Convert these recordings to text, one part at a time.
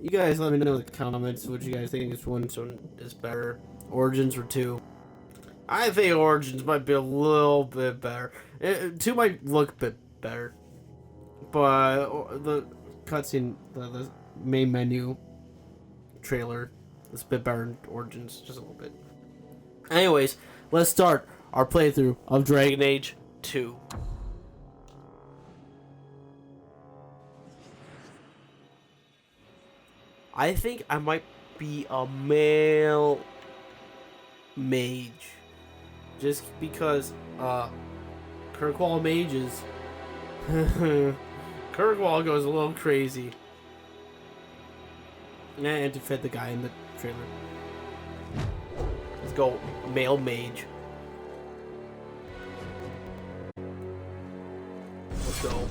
You guys let me know in the comments what you guys think. Which one is better, Origins or 2? I think Origins might be a little bit better. 2 might look a bit better, but the cutscene, the main menu trailer is a bit better than Origins, just a little bit. Anyways, let's start our playthrough of Dragon Age 2. I think I might be a male mage, just because Kirkwall mages. Kirkwall goes a little crazy, and to fit the guy in the trailer. Let's go, male mage. Let's go.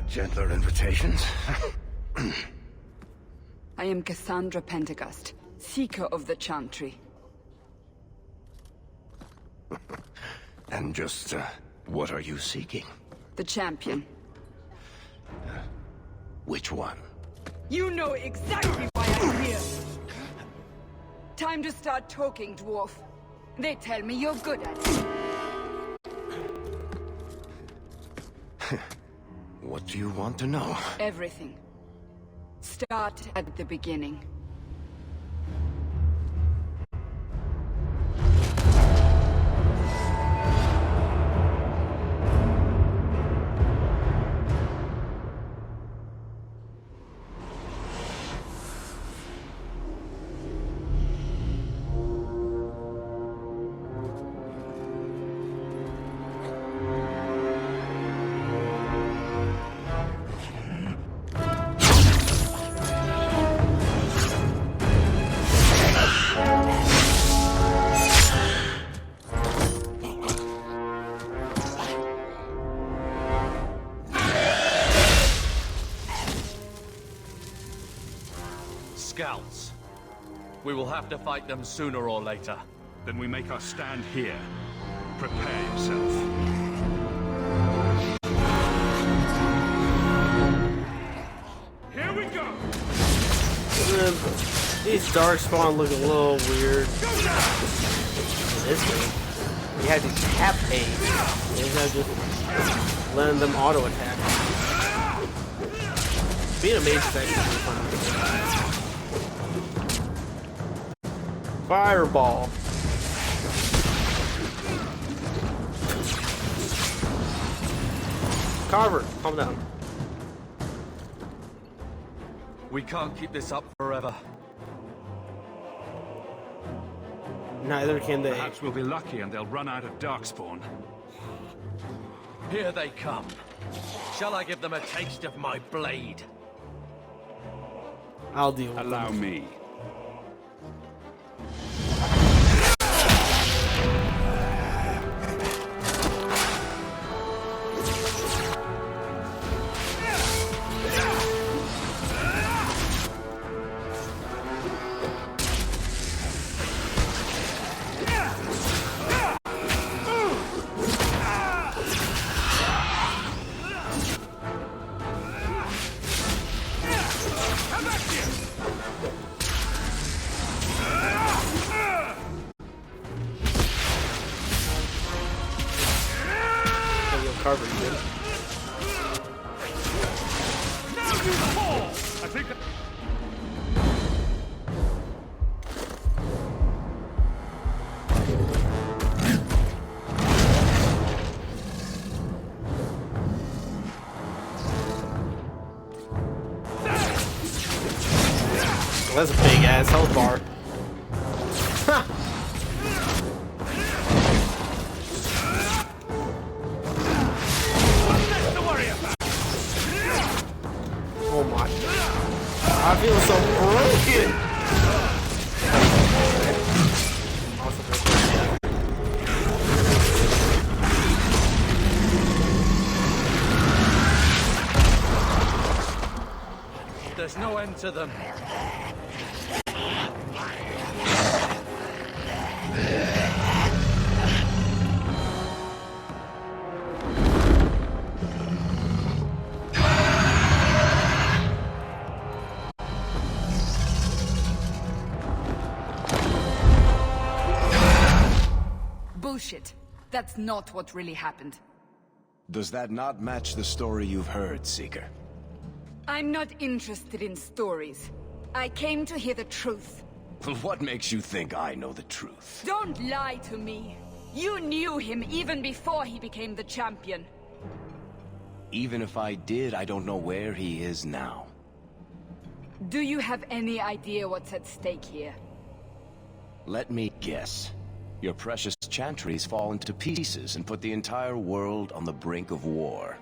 Gentler invitations. I am Cassandra Pentecost, Seeker of the Chantry. And just, what are you seeking? The champion. Which one? You know exactly why I'm here! Time to start talking, dwarf. They tell me you're good at it. What do you want to know? Everything. Start at the beginning. Scouts. We will have to fight them sooner or later. Then we make our stand here. Prepare yourself. Here we go! These Darkspawn look a little weird. This game, you have to tap aim. Instead of just letting them auto attack. Being a mage is actually really fun. Fireball. Carver, calm down. We can't keep this up forever. Neither can they. Perhaps we'll be lucky and they'll run out of Darkspawn. Here they come. Shall I give them a taste of my blade? I'll deal with Allow them. me. Carver, you good? Now you fall! I think that... That's a big ass health bar. I feel so broken. There's no end to them. Bullshit. That's not what really happened. Does that not match the story you've heard, Seeker? I'm not interested in stories. I came to hear the truth. What makes you think I know the truth? Don't lie to me. You knew him even before he became the champion. Even if I did, I don't know where he is now. Do you have any idea what's at stake here? Let me guess. Your precious chantries fall into pieces and put the entire world on the brink of war.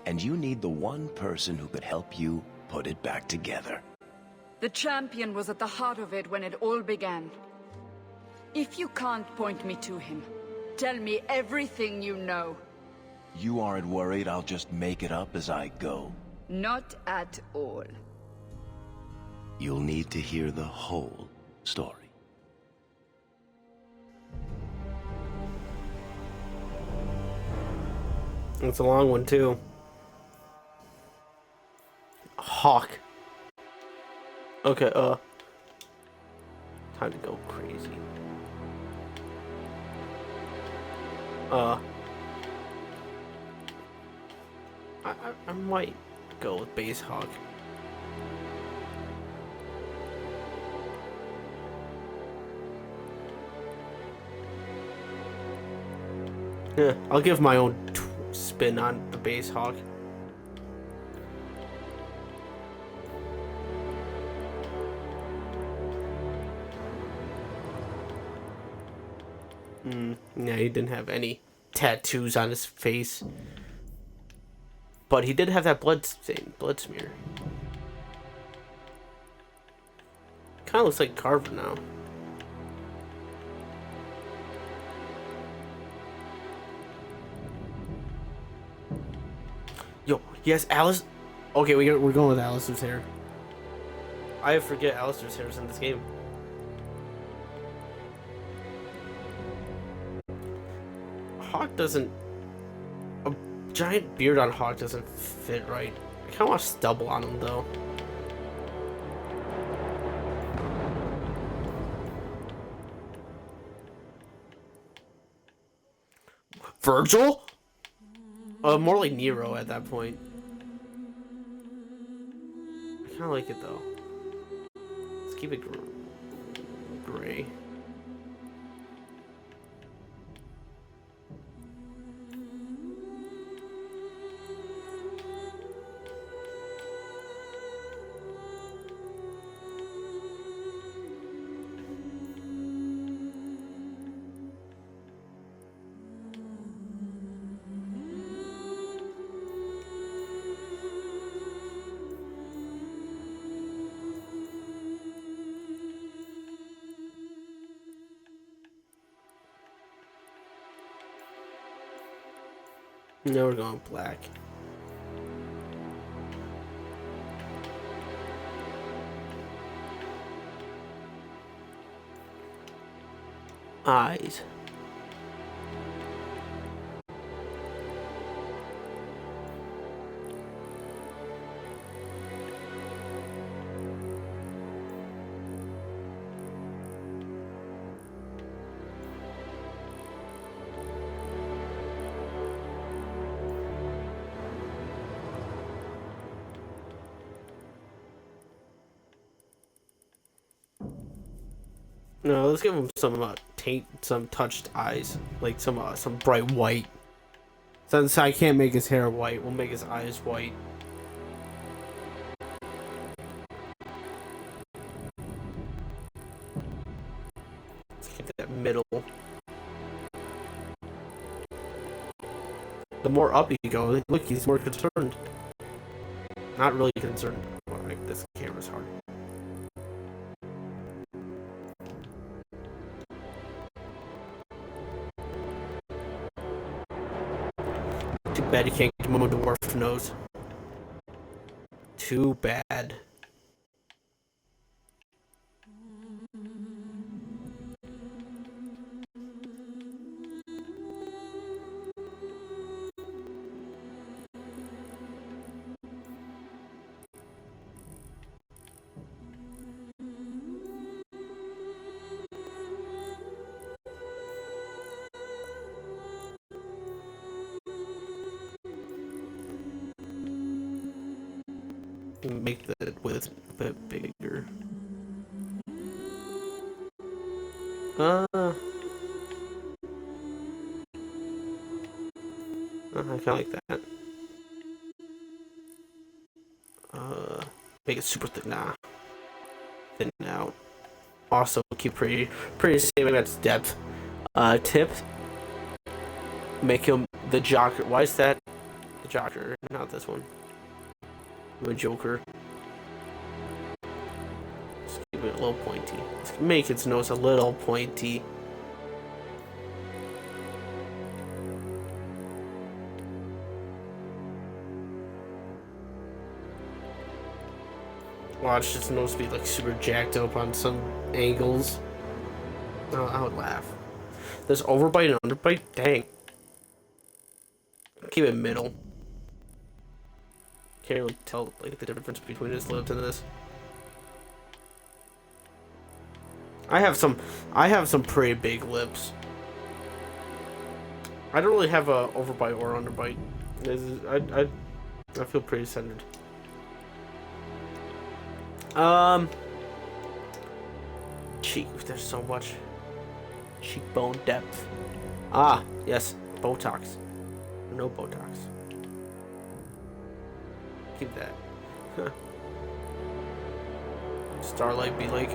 And you need the one person who could help you put it back together. The champion was at the heart of it when it all began. If you can't point me to him, tell me everything you know. You aren't worried I'll just make it up as I go? Not at all. You'll need to hear the whole story. It's a long one, too. Hawke. Okay, time to go crazy. I might go with base Hawke. Yeah, I'll give my own spin on the base Hawke. Yeah, he didn't have any tattoos on his face. But he did have that blood smear. Kinda looks like Carver now. Yo, yes, Alice. Okay, we're going with Alistair's hair. I forget Alistair's hair is in this game. Hawke doesn't... A giant beard on Hawke doesn't fit right. I kinda want stubble on him, though. Virgil? More like Nero at that point. I kinda like it, though. Let's keep it gray. Now we're going black. Eyes. No, let's give him some some touched eyes, like some bright white. Since I can't make his hair white, we'll make his eyes white. Let's get that middle. The more up you go, look, he's more concerned. Not really concerned. Like, this camera's hard. bad you can't get a dwarf nose. Too bad. Make the width a bit bigger. I kind of like that. Make it super thick. Nah, thin out. Also keep pretty same as depth. Tip. Make him the Joker. Why is that the Joker? Not this one. The Joker. Just keep it a little pointy. Let's make its nose a little pointy. Watch this nose be like super jacked up on some angles. Oh, I would laugh. There's overbite and underbite? Dang. Keep it middle. Can't really tell like the difference between his lips and this. I have some pretty big lips. I don't really have a overbite or underbite. I feel pretty centered. Cheek. There's so much cheekbone depth. Ah, yes, Botox. No Botox. Keep that. Huh. Starlight be like.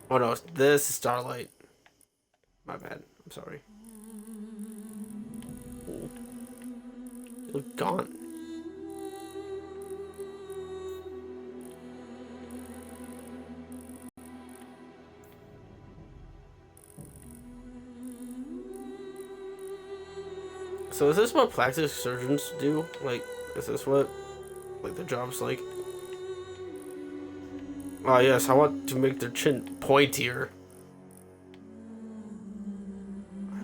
Oh no, this is Starlight. My bad. I'm sorry. Ooh. You look gaunt. So is this what plastic surgeons do? Like, is this what, like, their job's like? Oh yes, I want to make their chin pointier.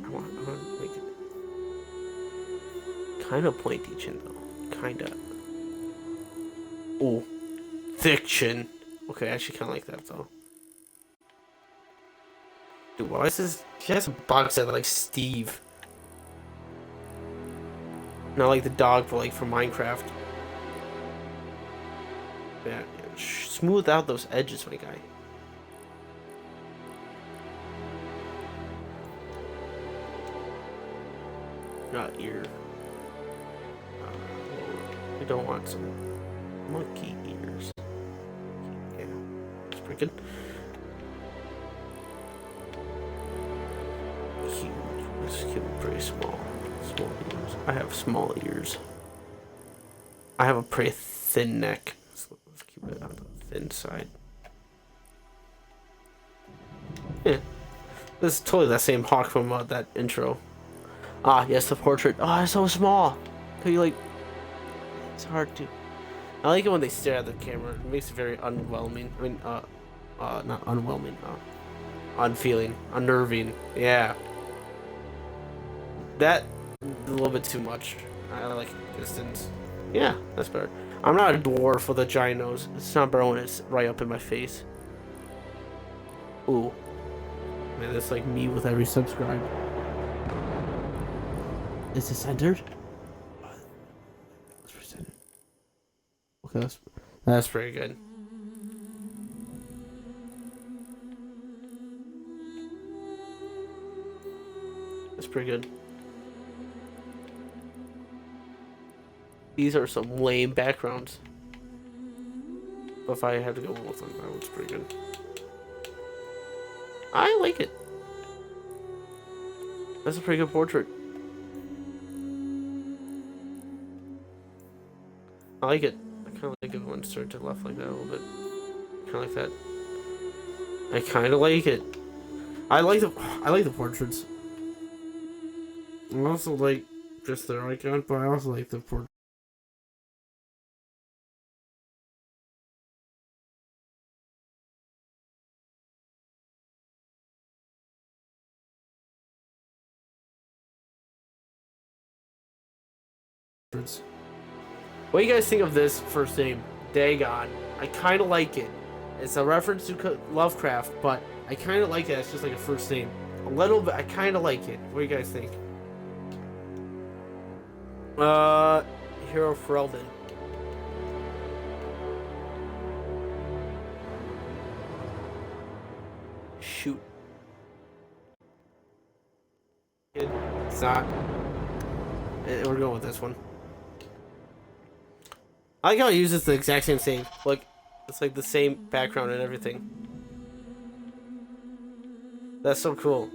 I want to make it kind of pointy chin though, kinda. Ooh, thick chin. Okay, I actually kind of like that though. Dude, why is this? He has a box set like Steve. Not like the dog for from Minecraft. Yeah, smooth out those edges, my guy. Not ear. We don't want some monkey ears. Yeah, that's pretty good. Huge. Let's keep it pretty small. Small ears. I have small ears. I have a pretty thin neck. So let's keep it on the thin side. Yeah. This is totally that same Hawk from that intro. Ah, yes, the portrait. Oh, it's so small. Can you like... It's hard to... I like it when they stare at the camera. It makes it very unwhelming. I mean, not unwhelming. Unfeeling. Unnerving. Yeah. That... a little bit too much. I like distance. Yeah, that's better. I'm not a dwarf with a giant nose. It's not better when it's right up in my face. Ooh. Man, that's like me with every subscribe. Is it centered? That's pretty centered. Okay, that's pretty good. That's pretty good. These are some lame backgrounds. But if I had to go with them, that one's pretty good. I like it. That's a pretty good portrait. I like it. I kind of like it when it's turned to the left like that a little bit. Kind of like that. I kind of like it. I like the portraits. I also like just their icon, but I also like the port. What do you guys think of this first name, Dagon? I kind of like it. It's a reference to Lovecraft, but I kind of like it. It's just like a first name. A little bit. I kind of like it. What do you guys think? Hero Ferelden. Shoot. It's not. We're going with this one. I like how it uses the exact same thing. Look, it's like the same background and everything. That's so cool.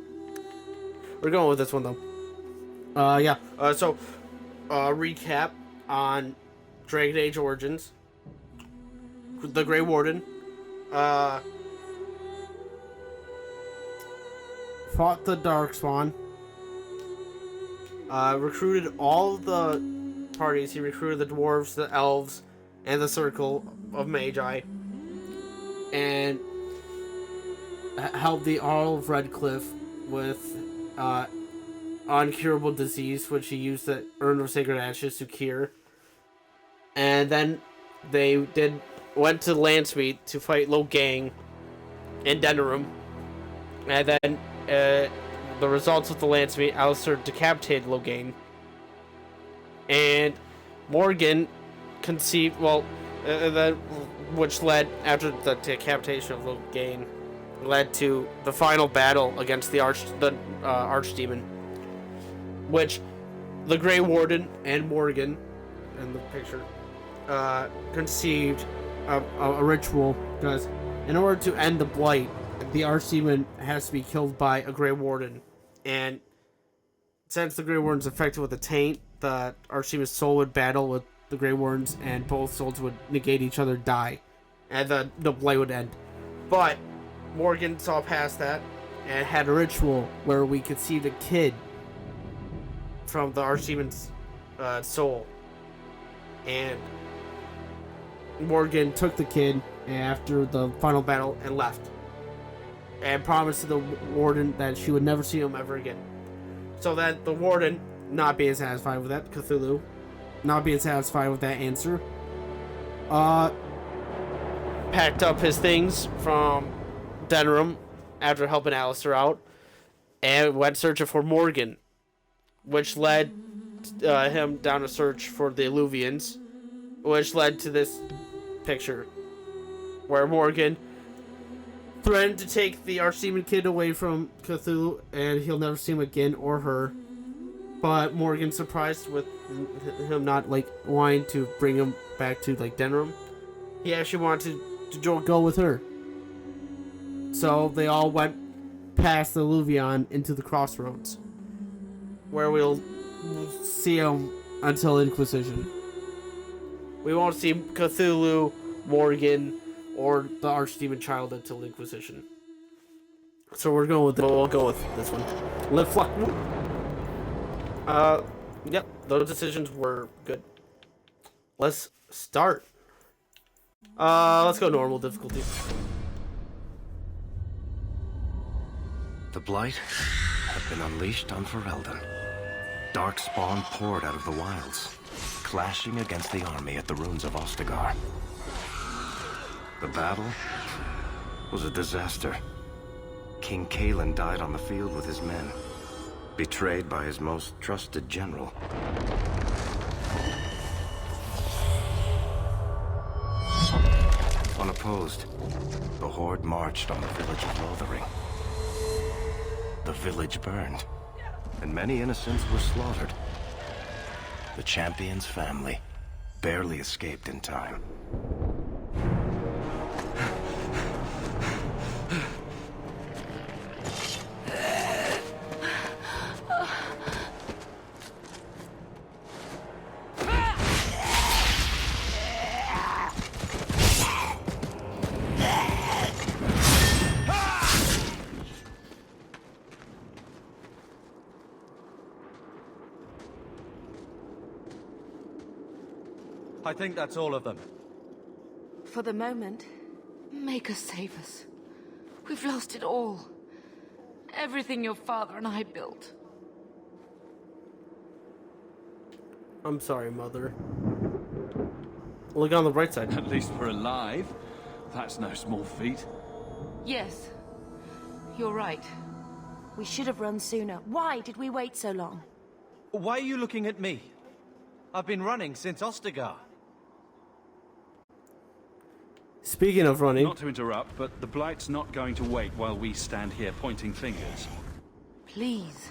We're going with this one though. Yeah. So, recap on Dragon Age Origins. The Grey Warden. Fought the Darkspawn. Recruited all the parties. He recruited the dwarves, the elves, and the circle of magi, and helped the Earl of Redcliffe with uncurable disease, which he used the Urn of Sacred Ashes to cure. And then they went to Landsmeet to fight Logang in Denerim, and then the results of the Landsmeet, Alistair decapitated Logang. And Morgan conceived, which led, after the decapitation of Logain, led to the final battle against the Archdemon, which the Grey Warden and Morgan, in the picture, conceived a ritual, because in order to end the Blight, the Archdemon has to be killed by a Grey Warden, and since the Grey Warden's affected with the taint, the Archdemon's soul would battle with the Grey Wardens, and both souls would negate each other, die, and the Blight would end. But Morgan saw past that and had a ritual where we conceived a kid from the Archdemon's soul, and Morgan took the kid after the final battle and left, and promised to the Warden that she would never see him ever again. So that the Warden, not being satisfied with that, Cthulhu, not being satisfied with that answer, packed up his things from Denerim after helping Alistair out, and went searching for Morgan, which led him down a search for the Illuvians, which led to this picture, where Morgan threatened to take the Archdemon kid away from Cthulhu, and he'll never see him again, or her. But Morgan's surprised with him not wanting to bring him back to Denerim. He actually wanted to go with her. So they all went past the Illuvion into the crossroads, where we'll see him until Inquisition. We won't see Cthulhu, Morgan, or the Archdemon child until Inquisition. So we'll go with this one. Live Fluck. Yep, those decisions were good. Let's start. Let's go normal difficulty. The Blight had been unleashed on Ferelden. Darkspawn poured out of the wilds, clashing against the army at the ruins of Ostagar. The battle was a disaster. King Cailan died on the field with his men, betrayed by his most trusted general. Unopposed, the Horde marched on the village of Lothering. The village burned, and many innocents were slaughtered. The champion's family barely escaped in time. I think that's all of them. For the moment, Maker save us. We've lost it all. Everything your father and I built. I'm sorry, Mother. Look on the bright side. At least we're alive. That's no small feat. Yes, you're right. We should have run sooner. Why did we wait so long? Why are you looking at me? I've been running since Ostagar. Speaking of running, Not to interrupt, but the Blight's not going to wait while we stand here pointing fingers. Please,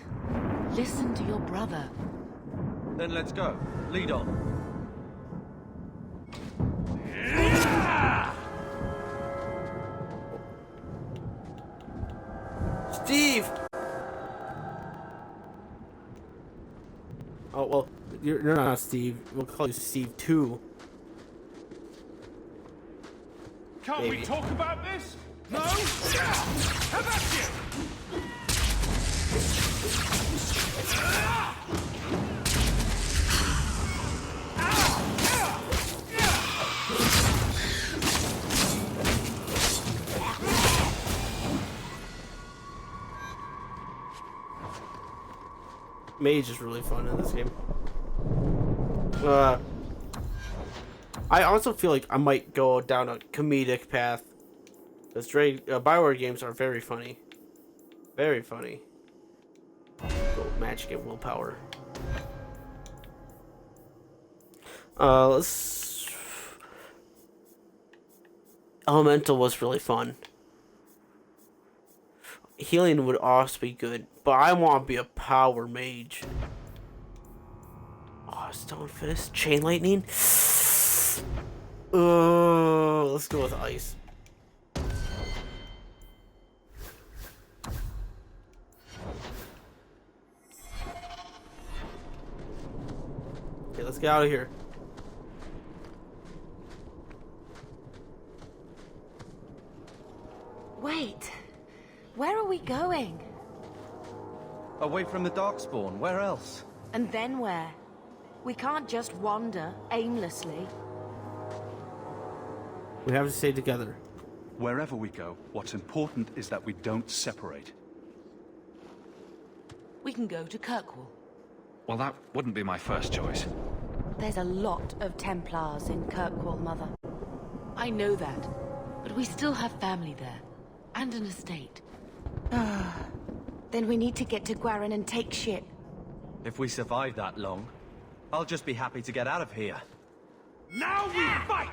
listen to your brother. Then let's go. Lead on. Steve. Oh well, you're not Steve. We'll call you Steve 2. Can't Maybe. we talk about this? No? How about you? Mage is really fun in this game. I also feel like I might go down a comedic path. Because Bioware games are very funny. Very funny. Go magic and willpower. Let's... Elemental was really fun. Healing would also be good, but I want to be a power mage. Oh, Stone Fist, Chain Lightning. Oh, let's go with ice. Okay, let's get out of here. Wait. Where are we going? Away from the Darkspawn. Where else? And then where? We can't just wander aimlessly. We have to stay together. Wherever we go, what's important is that we don't separate. We can go to Kirkwall. Well, that wouldn't be my first choice. There's a lot of Templars in Kirkwall, Mother. I know that, but we still have family there, and an estate. Then we need to get to Gwarin and take ship. If we survive that long, I'll just be happy to get out of here. Now we fight!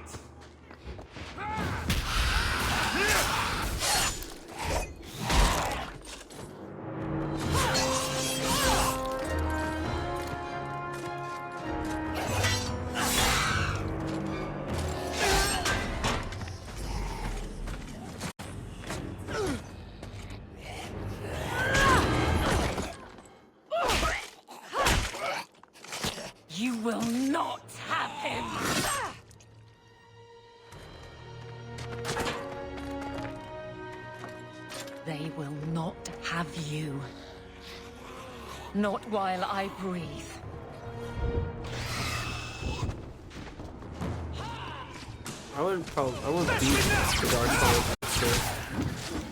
You will not have him! They will not have you. Not while I breathe. I wouldn't beat the Darkspawn.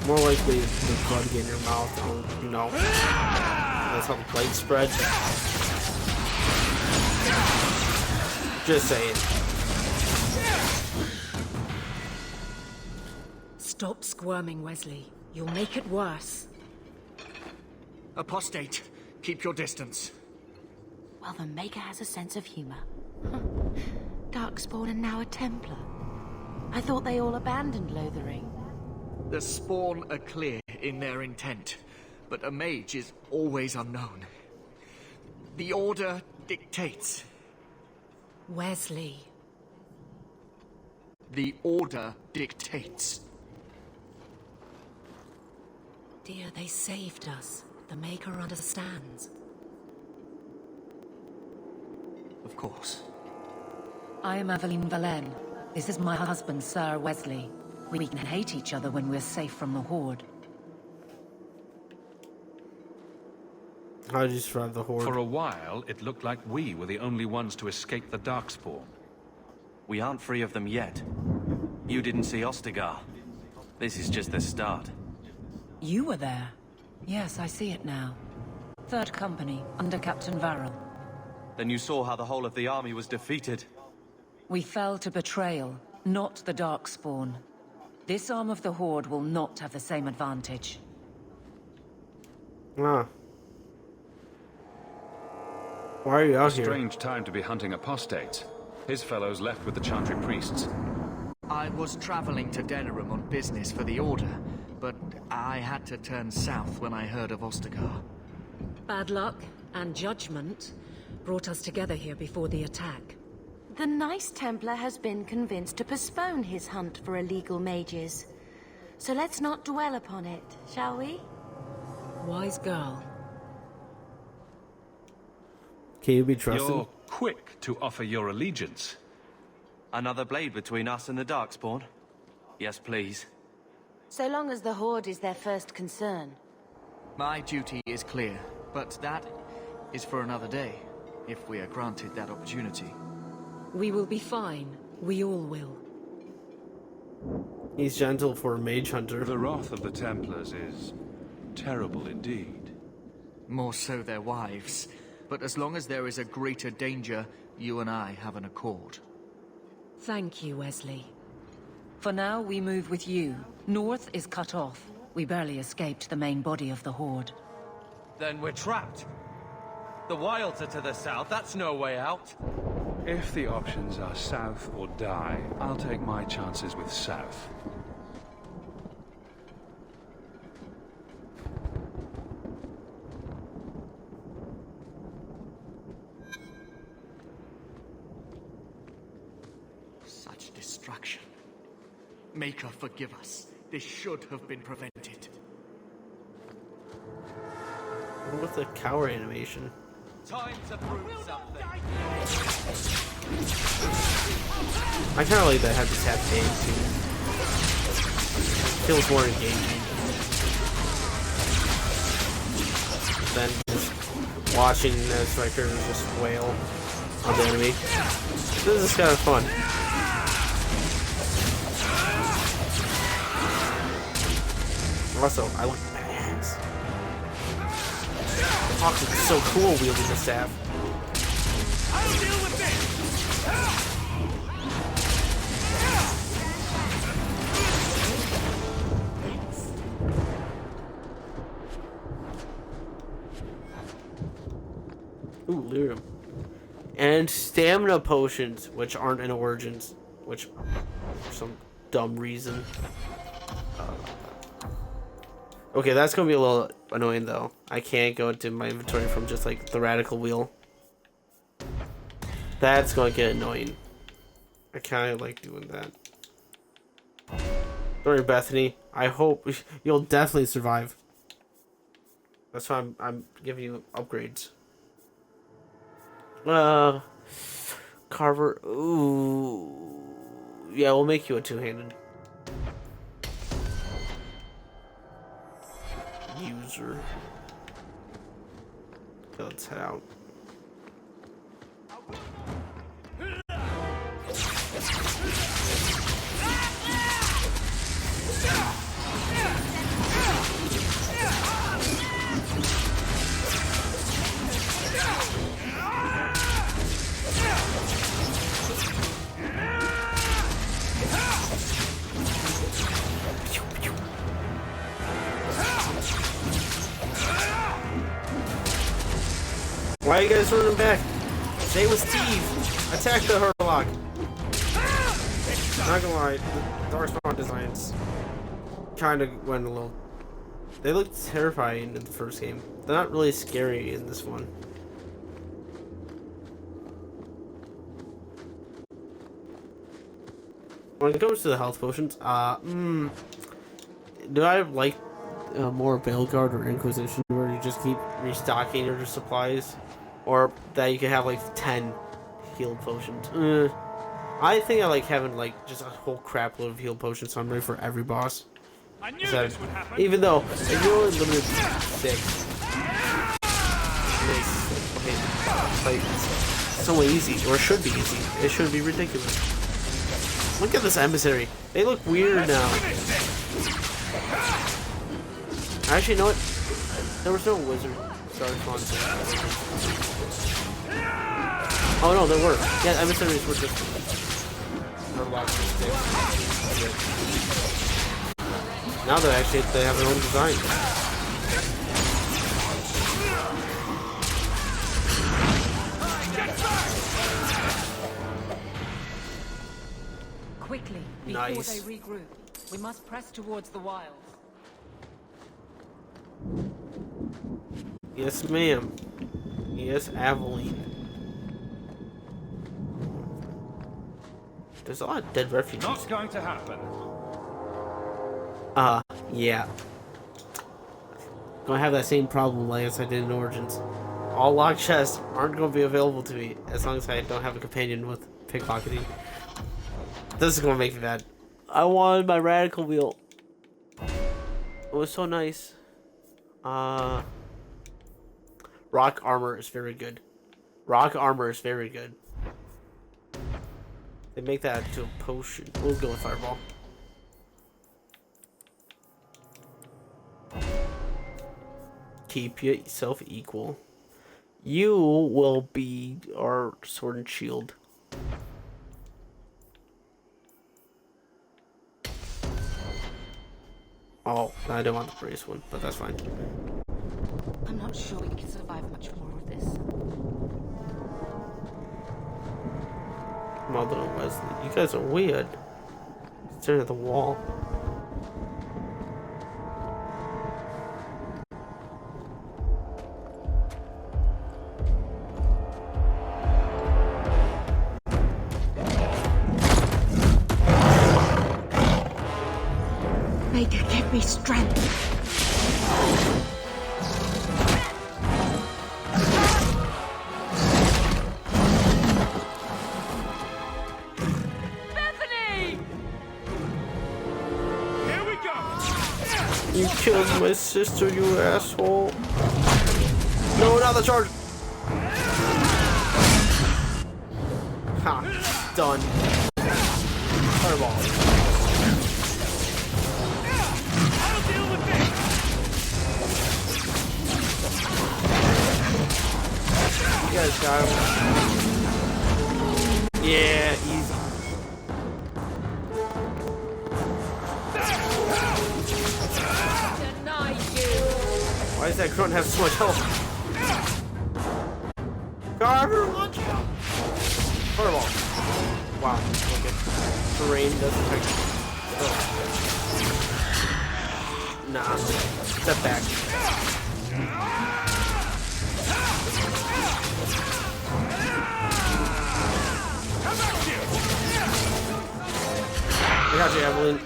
More likely the blood get in your mouth. No. That's how the Blight spreads. Just saying. Stop squirming, Wesley. You'll make it worse. Apostate, keep your distance. Well, the Maker has a sense of humor. Darkspawn and now a Templar. I thought they all abandoned Lothering. The Spawn are clear in their intent, but a mage is always unknown. The Order dictates. Wesley. The Order dictates. Dear, they saved us. The Maker understands. Of course. I am Aveline Valenne. This is my husband, Sir Wesley. We can hate each other when we're safe from the Horde. How did you survive the Horde? For a while, it looked like we were the only ones to escape the Darkspawn. We aren't free of them yet. You didn't see Ostagar. This is just the start. You were there. Yes, I see it now. Third Company, under Captain Varel. Then you saw how the whole of the army was defeated. We fell to betrayal, not the Darkspawn. This arm of the Horde will not have the same advantage. Ah. Why are you out here? Strange time to be hunting apostates. His fellows left with the Chantry priests. I was traveling to Denerim on business for the Order, but I had to turn south when I heard of Ostagar. Bad luck and judgment brought us together here before the attack. The nice Templar has been convinced to postpone his hunt for illegal mages. So let's not dwell upon it, shall we? Wise girl. Can you be trusted? You're quick to offer your allegiance. Another blade between us and the Darkspawn? Yes, please. So long as the Horde is their first concern. My duty is clear, but that is for another day, if we are granted that opportunity. We will be fine. We all will. He's gentle for a mage hunter. The wrath of the Templars is terrible indeed. More so their wives. But as long as there is a greater danger, you and I have an accord. Thank you, Wesley. For now, we move with you. North is cut off. We barely escaped the main body of the Horde. Then we're trapped. The wilds are to the south. That's no way out. If the options are south or die, I'll take my chances with south. Such destruction. Maker, forgive us. This should have been prevented. What's the cower animation? Time to prove something. I kind of like that I have to tap A too. Feels more engaging than just watching as my characters just wail on the enemy. This is kind of fun. Also, I look badass. Hawke is so cool wielding the staff. I'll deal with this. Ooh, lyrium. And stamina potions, which aren't in Origins, which for some dumb reason. Okay, that's gonna be a little annoying though. I can't go into my inventory from just like the radical wheel. That's gonna get annoying. I kind of like doing that. Don't worry, Bethany. I hope you'll definitely survive. That's why I'm giving you upgrades. Carver. Ooh. Yeah, we'll make you a two-handed. User. Okay, let's head out. Why are you guys running back? Stay with Steve. Attack the Hurlock. Not gonna lie, the Darkspawn designs kind of went a little. They looked terrifying in the first game. They're not really scary in this one. When it comes to the health potions, do I like more Veilguard or Inquisition, where you just keep restocking your supplies, or that you can have like 10 heal potions? I think I like having like just a whole crap load of heal potions, so I'm ready for every boss. I knew this would happen. Even though if you're only limited to 6, it's like so easy, or it should be easy. It should be ridiculous. Look at this emissary. They look weird now. Actually, you know what? There was no wizard Darkspawn. Oh no, there were. Yeah, emissaries were just Hurlocks. Now they have their own design. Quickly, before Nice. they regroup. We must press towards the wilds. Yes, ma'am. Yes, Aveline. There's a lot of dead refugees. Not going to happen. Yeah. Gonna have that same problem like as I did in Origins. All locked chests aren't gonna be available to me as long as I don't have a companion with pickpocketing. This is gonna make me mad. I wanted my radical wheel. It was so nice. Rock armor is very good. Rock armor is very good. They make that into a potion. We'll go with fireball. Keep yourself equal. You will be our sword and shield. Oh, I don't want the brace one, but that's fine. I'm not sure we can survive much more of this. Mother and Wesley, you guys are weird. Staring at the wall. Maker, give me strength. You killed my sister, you asshole. No, not the charge. Ha, done. Fireball. I'll deal with this. You guys got him. Yeah, easy. Why does that grunt have so much health? Carver, watch out! Fireball. Wow, okay. Terrain does affect. Oh. Nah. Step back. I got you, Evelyn.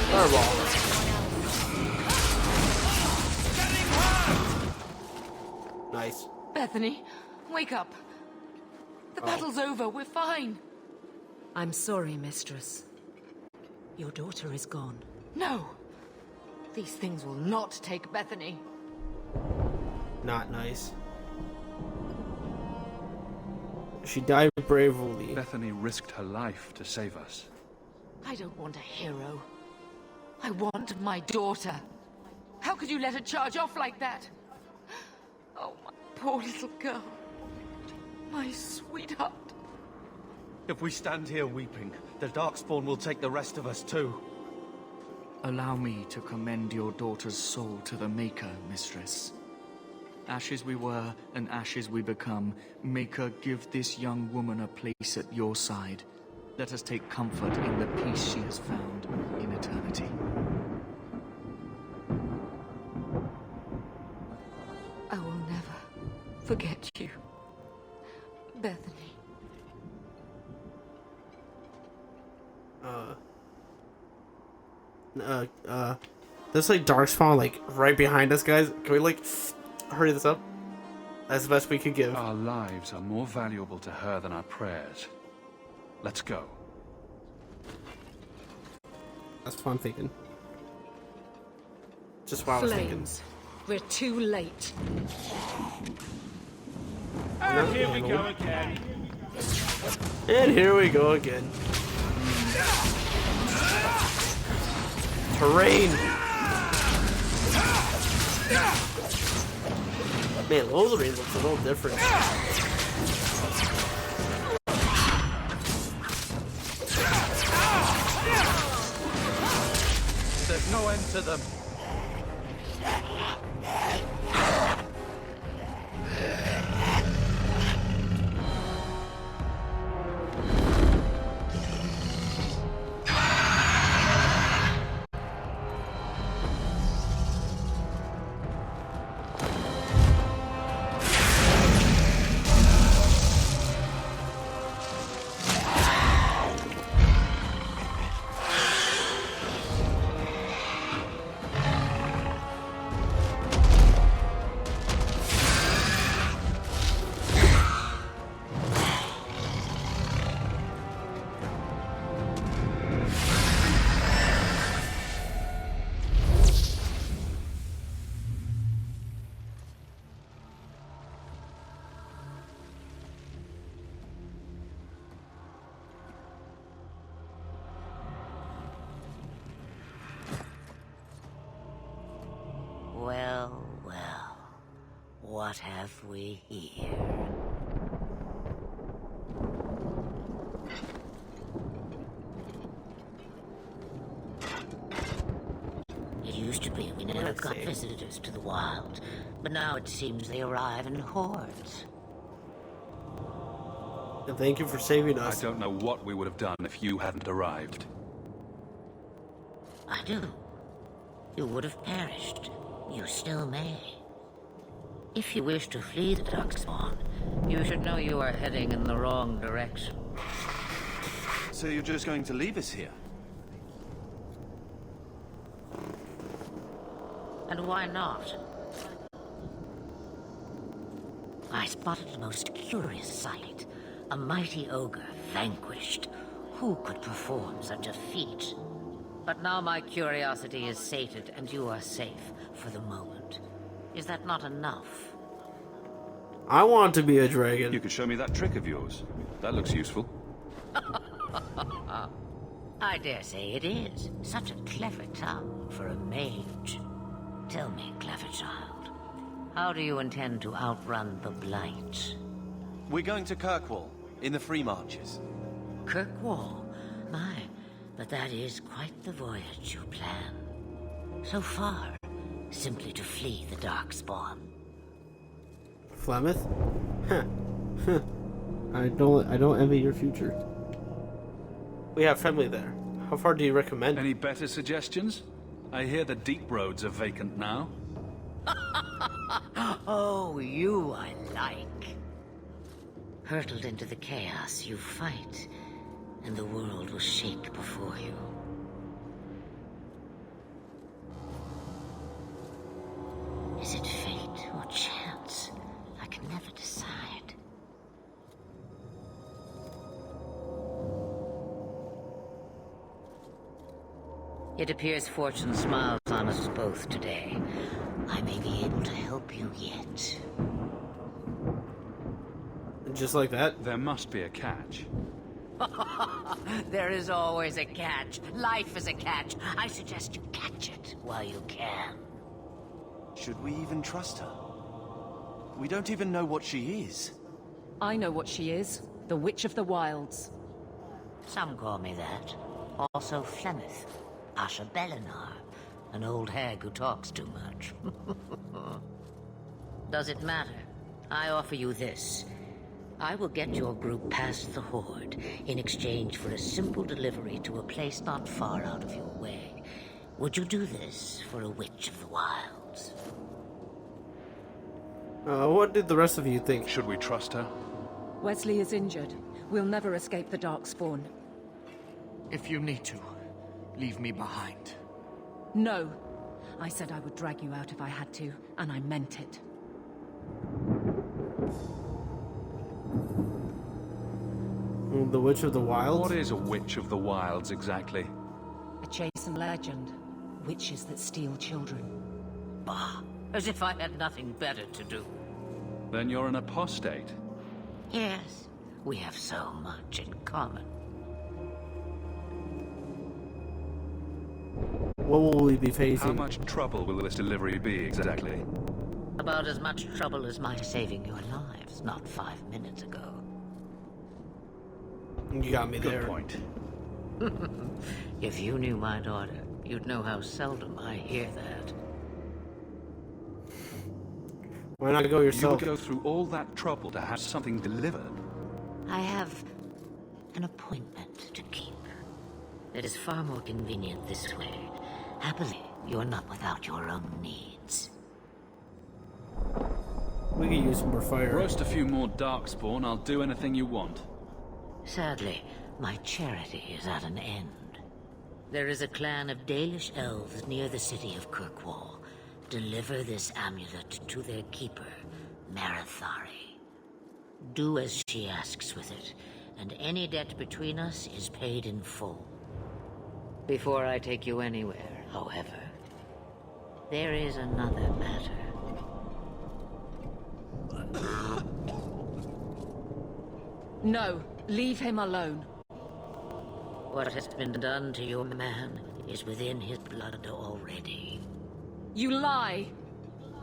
Fireball. Nice. Bethany, wake up. The battle's over. We're fine. I'm sorry, mistress. Your daughter is gone. No. These things will not take Bethany. Not nice. She died bravely. Bethany risked her life to save us. I don't want a hero. I want my daughter. How could you let her charge off like that? Oh, my poor little girl. My sweetheart. If we stand here weeping, the Darkspawn will take the rest of us too. Allow me to commend your daughter's soul to the Maker, mistress. Ashes we were, and ashes we become. Maker, give this young woman a place at your side. Let us take comfort in the peace she has found in eternity. I will never forget you, Bethany. There's like Darkspawn like right behind us, guys. Can we like hurry this up? That's the best we could give. Our lives are more valuable to her than our prayers. Let's go. That's what I'm thinking. Just what I was thinking. Flames. We're too late. And here we go again. And here we go again. Terrain. Man, Lothering looks a little different. There's no end to them. Well, well, what have we here? It used to be we never got visitors to the wild, but now it seems they arrive in hordes. And thank you for saving us. I don't know what we would have done if you hadn't arrived. I do. You would have perished. You still may. If you wish to flee the Darkspawn, you should know you are heading in the wrong direction. So you're just going to leave us here? And why not? I spotted a most curious sight. A mighty ogre vanquished. Who could perform such a feat? But now my curiosity is sated, and you are safe for the moment. Is that not enough? I want to be a dragon. You could show me that trick of yours. That looks useful. I dare say it is. Such a clever tongue for a mage. Tell me, clever child, how do you intend to outrun the Blight? We're going to Kirkwall, in the Free Marches. Kirkwall? My, but that is quite the voyage you plan. So far, simply to flee the Darkspawn. Flemith? Huh. I don't envy your future. We have family there. How far do you recommend? Any better suggestions? I hear the deep roads are vacant now. Oh, you I like. Hurtled into the chaos, you fight, and the world will shake before you. Is it fate or chance? I can never decide. It appears fortune smiles on us both today. I may be able to help you yet. Just like that? There must be a catch. There is always a catch. Life is a catch. I suggest you catch it while you can. Should we even trust her? We don't even know what she is. I know what she is. The Witch of the Wilds. Some call me that. Also Flemith. Asha Belinar. An old hag who talks too much. Does it matter? I offer you this. I will get your group past the Horde in exchange for a simple delivery to a place not far out of your way. Would you do this for a Witch of the Wilds? What did the rest of you think? Should we trust her? Wesley is injured. We'll never escape the Darkspawn. If you need to, leave me behind. No. I said I would drag you out if I had to, and I meant it. The Witch of the Wilds? What is a Witch of the Wilds, exactly? A chastened legend. Witches that steal children. Bah, as if I had nothing better to do. Then you're an apostate. Yes, We have so much in common. What will we be How facing? much trouble will this delivery be exactly? About as much trouble as my saving your lives not 5 minutes ago. You got me there. Good point. If you knew my daughter, you'd know how seldom I hear that. Why not go You yourself? would go through all that trouble to have something delivered. I have an appointment to keep. It is far more convenient this way. Happily, you're not without your own needs. We could use some more fire. Roast a few more Darkspawn, I'll do anything you want. Sadly, my charity is at an end. There is a clan of Dalish elves near the city of Kirkwall. Deliver this amulet to their keeper, Marithari. Do as she asks with it, and any debt between us is paid in full. Before I take you anywhere, however, there is another matter. No, leave him alone. What has been done to your man is within his blood already. You lie!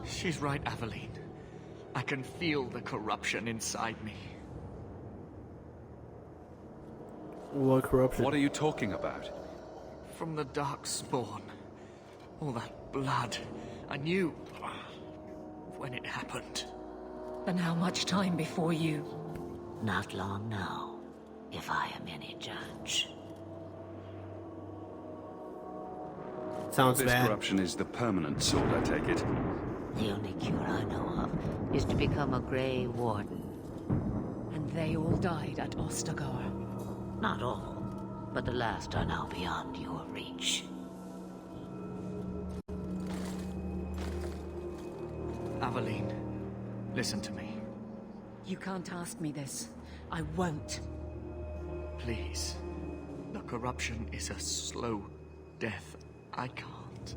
She's right, Aveline. I can feel the corruption inside me. What corruption? What are you talking about? From the Darkspawn. All that blood. I knew when it happened. And how much time before you? Not long now, if I am any judge. Sounds This bad. corruption is the permanent sort, I take it. The only cure I know of is to become a Grey Warden. And they all died at Ostagar. Not all, but the last are now beyond your reach. Aveline, listen to me. You can't ask me this. I won't. Please. The corruption is a slow death. I can't.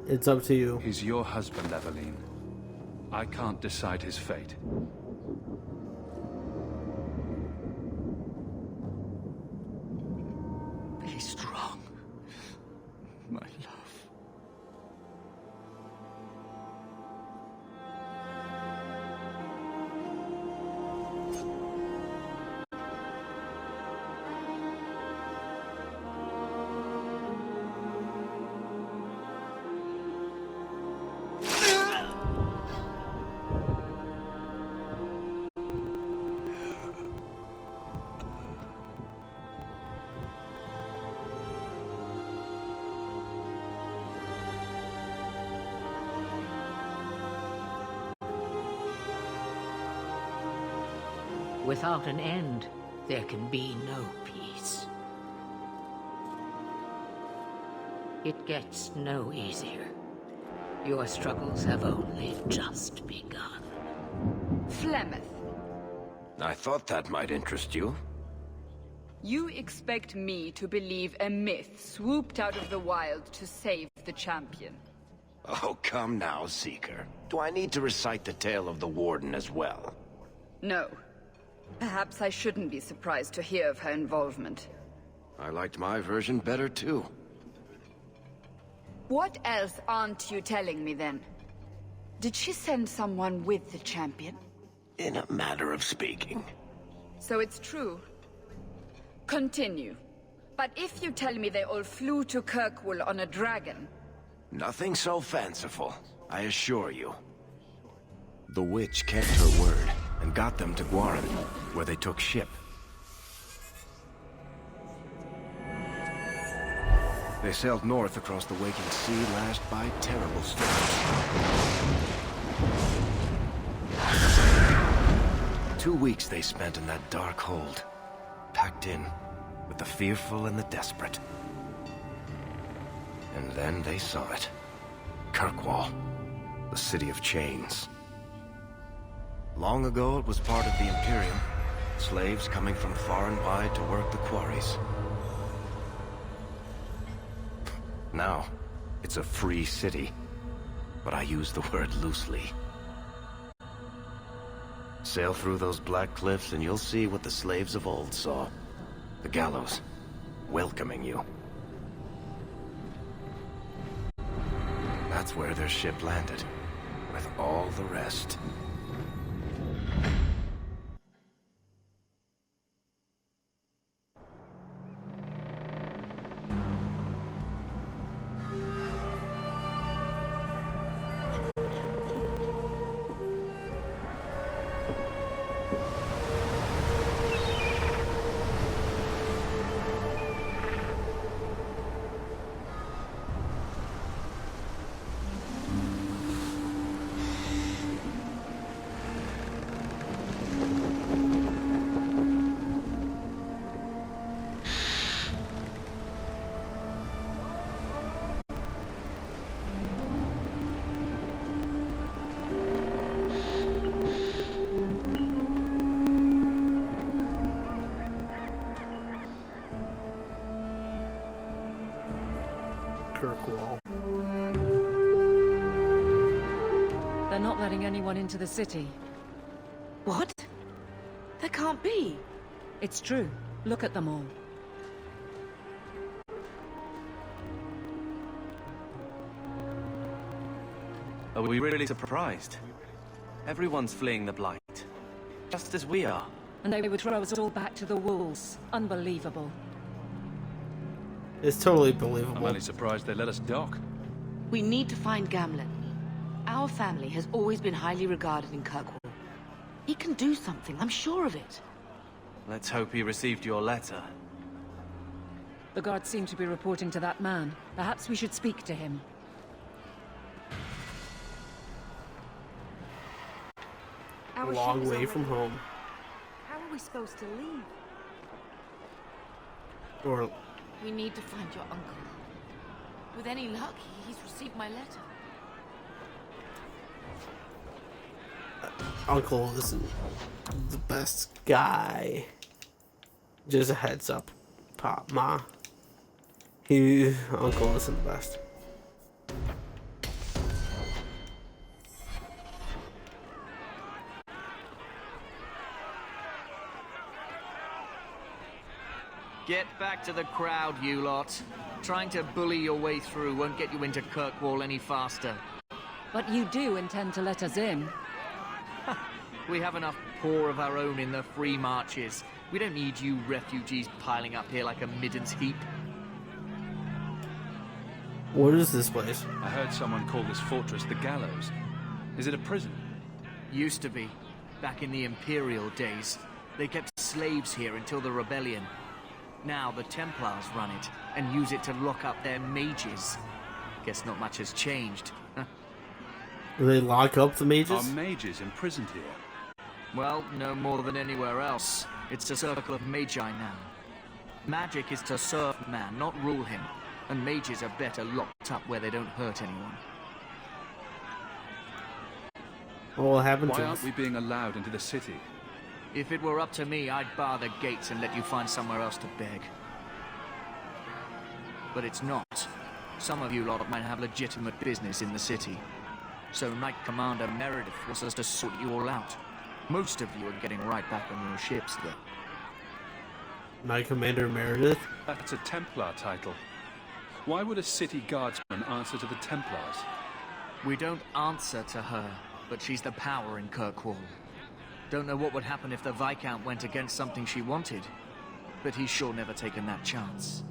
It's up to you. He's your husband, Aveline. I can't decide his fate. Be strong, my love. Without an end, there can be no peace. It gets no easier. Your struggles have only just begun. Flemith, I thought that might interest you. you expect me to believe a myth swooped out of the wild to save the champion? Oh, come now, Seeker. Do I need to recite the tale of the Warden as well? No. Perhaps I shouldn't be surprised to hear of her involvement. I liked my version better, too. What else aren't you telling me, then? Did she send someone with the champion? In a matter of speaking. So it's true. Continue. But if you tell me they all flew to Kirkwall on a dragon... Nothing so fanciful, I assure you. The witch kept her word, and got them to Guaran, where they took ship. They sailed north across the waking sea, lashed by terrible storms. 2 weeks they spent in that dark hold, packed in with the fearful and the desperate. And then they saw it. Kirkwall, the city of chains. Long ago it was part of the Imperium, slaves coming from far and wide to work the quarries. Now, It's a free city, but I use the word loosely. Sail through those black cliffs and you'll see what the slaves of old saw. The gallows, welcoming you. That's where their ship landed, with all the rest. Kirkwall. They're not letting anyone into the city. What? There can't be. It's true. Look at them all. Are we really surprised? Everyone's fleeing the Blight. Just as we are. And they would throw us all back to the wolves. Unbelievable. It's totally I'm believable. only surprised they let us dock. We need to find Gamlen. Our family has always been highly regarded in Kirkwall. He can do something, I'm sure of it. Let's hope he received your letter. The guards seem to be reporting to that man. Perhaps we should speak to him. A long way from home. How are we supposed to leave? Or We need to find your uncle. With any luck, he's received my letter. Uncle isn't the best guy. Just a heads up, Pop Ma. Uncle isn't the best. Get back to the crowd, you lot. Trying to bully your way through won't get you into Kirkwall any faster. But you do intend to let us in. We have enough poor of our own in the free marches. We don't need you refugees piling up here like a middens heap. What is this place? I heard someone call this fortress the Gallows. Is it a prison? Used to be. Back in the Imperial days. They kept slaves here until the rebellion. Now the Templars run it, and use it to lock up their mages. Guess not much has changed. Do they lock up the mages? Are mages imprisoned here? Well, no more than anywhere else. It's a circle of magi now. Magic is to serve man, not rule him. And mages are better locked up where they don't hurt anyone. What will happen Why to aren't us? we being allowed into the city? If it were up to me, I'd bar the gates and let you find somewhere else to beg. But it's not. Some of you lot might have legitimate business in the city. So Knight Commander Meredith wants us to sort you all out. Most of you are getting right back on your ships, though. Knight Commander Meredith? That's a Templar title. Why would a city guardsman answer to the Templars? We don't answer to her, but she's the power in Kirkwall. Don't know what would happen if the Viscount went against something she wanted, but he's sure never taken that chance.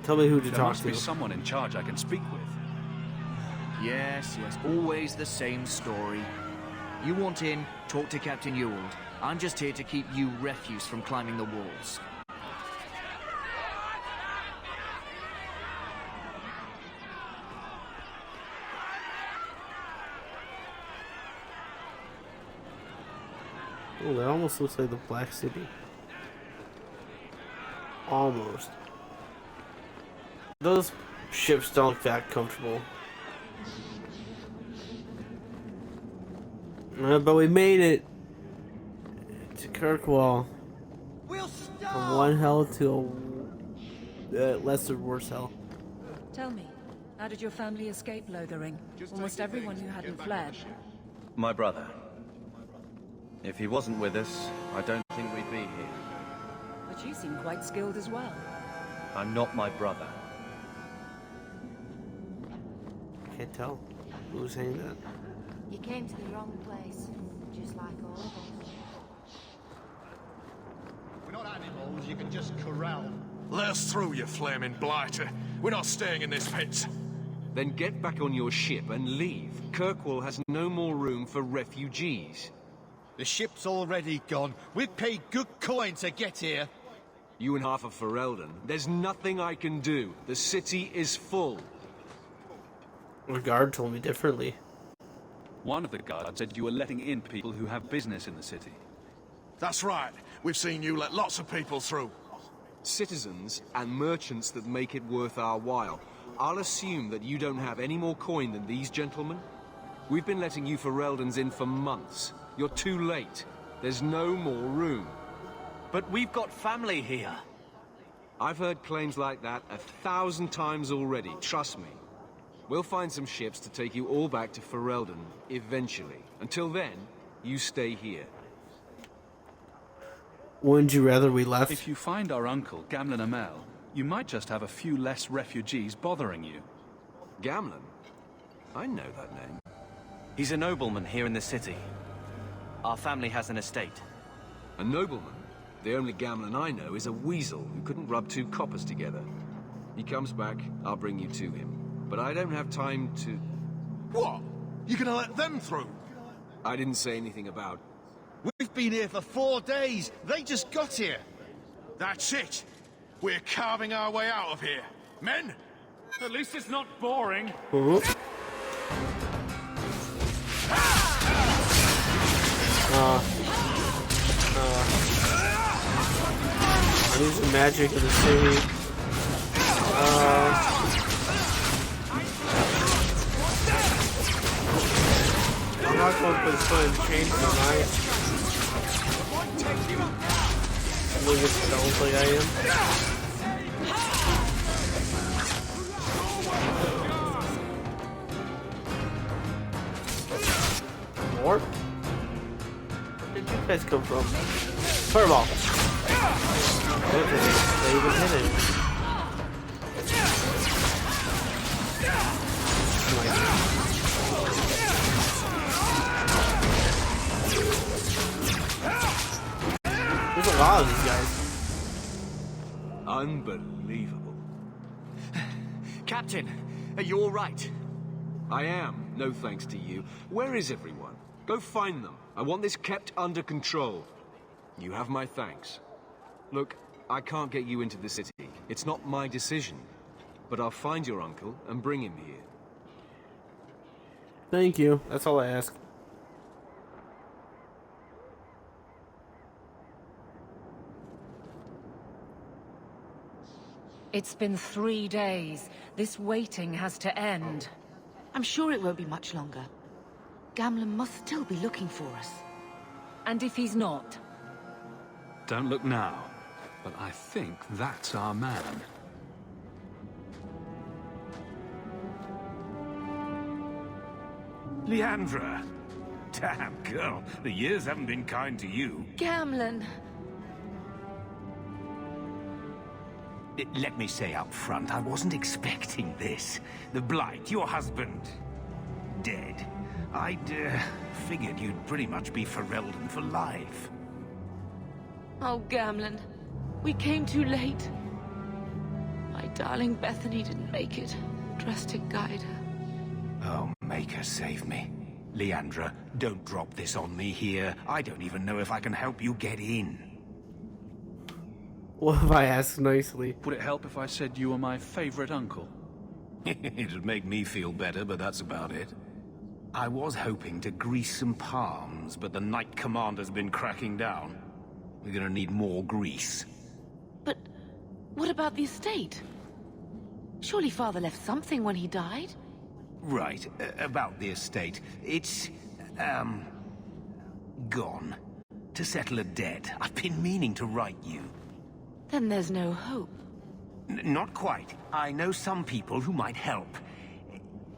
Tell me who to There talk must to. be someone in charge I can speak with. Yes, always the same story. You want in, talk to Captain Ewald. I'm just here to keep you refuse from climbing the walls. Oh, that almost looks like the Black City. Almost. Those ships don't look that comfortable. But we made it to Kirkwall. From one hell to a lesser worse hell. Tell me, how did your family escape Lothering? Almost everyone who hadn't fled. My brother. If he wasn't with us, I don't think we'd be here. But you seem quite skilled as well. I'm not my brother. Can't tell. Who's saying that? You came to the wrong place, just like all of us. We're not animals you can just corral. Let us through, you flaming blighter. We're not staying in this pit. Then get back on your ship and leave. Kirkwall has no more room for refugees. The ship's already gone. We've paid good coin to get here. You and half of Ferelden. There's nothing I can do. The city is full. The guard told me differently. One of the guards said you were letting in people who have business in the city. That's right. We've seen you let lots of people through. Citizens and merchants that make it worth our while. I'll assume that you don't have any more coin than these gentlemen. We've been letting you Fereldans in for months. You're too late. There's no more room. But we've got family here. I've heard claims like that 1,000 times already, trust me. We'll find some ships to take you all back to Ferelden, eventually. Until then, you stay here. Wouldn't you rather we left? If you find our uncle, Gamlen Amel, you might just have a few less refugees bothering you. Gamlen? I know that name. He's a nobleman here in the city. Our family has an estate. A nobleman? The only Gamlen I know is a weasel who couldn't rub 2 coppers together. He comes back, I'll bring you to him. But I don't have time to... What? You gonna let them through? I didn't say anything about... We've been here for 4 days. They just got here. That's it. We're carving our way out of here. Men? At least it's not boring. I need some magic in the city. I'm not going to put his foot in chains tonight. Look at stones like I am. More? Where did you guys come from? Fireball! Okay, they even hit it. There's a lot of these guys. Unbelievable. Captain, are you all right? I am, no thanks to you. Where is everyone? Go find them. I want this kept under control. You have my thanks. Look, I can't get you into the city. It's not my decision. But I'll find your uncle and bring him here. Thank you. That's all I ask. It's been 3 days. This waiting has to end. I'm sure it won't be much longer. Gamlen must still be looking for us. And if he's not? Don't look now, but I think that's our man. Leandra! Damn, girl, the years haven't been kind to you. Gamlen! Let me say up front, I wasn't expecting this. The Blight, your husband, dead. I'd figured you'd pretty much be Ferelden for life. Oh, Gamlen. We came too late. My darling Bethany didn't make it. Drastic guide her. Oh, make her save me. Leandra, don't drop this on me here. I don't even know if I can help you get in. What if I ask nicely? Would it help if I said you were my favorite uncle? It'd make me feel better, but that's about it. I was hoping to grease some palms, but the Knight Commander's been cracking down. We're gonna need more grease. But what about the estate? Surely Father left something when he died? Right, about the estate. It's, gone. To settle a debt. I've been meaning to write you. Then there's no hope. Not quite. I know some people who might help.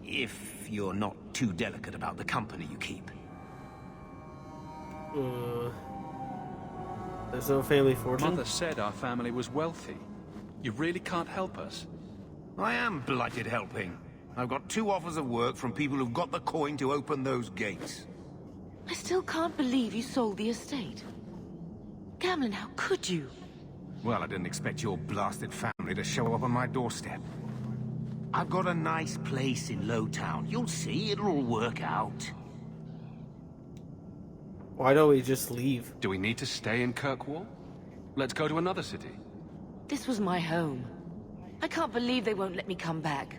If you're not too delicate about the company you keep. There's no family fortune? Mother said our family was wealthy. You really can't help us. I am blighted helping. I've got 2 offers of work from people who've got the coin to open those gates. I still can't believe you sold the estate. Gamlin, how could you? Well, I didn't expect your blasted family to show up on my doorstep. I've got a nice place in Lowtown. You'll see, it'll all work out. Why don't we just leave? Do we need to stay in Kirkwall? Let's go to another city. This was my home. I can't believe they won't let me come back.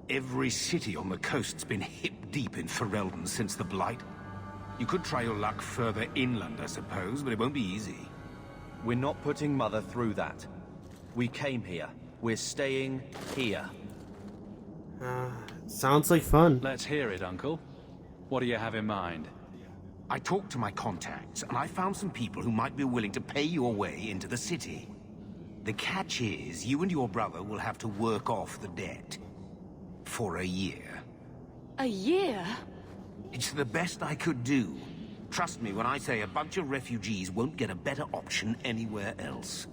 Every city on the coast's been hip-deep in Ferelden since the Blight. You could try your luck further inland, I suppose, but it won't be easy. We're not putting Mother through that. We came here. We're staying here. Sounds like fun. Let's hear it, Uncle. What do you have in mind? I talked to my contacts, and I found some people who might be willing to pay your way into the city. The catch is, you and your brother will have to work off the debt. For a year. A year? It's the best I could do. Trust me when I say a bunch of refugees won't get a better option anywhere else.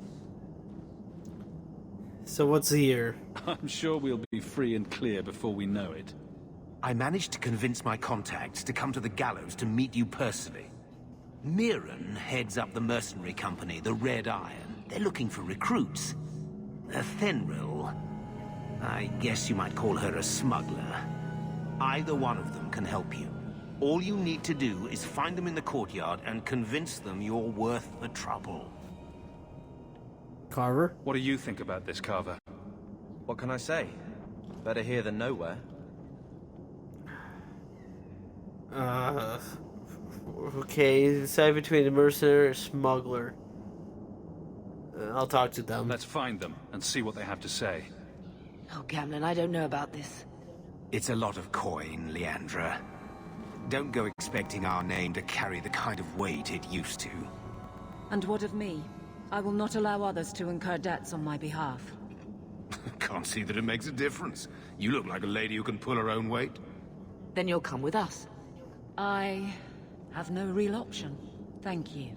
So what's a year? I'm sure we'll be free and clear before we know it. I managed to convince my contacts to come to the gallows to meet you personally. Mirren heads up the mercenary company, the Red Iron. They're looking for recruits. Fenrir, I guess you might call her a smuggler. Either one of them can help you. All you need to do is find them in the courtyard and convince them you're worth the trouble. Carver? What do you think about this, Carver? What can I say? Better here than nowhere. Okay, decide between the mercenary or smuggler. I'll talk to them. Let's find them and see what they have to say. Oh, Gamlin, I don't know about this. It's a lot of coin, Leandra. Don't go expecting our name to carry the kind of weight it used to. And what of me? I will not allow others to incur debts on my behalf. Can't see that it makes a difference. You look like a lady who can pull her own weight. Then you'll come with us. I have no real option. Thank you.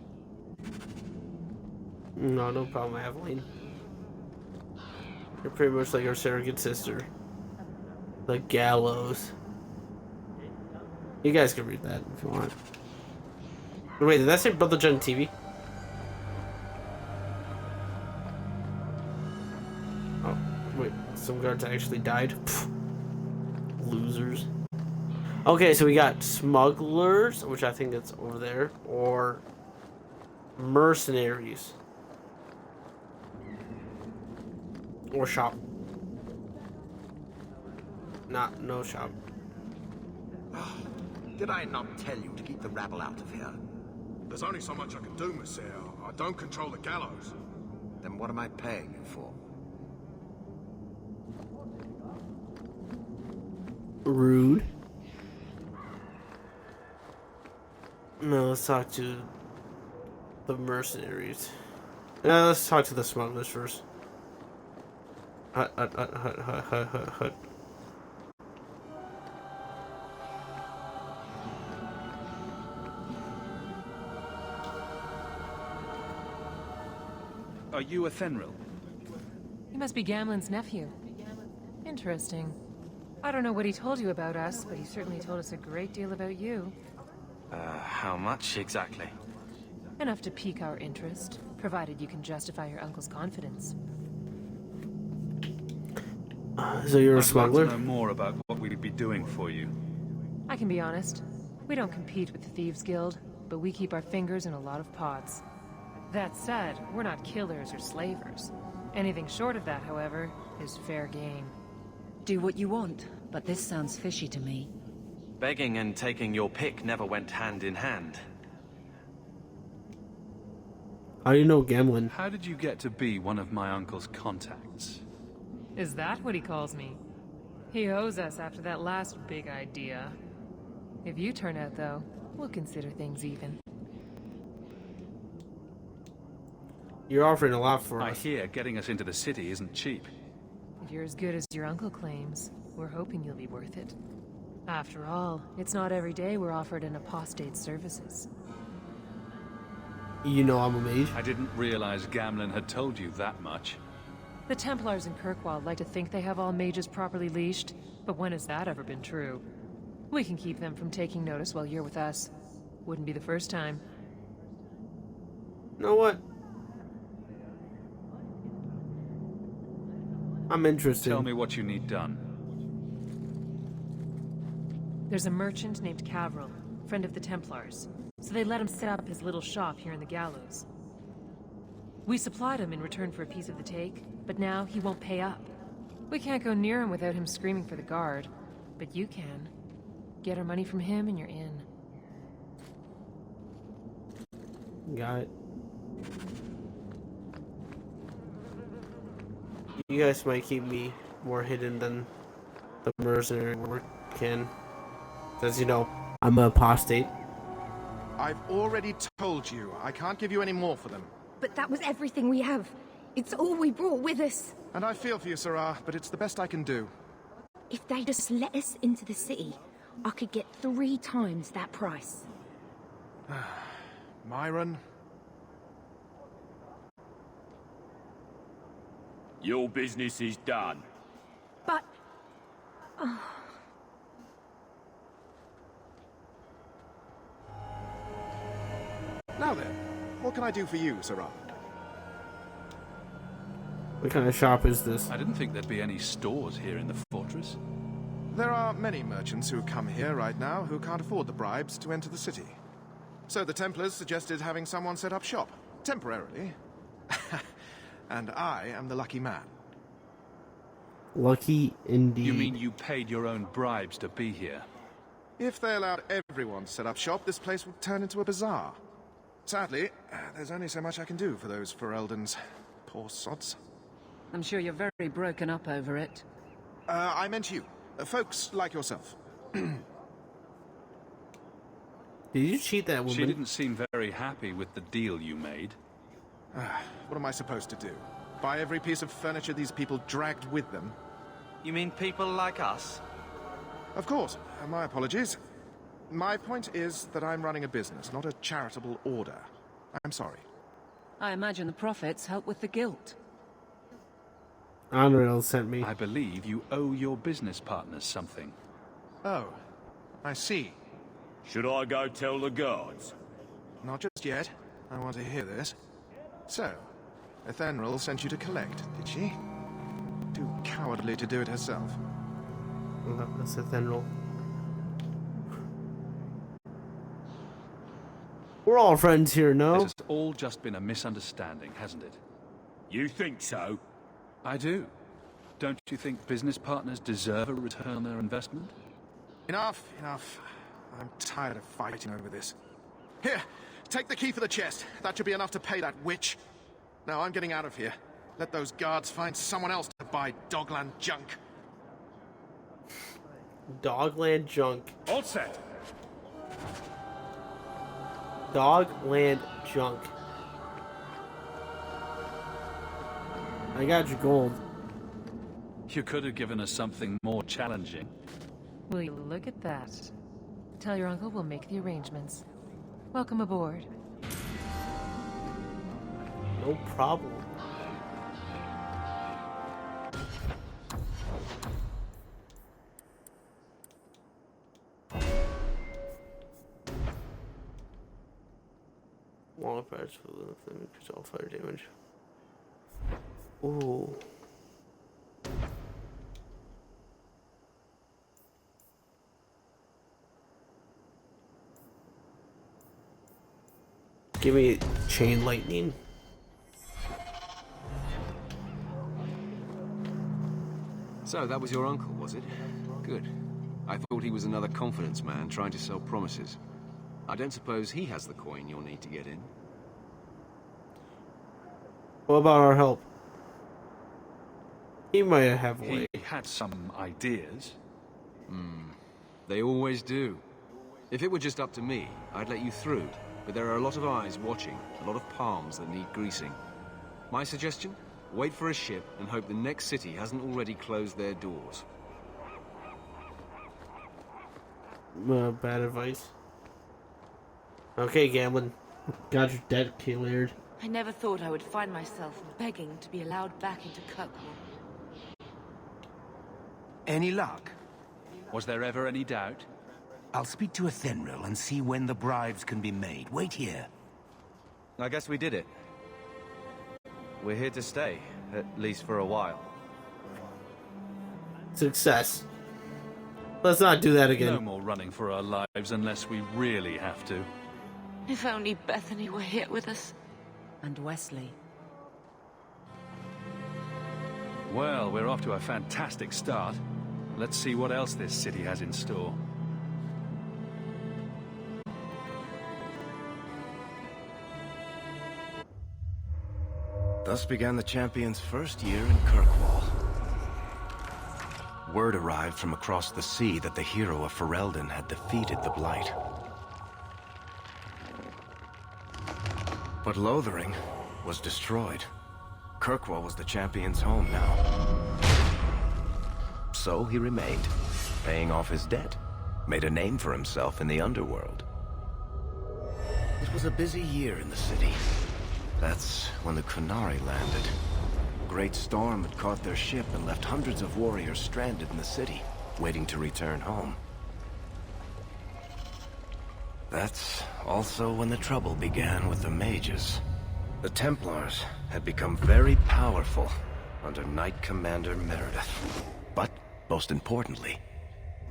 No problem, Aveline. You're pretty much like our surrogate sister. The gallows. You guys can read that if you want. Wait, did that say Brother John TV? Oh, wait. Some guards actually died? Pfft. Losers. Okay, so we got smugglers, which I think it's over there, or mercenaries. Or shop. No shop. Did I not tell you to keep the rabble out of here? There's only so much I can do, Monsieur. I don't control the gallows. Then what am I paying you for? Rude. No, let's talk to the mercenaries. No, let's talk to the smugglers first. Hut. Are you a Fenrir? He must be Gamlin's nephew. Interesting. I don't know what he told you about us, but he certainly told us a great deal about you. How much exactly? Enough to pique our interest, provided you can justify your uncle's confidence. So you're a smuggler? I'd like to know more about what we'd be doing for you. I can be honest. We don't compete with the Thieves Guild, but we keep our fingers in a lot of pots. That said, we're not killers or slavers. Anything short of that, however, is fair game. Do what you want, but this sounds fishy to me. Begging and taking your pick never went hand in hand. How do you know Gamlin? How did you get to be one of my uncle's contacts? Is that what he calls me? He owes us after that last big idea. If you turn out, though, we'll consider things even. You're offering a lot for I us. hear getting us into the city isn't cheap. If you're as good as your uncle claims, we're hoping you'll be worth it. After all, it's not every day we're offered an apostate's services. You know I'm a mage. I didn't realize Gamlen had told you that much. The Templars in Kirkwall like to think they have all mages properly leashed, but when has that ever been true? We can keep them from taking notice while you're with us. Wouldn't be the first time. You know what? I'm interested. Tell me what you need done. There's a merchant named Cavril, friend of the Templars, so they let him set up his little shop here in the Gallows. We supplied him in return for a piece of the take, but now he won't pay up. We can't go near him without him screaming for the guard, but you can. Get our money from him and you're in. Got it. You guys might keep me more hidden than the mercenary work can. As you know, I'm an apostate. I've already told you, I can't give you any more for them. But that was everything we have. It's all we brought with us. And I feel for you, Sarah, but it's the best I can do. If they just let us into the city, I could get 3 times that price. Myron? Your business is done. But... Now then, what can I do for you, Sarah? What kind of shop is this? I didn't think there'd be any stores here in the fortress. There are many merchants who come here right now who can't afford the bribes to enter the city. So the Templars suggested having someone set up shop, temporarily. And I am the lucky man. Lucky indeed. You mean you paid your own bribes to be here? If they allowed everyone to set up shop, this place would turn into a bazaar. Sadly, there's only so much I can do for those Fereldans. Poor sods. I'm sure you're very broken up over it. I meant you. Folks like yourself. Did you cheat that woman? She didn't seem very happy with the deal you made. What am I supposed to do? Buy every piece of furniture these people dragged with them? You mean people like us? Of course. My apologies. My point is that I'm running a business, not a charitable order. I'm sorry. I imagine the profits help with the guilt. Unreal sent me. I believe you owe your business partners something. Oh, I see. Should I go tell the guards? Not just yet. I want to hear this. So, Ethenril sent you to collect, did she? Too cowardly to do it herself. Well, that's Ethenril. We're all friends here, no? It has all just been a misunderstanding, hasn't it? You think so? I do. Don't you think business partners deserve a return on their investment? Enough, enough. I'm tired of fighting over this. Here, take the key for the chest. That should be enough to pay that witch. Now I'm getting out of here. Let those guards find someone else to buy Dogland junk. Dogland junk. All set. Dogland junk. I got your gold. You could have given us something more challenging. Will you look at that? Tell your uncle we'll make the arrangements. Welcome aboard. No problem. Long patch for the thing, increase all fire damage. Ooh. Give me chain lightning. So, that was your uncle, was it? Good. I thought he was another confidence man trying to sell promises. I don't suppose he has the coin you'll need to get in. What about our help? He might have He had some ideas. They always do. If it were just up to me, I'd let you through. But there are a lot of eyes watching, a lot of palms that need greasing. My suggestion? Wait for a ship and hope the next city hasn't already closed their doors. Bad advice. Okay, Gamblin. Got your debt cleared. I never thought I would find myself begging to be allowed back into Kirkwall. Any luck? Was there ever any doubt? I'll speak to Athenril and see when the bribes can be made. Wait here. I guess we did it. We're here to stay, at least for a while. Success. Let's not do that again. No more running for our lives unless we really have to. If only Bethany were here with us. And Wesley. Well, we're off to a fantastic start. Let's see what else this city has in store. Thus began the champion's first year in Kirkwall. Word arrived from across the sea that the hero of Ferelden had defeated the Blight. But Lothering was destroyed. Kirkwall was the champion's home now. So he remained, paying off his debt, made a name for himself in the underworld. It was a busy year in the city. That's when the Kunari landed. A great storm had caught their ship and left hundreds of warriors stranded in the city, waiting to return home. That's also when the trouble began with the mages. The Templars had become very powerful under Knight Commander Meredith. But, most importantly,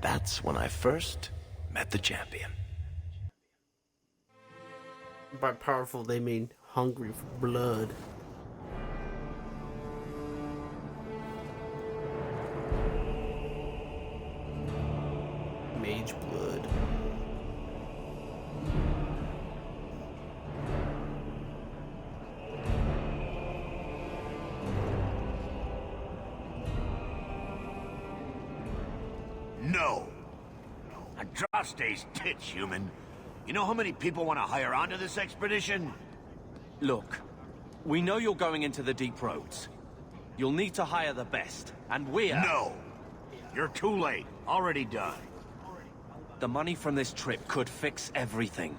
that's when I first met the champion. By powerful, they mean hungry for blood. Mage blood. No. Andraste's tits, human. You know how many people want to hire onto this expedition? Look, we know you're going into the deep roads. You'll need to hire the best, and we're... No! You're too late. Already done. The money from this trip could fix everything.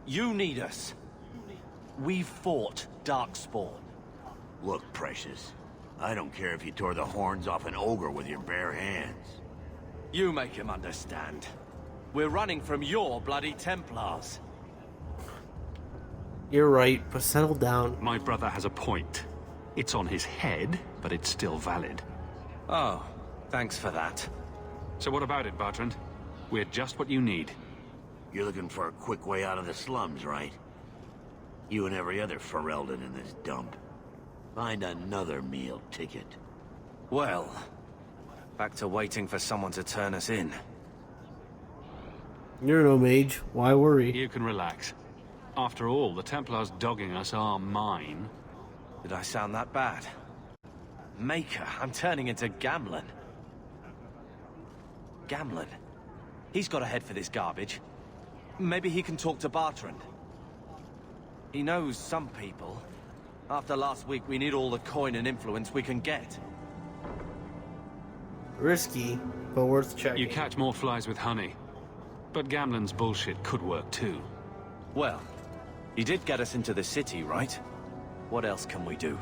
You need us. We fought Darkspawn. Look, Precious. I don't care if you tore the horns off an ogre with your bare hands. You make him understand. We're running from your bloody Templars. You're right, but settle down. My brother has a point. It's on his head, but it's still valid. Oh, thanks for that. So what about it, Bertrand? We're just what you need. You're looking for a quick way out of the slums, right? You and every other Ferelden in this dump. Find another meal ticket. Well, back to waiting for someone to turn us in. You're no mage. Why worry? You can relax. After all, the Templars dogging us are mine. Did I sound that bad? Maker, I'm turning into Gamlin. Gamlin? He's got a head for this garbage. Maybe he can talk to Bertrand. He knows some people. After last week, we need all the coin and influence we can get. Risky, but worth checking. You catch more flies with honey. But Gamlin's bullshit could work too. Well, he did get us into the city, right? What else can we do?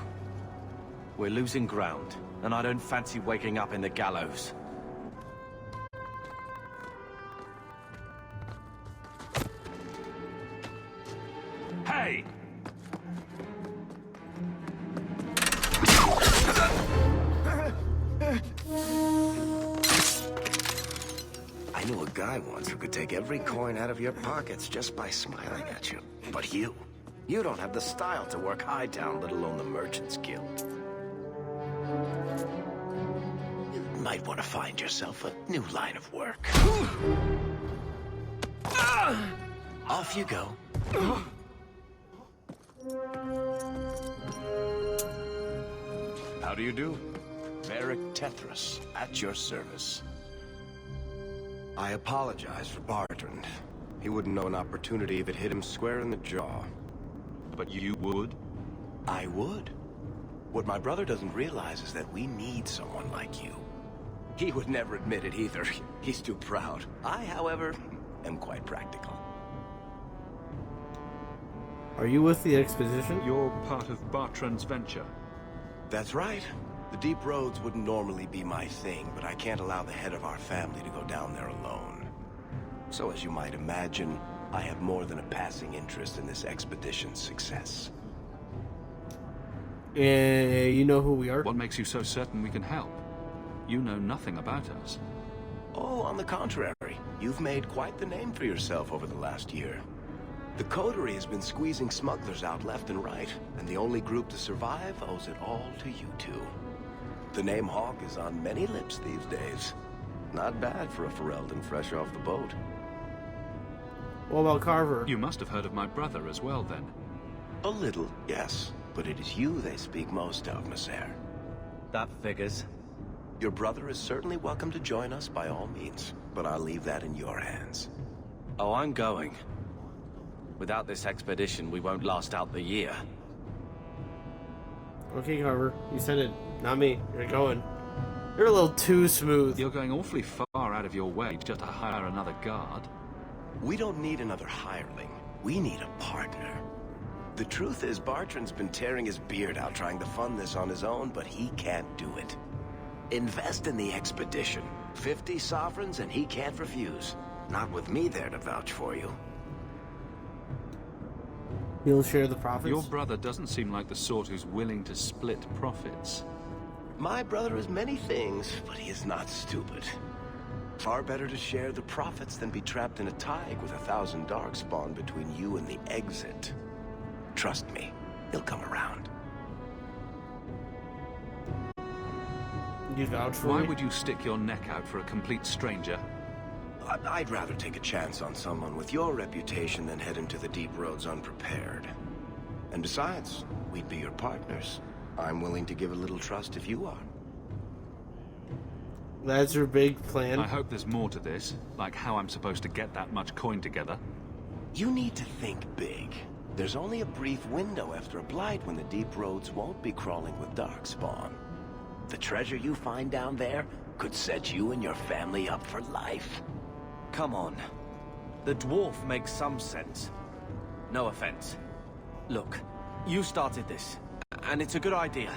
We're losing ground, and I don't fancy waking up in the gallows. Hey! I knew a guy once who could take every coin out of your pockets just by smiling at you. But you don't have the style to work Hightown, let alone the Merchants Guild. You might want to find yourself a new line of work. Off you go. How do you do? Varric Tethras, at your service. I apologize for Bertrand. He wouldn't know an opportunity if it hit him square in the jaw. But you would? I would. What my brother doesn't realize is that we need someone like you. He would never admit it either. He's too proud. I, however, am quite practical. Are you with the expedition? You're part of Bartrand's venture. That's right. The deep roads wouldn't normally be my thing, but I can't allow the head of our family to go down there alone. So as you might imagine, I have more than a passing interest in this expedition's success. You know who we are? What makes you so certain we can help? You know nothing about us. Oh, on the contrary. You've made quite the name for yourself over the last year. The coterie has been squeezing smugglers out left and right, and the only group to survive owes it all to you two. The name Hawke is on many lips these days. Not bad for a Ferelden fresh off the boat. What about Carver? You must have heard of my brother as well, then. A little, yes. But it is you they speak most of, Monsieur. That figures. Your brother is certainly welcome to join us by all means, but I'll leave that in your hands. Oh, I'm going. Without this expedition, we won't last out the year. Okay, Carver. You said it. Not me. You're going. You're a little too smooth. You're going awfully far out of your way just to hire another guard. We don't need another hireling. We need a partner. The truth is, Bartrand's been tearing his beard out trying to fund this on his own, but he can't do it. Invest in the expedition. 50 sovereigns and he can't refuse. Not with me there to vouch for you. You'll share the profits? Your brother doesn't seem like the sort who's willing to split profits. My brother is many things, but he is not stupid. Far better to share the profits than be trapped in a tide with 1,000 Darkspawn between you and the exit. Trust me, he'll come around. You vouch for Why me? would you stick your neck out for a complete stranger? I'd rather take a chance on someone with your reputation than head into the deep roads unprepared. And besides, we'd be your partners. I'm willing to give a little trust if you are. That's your big plan? I hope there's more to this, like how I'm supposed to get that much coin together. You need to think big. There's only a brief window after a Blight when the deep roads won't be crawling with Darkspawn. The treasure you find down there could set you and your family up for life. Come on. The dwarf makes some sense. No offense. Look, you started this, and it's a good idea.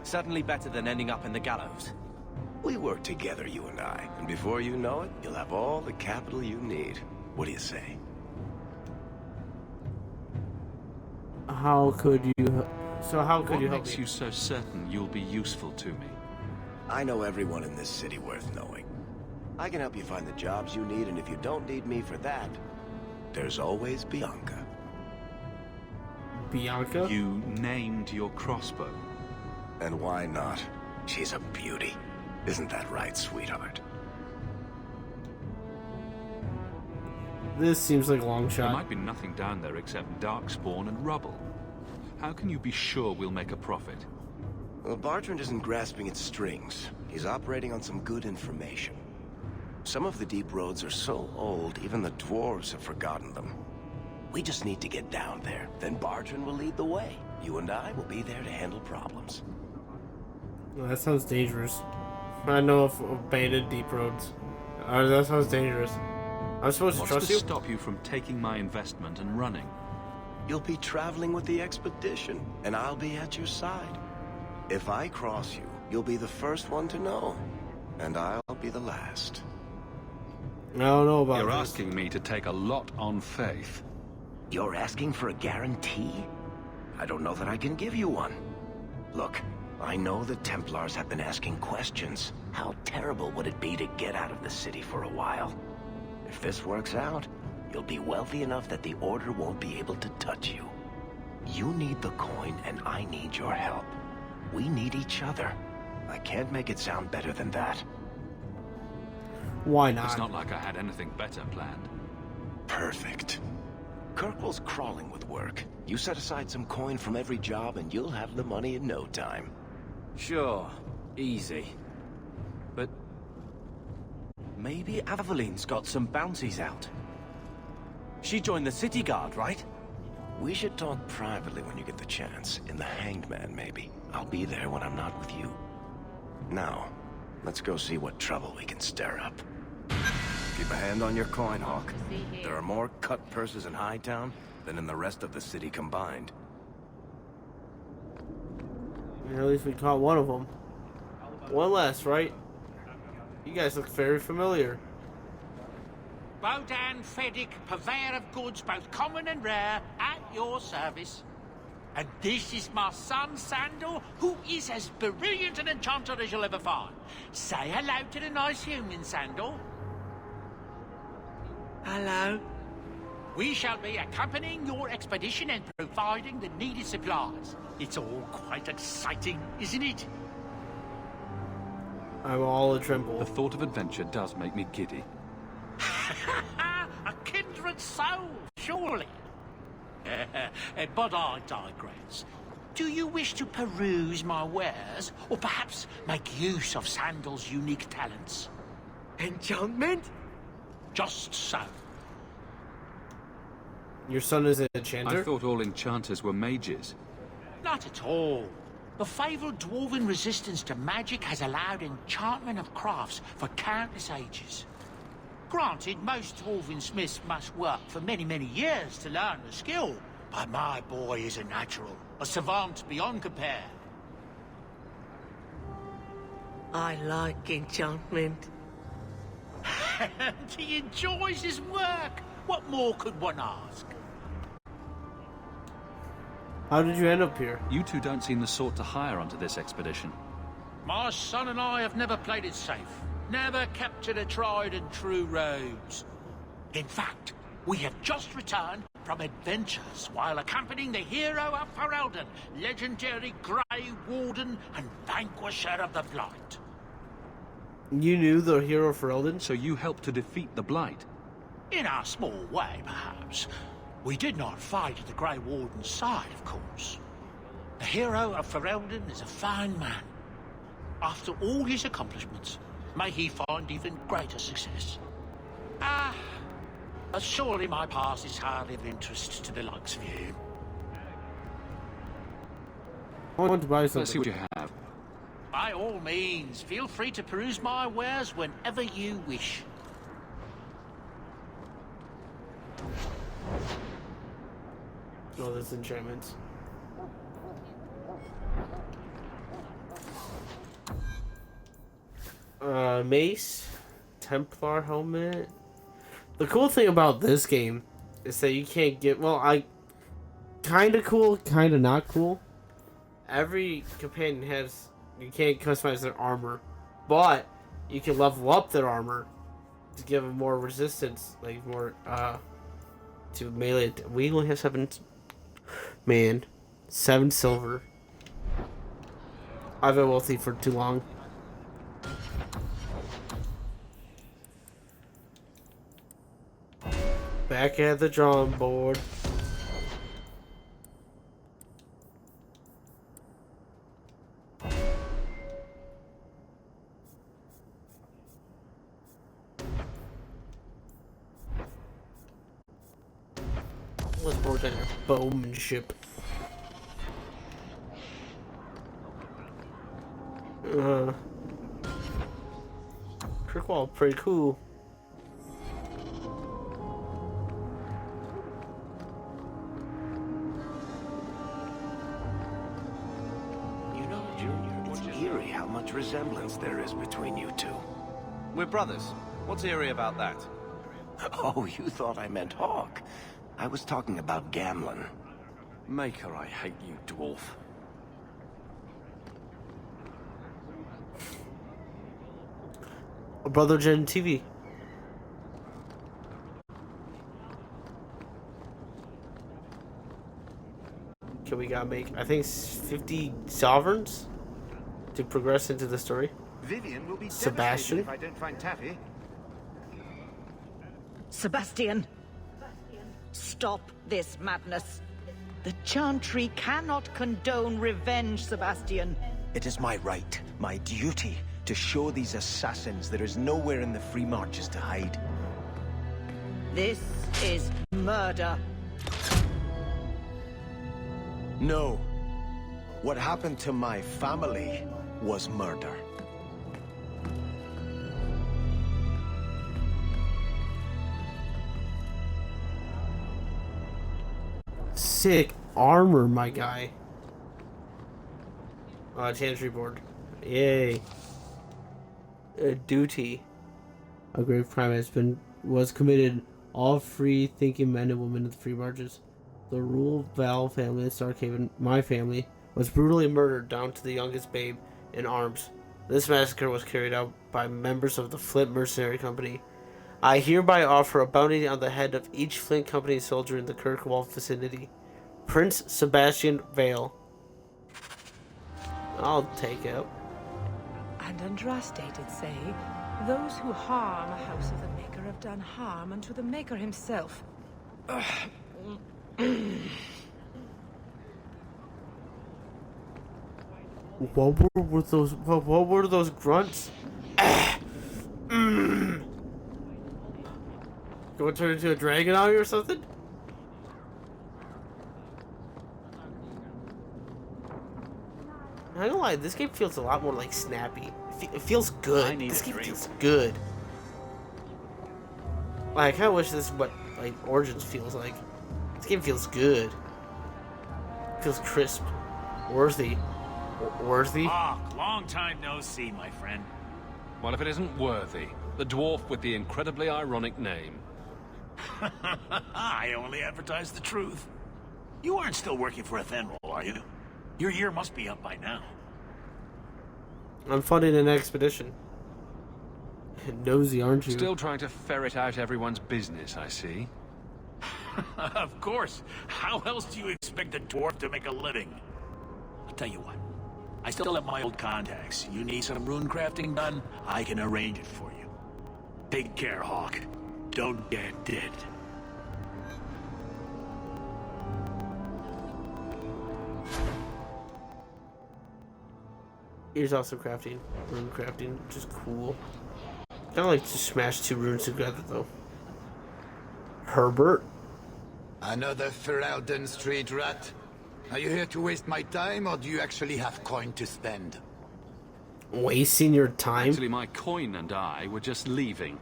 Certainly better than ending up in the gallows. We work together, you and I, and before you know it, you'll have all the capital you need. What do you say? How could you... So how could you help me? What makes you so certain you'll be useful to me? I know everyone in this city worth knowing. I can help you find the jobs you need, and if you don't need me for that, there's always Bianca. Bianca? You named your crossbow. And why not? She's a beauty. Isn't that right, sweetheart? This seems like a long There shot. might be nothing down there except darkspawn and rubble. How can you be sure we'll make a profit? Well, Bartrand isn't grasping at strings. He's operating on some good information. Some of the deep roads are so old, even the dwarves have forgotten them. We just need to get down there. Then Bartrand will lead the way. You and I will be there to handle problems. Well, that sounds dangerous. I know of abandoned deep roads. That sounds dangerous. I'm supposed to trust you? What's to stop you from taking my investment and running? You'll be traveling with the expedition, and I'll be at your side. If I cross you, you'll be the first one to know, and I'll be the last. I don't know about You're this. asking me to take a lot on faith. You're asking for a guarantee? I don't know that I can give you one. Look, I know the Templars have been asking questions. How terrible would it be to get out of the city for a while? If this works out, you'll be wealthy enough that the Order won't be able to touch you. You need the coin, and I need your help. We need each other. I can't make it sound better than that. Why not? It's not like I had anything better planned. Perfect. Kirkwall's crawling with work. You set aside some coin from every job, and you'll have the money in no time. Sure. Easy. But... maybe Aveline's got some bounties out. She joined the city guard, right? We should talk privately when you get the chance. In the Hanged Man, maybe. I'll be there when I'm not with you. Now, let's go see what trouble we can stir up. Keep a hand on your coin, Hawke. There are more cut purses in Hightown than in the rest of the city combined. At least we caught one of them. One less, right? You guys look very familiar. Bodan Feddick, purveyor of goods both common and rare, at your service. And this is my son, Sandor, who is as brilliant an enchanter as you'll ever find. Say hello to the nice human, Sandor. Hello. We shall be accompanying your expedition and providing the needed supplies. It's all quite exciting, isn't it? I'm all a tremble. The thought of adventure does make me giddy. A kindred soul, surely. But I digress. Do you wish to peruse my wares, or perhaps make use of Sandal's unique talents? Enchantment? Just so. Your son is an enchanter? I thought all enchanters were mages. Not at all. The fabled dwarven resistance to magic has allowed enchantment of crafts for countless ages. Granted, most dwarven smiths must work for many, many years to learn the skill, but my boy is a natural, a savant beyond compare. I like enchantment. He enjoys his work. What more could one ask? How did you end up here? You two don't seem the sort to hire onto this expedition. My son and I have never played it safe. Never kept to the tried and true roads. In fact, we have just returned from adventures while accompanying the hero of Ferelden, legendary Grey Warden and vanquisher of the Blight. You knew the hero for Ferelden? So you helped to defeat the Blight? In our small way, perhaps. We did not fight at the Grey Warden's side, of course. The hero of Ferelden is a fine man. After all his accomplishments, may he find even greater success. But surely my past is hardly of interest to the likes of you. I want to buy something. Let's see what you have. By all means, feel free to peruse my wares whenever you wish. Oh, this enchantments. Mace, Templar helmet. The cool thing about this game is that you can't get, kinda cool, kinda not cool. Every companion has, you can't customize their armor, but you can level up their armor to give them more resistance, like more, to melee. We only have 7 silver. I've been wealthy for too long. Back at the drawing board. Let's work on your bowmanship. Kirkwall, pretty cool. Eerie how much resemblance there is between you two. We're brothers. What's eerie about that? Oh, you thought I meant Hawke. I was talking about Gamlen. Maker, I hate you, dwarf. Brother Gen TV. Okay, we gotta make, I think, 50 sovereigns to progress into the story. Vivian will be Sebastian. if I don't find Taffy. Sebastian, stop this madness. The Chantry cannot condone revenge, Sebastian. It is my right, my duty, to show these assassins there is nowhere in the Free Marches to hide. This is murder. No. What happened to my family was murder. Sick armor, my guy. Chantry board. Yay. Duty. A grave crime was committed. All free-thinking men and women of the free marches. The Rule Val family in Starkhaven, my family, was brutally murdered down to the youngest babe in arms. This massacre was carried out by members of the Flint Mercenary Company. I hereby offer a bounty on the head of each Flint Company soldier in the Kirkwall vicinity. Prince Sebastian Vale. I'll take it. And Andraste did say, those who harm a house of the Maker have done harm unto the Maker himself. What were those grunts? Going to turn into a dragon on you or something? I don't lie, this game feels a lot more like snappy. It feels good. This game feels good. Like, I kinda wish this is what like Origins feels like. This game feels good. It feels crisp. Worthy. Worthy? Hawke, long time no see, my friend. Well, if it isn't Worthy, the dwarf with the incredibly ironic name. I only advertise the truth. You aren't still working for Athenrol, are you? Your year must be up by now. I'm funding an expedition. Nosy, aren't you? Still trying to ferret out everyone's business, I see. Of course. How else do you expect a dwarf to make a living? I'll tell you what. I still have my old contacts. You need some rune crafting done? I can arrange it for you. Take care, Hawke. Don't get dead. Here's also crafting. Rune crafting, which is cool. Kinda like to smash two runes together though. Herbert? Another Ferelden street rat? Are you here to waste my time, or do you actually have coin to spend? Wasting your time? Actually, my coin and I were just leaving.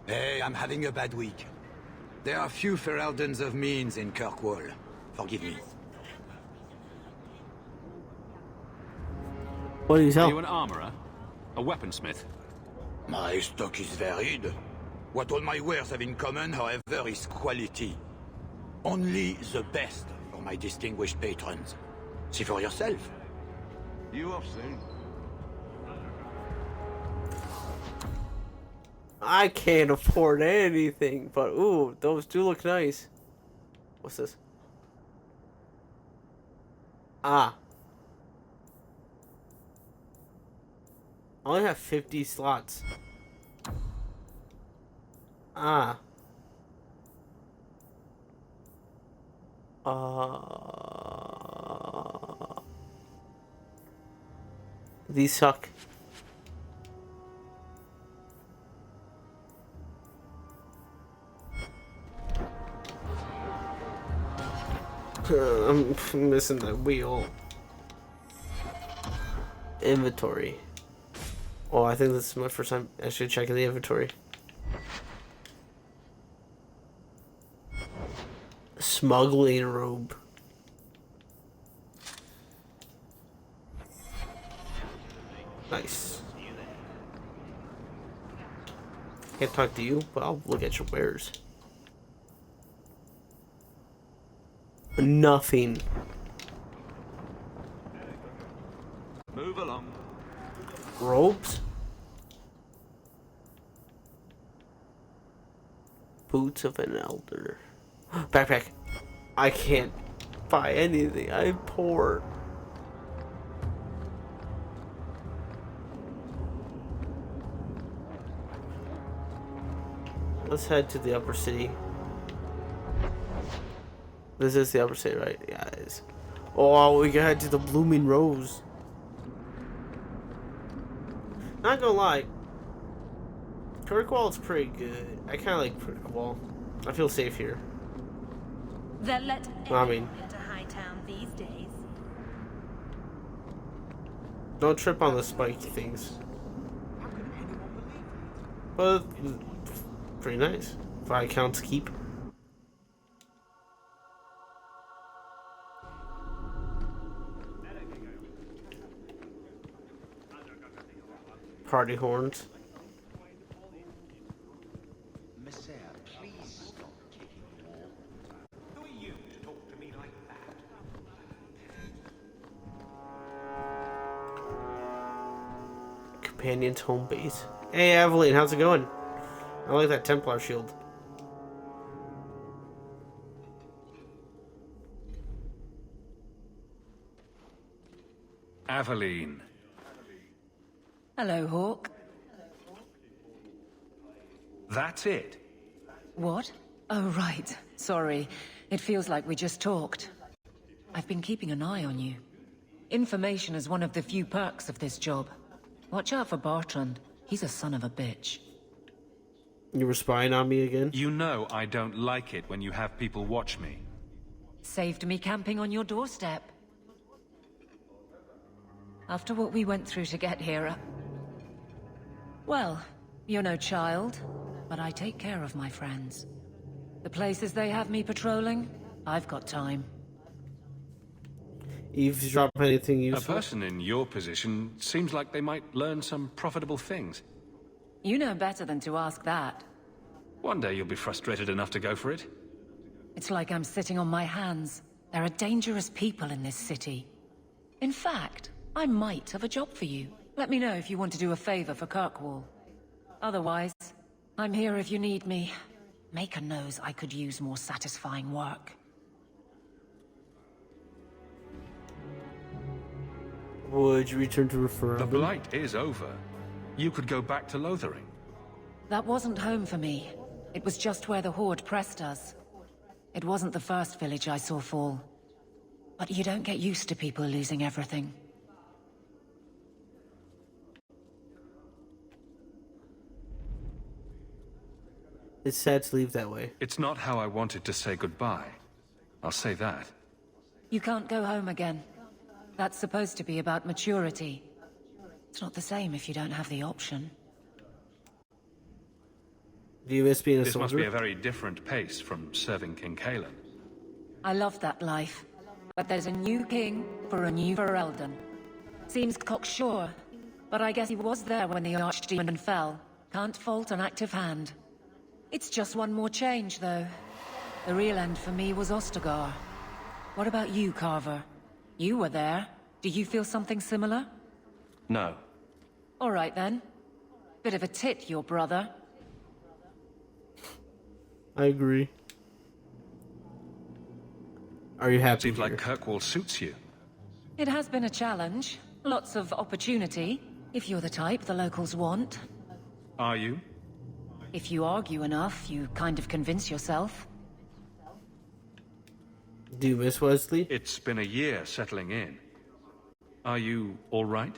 Hey, I'm having a bad week. There are few Fereldens of means in Kirkwall. Forgive me. What do you sell? Are you an armorer? A weaponsmith? My stock is varied. What all my wares have in common, however, is quality. Only the best for my distinguished patrons. See for yourself. You have seen. I can't afford anything, but ooh, those do look nice. What's this? Ah. I only have 50 slots. Ah. These suck. I'm missing the wheel. Inventory. Oh, I think this is my first time actually checking the inventory. Smuggling robe. Nice. Can't talk to you, but I'll look at your wares. Nothing. Move along. Robes? Boots of an elder. Backpack. I can't buy anything. I'm poor. Let's head to the upper city. This is the upper city, right? Yeah, it is. Oh, we can head to the Blooming Rose. Not gonna lie, Kirkwall is pretty good. I kind of like Kirkwall. I feel safe here. They'll let I mean, into Hightown these days. Don't trip on the spiky things. Well, pretty nice. Viscount's Keep. Party horns. Messiah, please stop kicking the wall. Who are you to talk to me like that? Companion's home base. Hey, Aveline, how's it going? I like that Templar shield. Aveline. Hello, Hawke. That's it? What? Oh, right. Sorry. It feels like we just talked. I've been keeping an eye on you. Information is one of the few perks of this job. Watch out for Bertrand. He's a son of a bitch. You were spying on me again? You know I don't like it when you have people watch me. Saved me camping on your doorstep. After what we went through to get here, well, you're no child, but I take care of my friends. The places they have me patrolling, I've got time. Eavesdrop anything useful? A person in your position seems like they might learn some profitable things. You know better than to ask that. One day you'll be frustrated enough to go for it. It's like I'm sitting on my hands. There are dangerous people in this city. In fact, I might have a job for you. Let me know if you want to do a favor for Kirkwall. Otherwise, I'm here if you need me. Maker knows I could use more satisfying work. Would you return to refer? The Blight is over. You could go back to Lothering. That wasn't home for me. It was just where the Horde pressed us. It wasn't the first village I saw fall. But you don't get used to people losing everything. It's sad to leave that way. It's not how I wanted to say goodbye. I'll say that. You can't go home again. That's supposed to be about maturity. It's not the same if you don't have the option. Do you miss being a This soldier? must be a very different pace from serving King Cailan. I love that life. But there's a new king for a new Ferelden. Seems cocksure, but I guess he was there when the Archdemon fell. Can't fault an active hand. It's just one more change, though. The real end for me was Ostagar. What about you, Carver? You were there. Do you feel something similar? No. All right, then. Bit of a tit, your brother. I agree. Are you happy Seems here? like Kirkwall suits you. It has been a challenge. Lots of opportunity, if you're the type the locals want. Are you? If you argue enough, you kind of convince yourself. Do you miss Wesley? It's been a year settling in. Are you all right?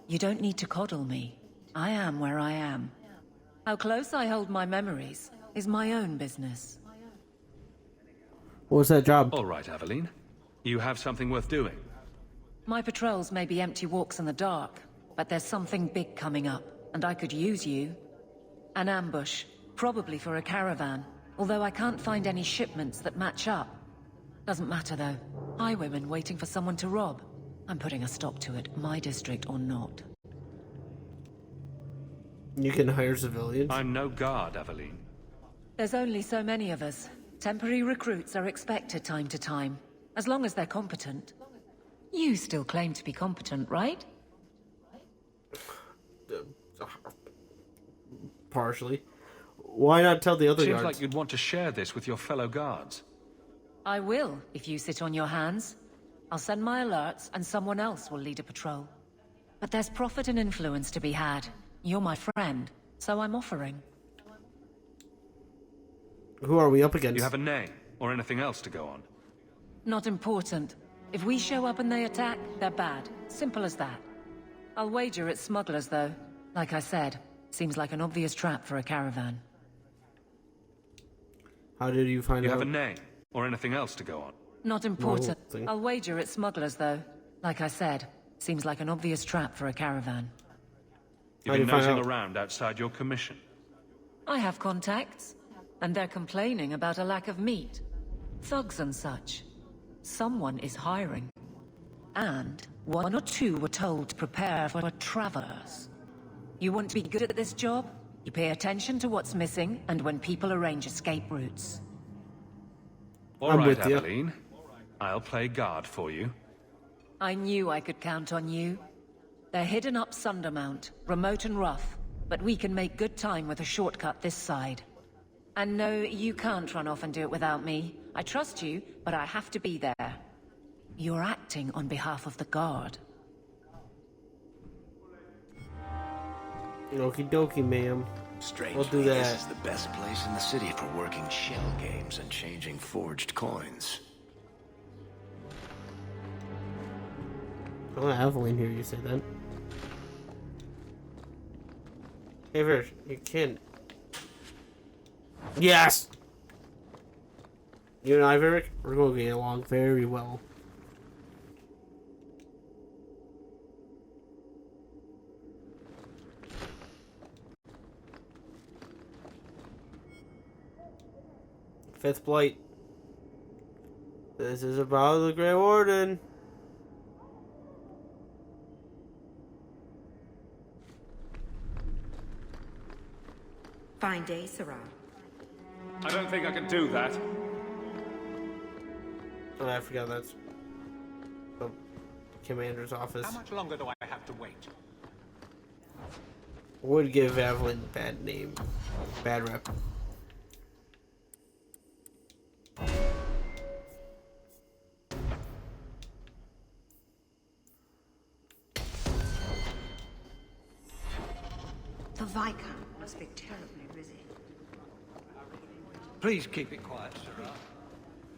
You don't need to coddle me. I am where I am. How close I hold my memories is my own business. What was that job? All right, Aveline. You have something worth doing. My patrols may be empty walks in the dark, but there's something big coming up, and I could use you. An ambush, probably for a caravan, although I can't find any shipments that match up. Doesn't matter though. Highwaymen waiting for someone to rob. I'm putting a stop to it, my district or not. You can hire civilians? I'm no guard, Aveline. There's only so many of us. Temporary recruits are expected time to time, as long as they're competent. You still claim to be competent, right? Partially. Why not tell the other Seems guards? like you'd want to share this with your fellow guards. I will, if you sit on your hands. I'll send my alerts, and someone else will lead a patrol. But there's profit and influence to be had. You're my friend, so I'm offering. Who are we up against? You have a name, or anything else to go on? Not important. If we show up and they attack, they're bad. Simple as that. I'll wager it's smugglers, though. Like I said, seems like an obvious trap for a caravan. How did you find out? You have a name, or anything else to go on? Not important. I'll wager it's smugglers, though. Like I said, seems like an obvious trap for a caravan. You've been nosing around outside your commission. I have contacts, and they're complaining about a lack of meat. Thugs and such. Someone is hiring. And one or two were told to prepare for travelers. You want to be good at this job? You pay attention to what's missing, and when people arrange escape routes. All right, Aveline. I'll play guard for you. I knew I could count on you. They're hidden up Sundermount, remote and rough, but we can make good time with a shortcut this side. And no, you can't run off and do it without me. I trust you, but I have to be there. You're acting on behalf of the guard. Okie dokie, ma'am. Strangely, We'll do that. This is the best place in the city for working shell games and changing forged coins. Oh, Aveline here, you say that. Hey, Virg, you can. Yes! You and I, Virg, we're going to get along very well. Fifth Blight. This is about the Grey Warden. Fine day, Sarah. I don't think I can do that. Oh, I forgot that's the commander's office. How much longer do I have to wait? Would give Aveline a bad name. Bad rep. The Viscount must be terribly busy. Please keep it quiet, Sarah.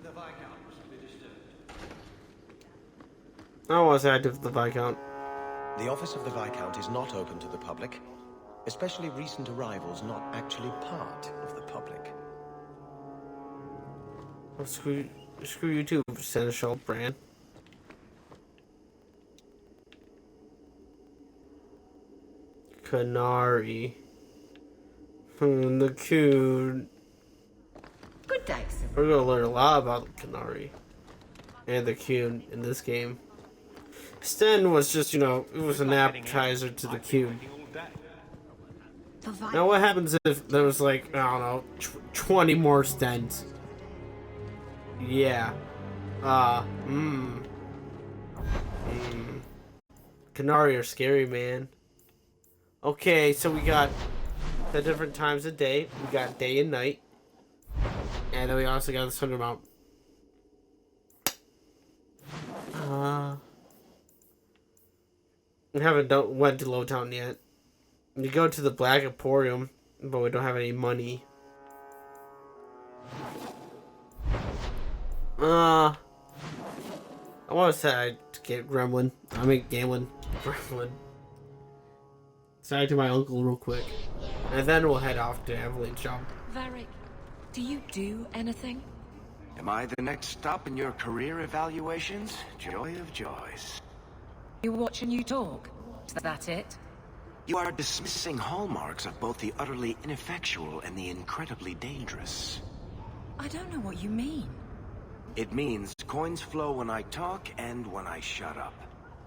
The Viscount must be disturbed. I was active with the Viscount. The office of the Viscount is not open to the public, especially recent arrivals not actually part of the public. Well, screw you too, Seneschal Bran. Canary. The coon. Good day, sir. We're gonna learn a lot about the Canary and the coon in this game. Sten was just, you know, it was an appetizer to the coon. Now what happens if there was like, I don't know, 20 more Stens? Yeah. Canary are scary, man. Okay, so we got the different times of day. We got day and night. And then we also got the Sundermount. We haven't went to Lowtown yet. We go to the Black Emporium, but we don't have any money. I want to say to get Gremlin. I mean, Gamlin. Gremlin. Say to my uncle real quick. And then we'll head off to Aveline's shop. Varric, do you do anything? Am I the next stop in your career evaluations? Joy of joys. You watch and you talk. Is that it? You are dismissing hallmarks of both the utterly ineffectual and the incredibly dangerous. I don't know what you mean. It means coins flow when I talk and when I shut up.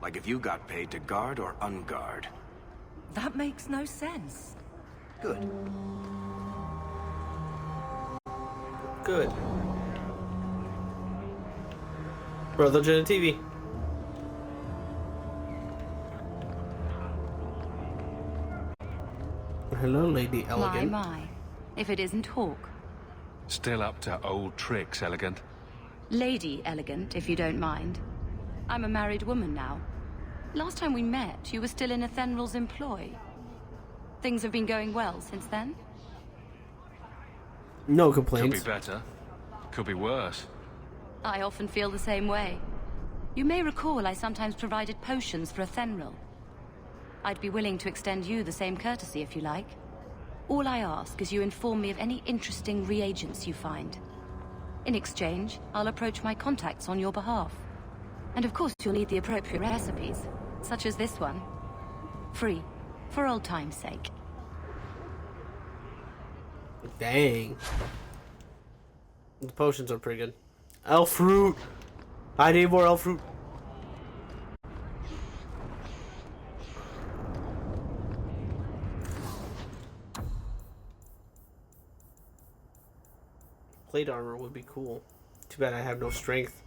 Like if you got paid to guard or unguard. That makes no sense. Good. Good. Brother Jenna TV. Hello, Lady Elegant. My. If it isn't Hawke. Still up to old tricks, Elegant. Lady Elegant, if you don't mind. I'm a married woman now. Last time we met, you were still in Athenral's employ. Things have been going well since then? No complaints. Could be better. Could be worse. I often feel the same way. You may recall I sometimes provided potions for Athenral. I'd be willing to extend you the same courtesy if you like. All I ask is you inform me of any interesting reagents you find. In exchange, I'll approach my contacts on your behalf. And of course, you'll need the appropriate recipes, such as this one. Free, for old time's sake. Dang. The potions are pretty good. Elf fruit! I need more elf fruit. Plate armor would be cool. Too bad I have no strength.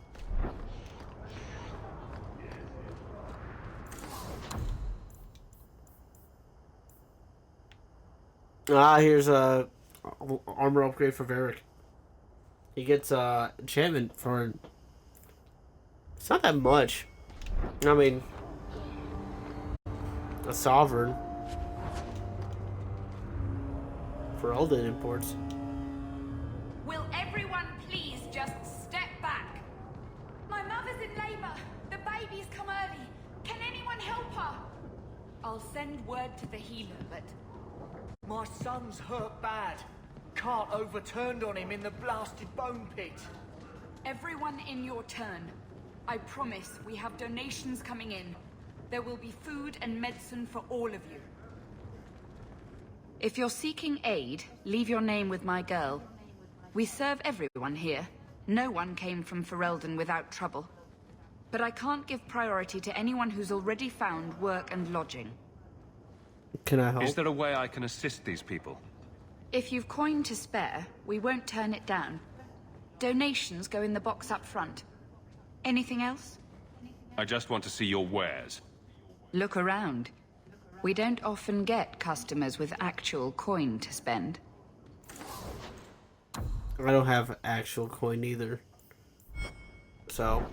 Ah, here's a armor upgrade for Varric. He gets enchantment for. It's not that much. I mean, a sovereign for Elden imports. Will everyone please just step back? My mother's in labor. The baby's come early. Can anyone help her? I'll send word to the healer, but... My son's hurt bad. Cart overturned on him in the blasted bone pit. Everyone in your turn. I promise we have donations coming in. There will be food and medicine for all of you. If you're seeking aid, leave your name with my girl. We serve everyone here. No one came from Ferelden without trouble. But I can't give priority to anyone who's already found work and lodging. Can I help? Is there a way I can assist these people? If you've coin to spare, we won't turn it down. Donations go in the box up front. Anything else? I just want to see your wares. Look around. We don't often get customers with actual coin to spend. I don't have actual coin either. So,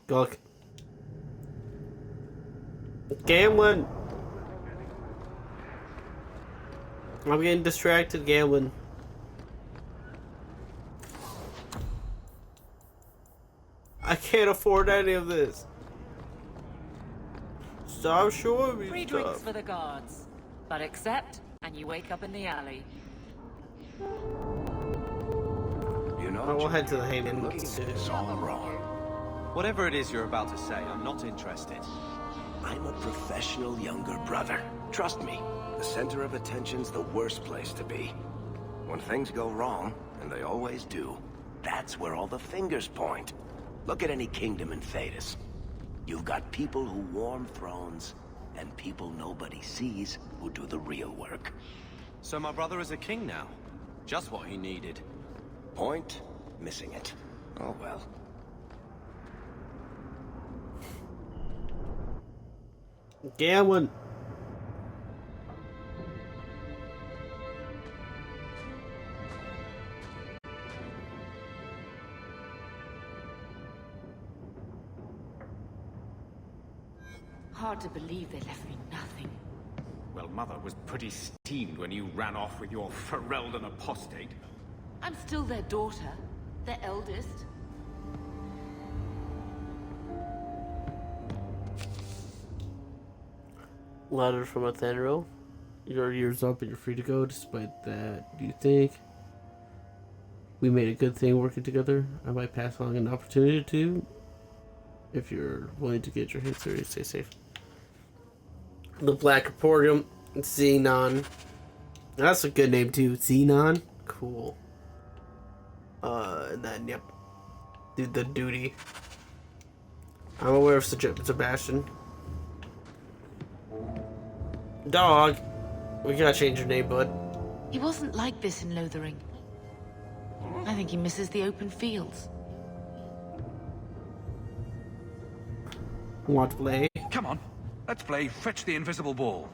look. Gambling! I'm getting distracted gambling. I can't afford any of this. Stop showing me Free stuff. drinks for the guards. But accept, and you wake up in the alley. You know, we'll head to the Hayden. It's all wrong. Whatever it is you're about to say, I'm not interested. I'm a professional younger brother. Trust me, the center of attention's the worst place to be. When things go wrong, and they always do, that's where all the fingers point. Look at any kingdom in Thedas. You've got people who warm thrones, and people nobody sees who do the real work. So my brother is a king now. Just what he needed. Point, missing it. Oh well. Gambling. Hard to believe they left me nothing. Well, Mother was pretty steamed when you ran off with your Ferelden apostate. I'm still their daughter. Their eldest. Letter from Athenro. Your year's up and you're free to go. Despite that, do you think we made a good thing working together? I might pass along an opportunity to. If you're willing to get your hands dirty, stay safe. The Black Emporium, Xenon. That's a good name too. Xenon. Cool. And then yep. The duty. I'm aware of Sebastian. Dog. We gotta change your name, bud. He wasn't like this in Lothering. I think he misses the open fields. Want to play? Come on, let's play Fetch the Invisible Ball.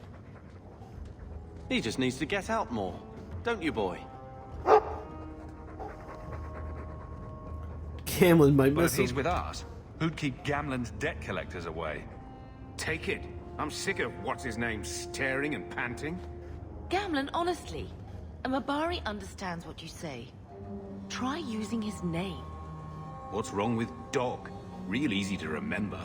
He just needs to get out more. Don't you, boy? Gamlin might But miss if he's him. with us, who'd keep Gamlen's debt collectors away? Take it. I'm sick of what's-his-name staring and panting. Gamlen, honestly, a Mabari understands what you say. Try using his name. What's wrong with Dog? Real easy to remember.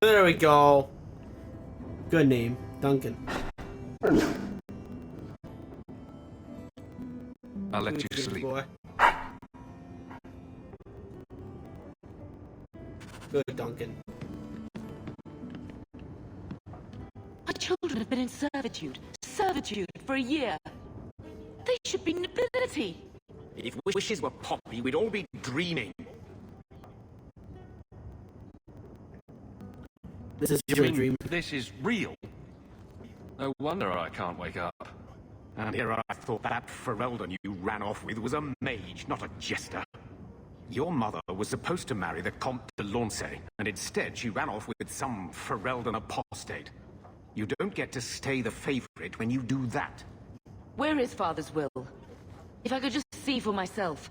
There we go. Good name, Duncan. I'll let you sleep. Boy. Good, Duncan. My children have been in servitude for a year. They should be nobility. If wishes were poppy, we'd all be dreaming. This is You your mean dream. this is real? No wonder I can't wake up. And here I thought that Ferelden you ran off with was a mage, not a jester. Your mother was supposed to marry the Comte de Launcey, and instead she ran off with some Ferelden apostate. You don't get to stay the favorite when you do that. Where is Father's will? If I could just see for myself.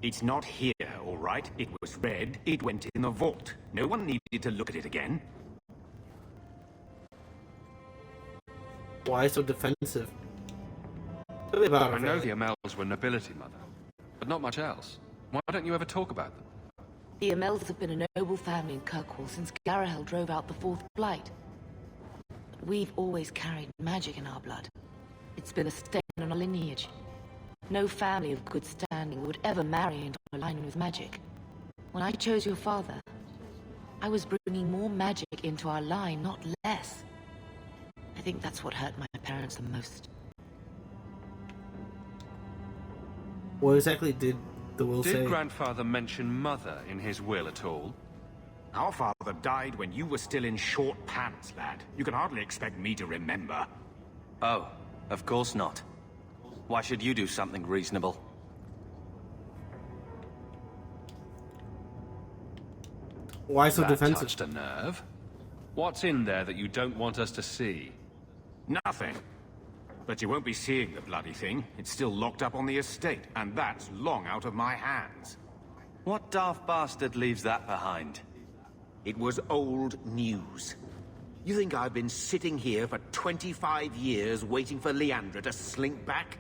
It's not here, all right? It was read, it went in the vault. No one needed to look at it again. Why so defensive? I know the Amels were nobility, Mother, but not much else. Why don't you ever talk about them? The Amels have been a noble family in Kirkwall since Garahel drove out the fourth Blight. But we've always carried magic in our blood. It's been a stain on our lineage. No family of good standing would ever marry into a line with magic. When I chose your father, I was bringing more magic into our line, not less. I think that's what hurt my parents the most. What exactly did the will say? Did Grandfather mention Mother in his will at all? Our father died when you were still in short pants, lad. You can hardly expect me to remember. Oh, of course not. Why should you do something reasonable? Why so That defensive? touched a nerve. What's in there that you don't want us to see? Nothing. But you won't be seeing the bloody thing. It's still locked up on the estate, and that's long out of my hands. What daft bastard leaves that behind? It was old news. You think I've been sitting here for 25 years waiting for Leandra to slink back?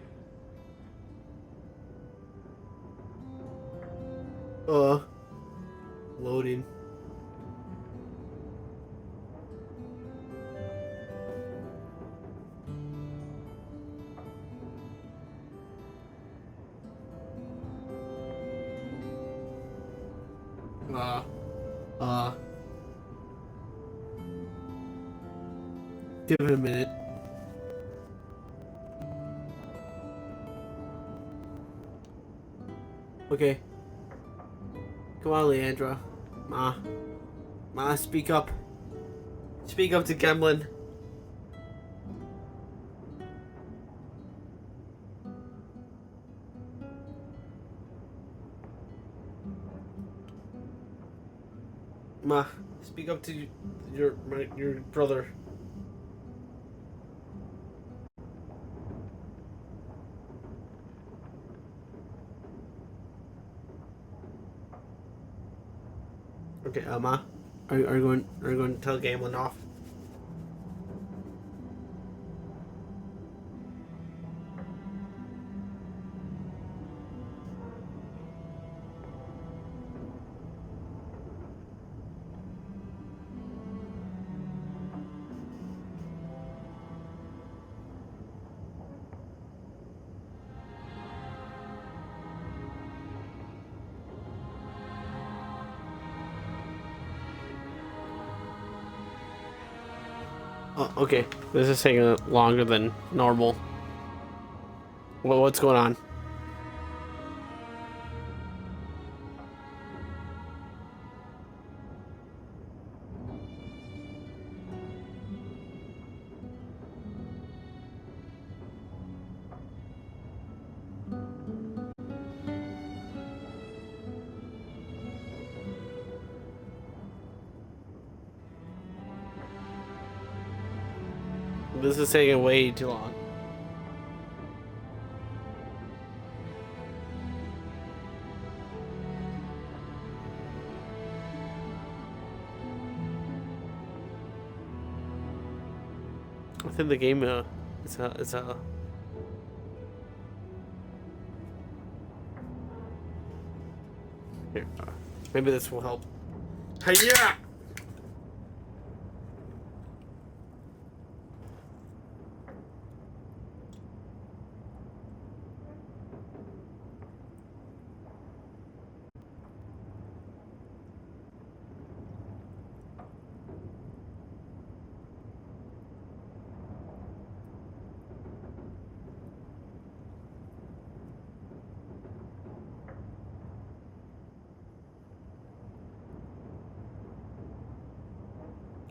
Loading. Give it a minute. Okay. Come on, Leandra. Ma, speak up. Speak up to Gemlin. Ma, speak up to your brother. Okay, Ma, are you going to tell Gamlin off? Oh, okay. This is taking longer than normal. What's going on? This is taking way too long. I think the game it's a here, maybe this will help. Hiya!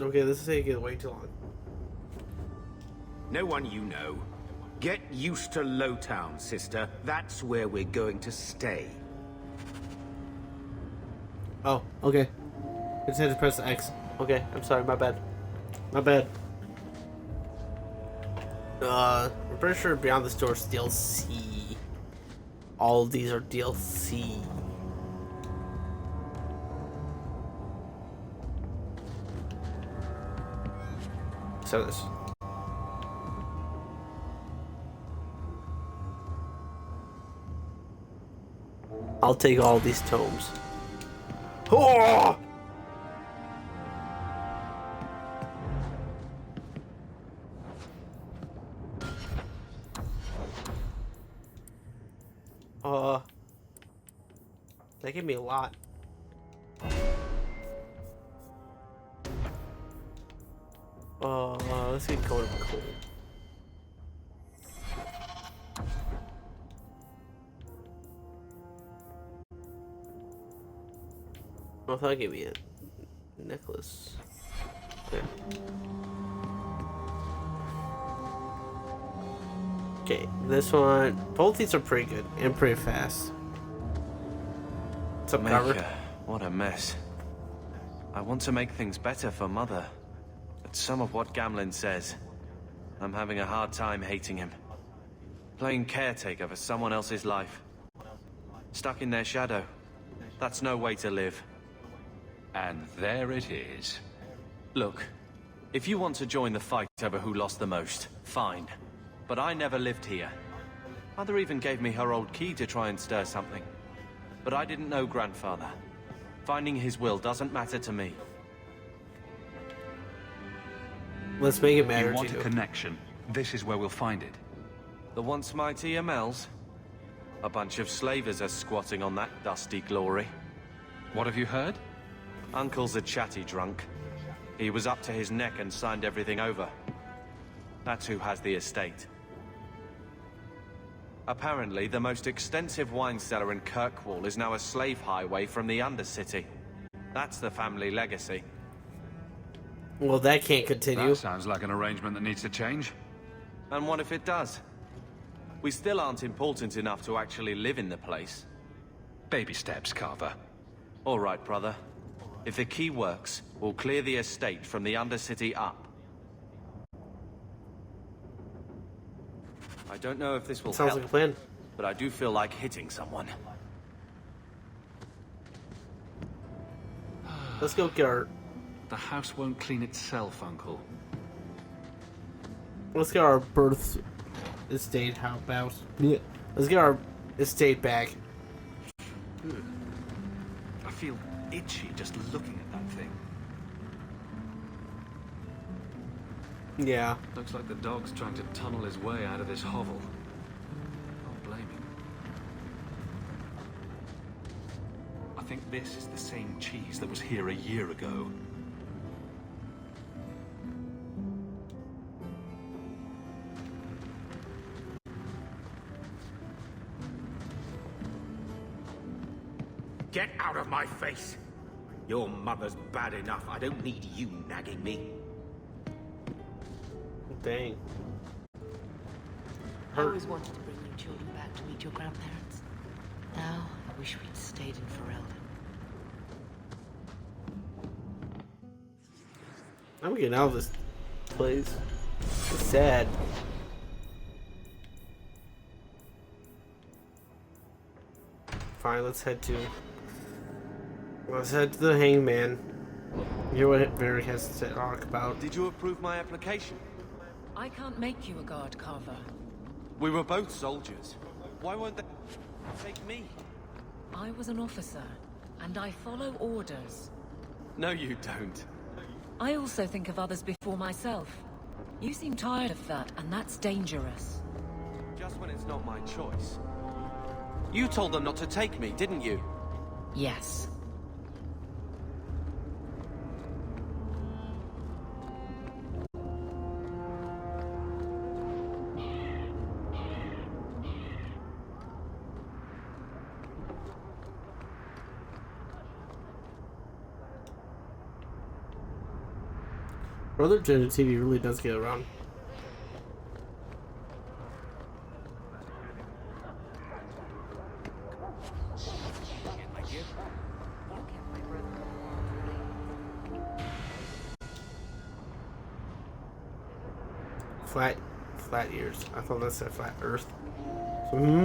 Okay, this is taking way too long. No one you know. Get used to Lowtown, sister. That's where we're going to stay. Oh, okay. I just had to press X. Okay, I'm sorry, my bad. My bad. I'm pretty sure Beyond the Store is DLC. All of these are DLC. So this. I'll take all these tomes. Oh! That gave me a lot. Let's get going cool. I thought it gave me a necklace. Okay. Okay, this one. Both these are pretty good and pretty fast. What's up, Carver? What a mess. I want to make things better for Mother, but some of what Gamlen says, I'm having a hard time hating him. Playing caretaker for someone else's life. Stuck in their shadow. That's no way to live. And there it is. Look, if you want to join the fight over who lost the most, fine. But I never lived here. Mother even gave me her old key to try and stir something. But I didn't know Grandfather. Finding his will doesn't matter to me. Let's make it matter You want to a connection? This is where we'll find it. The once mighty Amels? A bunch of slavers are squatting on that dusty glory. What have you heard? Uncle's a chatty drunk. He was up to his neck and signed everything over. That's who has the estate. Apparently, the most extensive wine cellar in Kirkwall is now a slave highway from the Undercity. That's the family legacy. Well, that can't continue. That sounds like an arrangement that needs to change. And what if it does? We still aren't important enough to actually live in the place. Baby steps, Carver. All right, brother. If the key works, we'll clear the estate from the Undercity up. I don't know if this will Sounds help, like a plan. but I do feel like hitting someone. Let's go get our... The house won't clean itself, Uncle. Let's get our birth estate house. Yeah. Let's get our estate back. I feel itchy just looking at that thing. Yeah. Looks like the dog's trying to tunnel his way out of this hovel. Can't blame him. I think this is the same cheese that was here a year ago. Get out of my face! Your mother's bad enough. I don't need you nagging me. Dang. I always wanted to bring you children back to meet your grandparents. Now, I wish we'd stayed in Ferelden. I'm getting out of this place. It's sad. Fine, let's head to the hangman. Hear what Varric has to talk about. Did you approve my application? I can't make you a guard, Carver. We were both soldiers. Why won't they take me? I was an officer, and I follow orders. No, you don't. I also think of others before myself. You seem tired of that, and that's dangerous. Just when it's not my choice. You told them not to take me, didn't you? Yes. Brother Gen TV really does get around. Flat ears. I thought that said flat earth. So,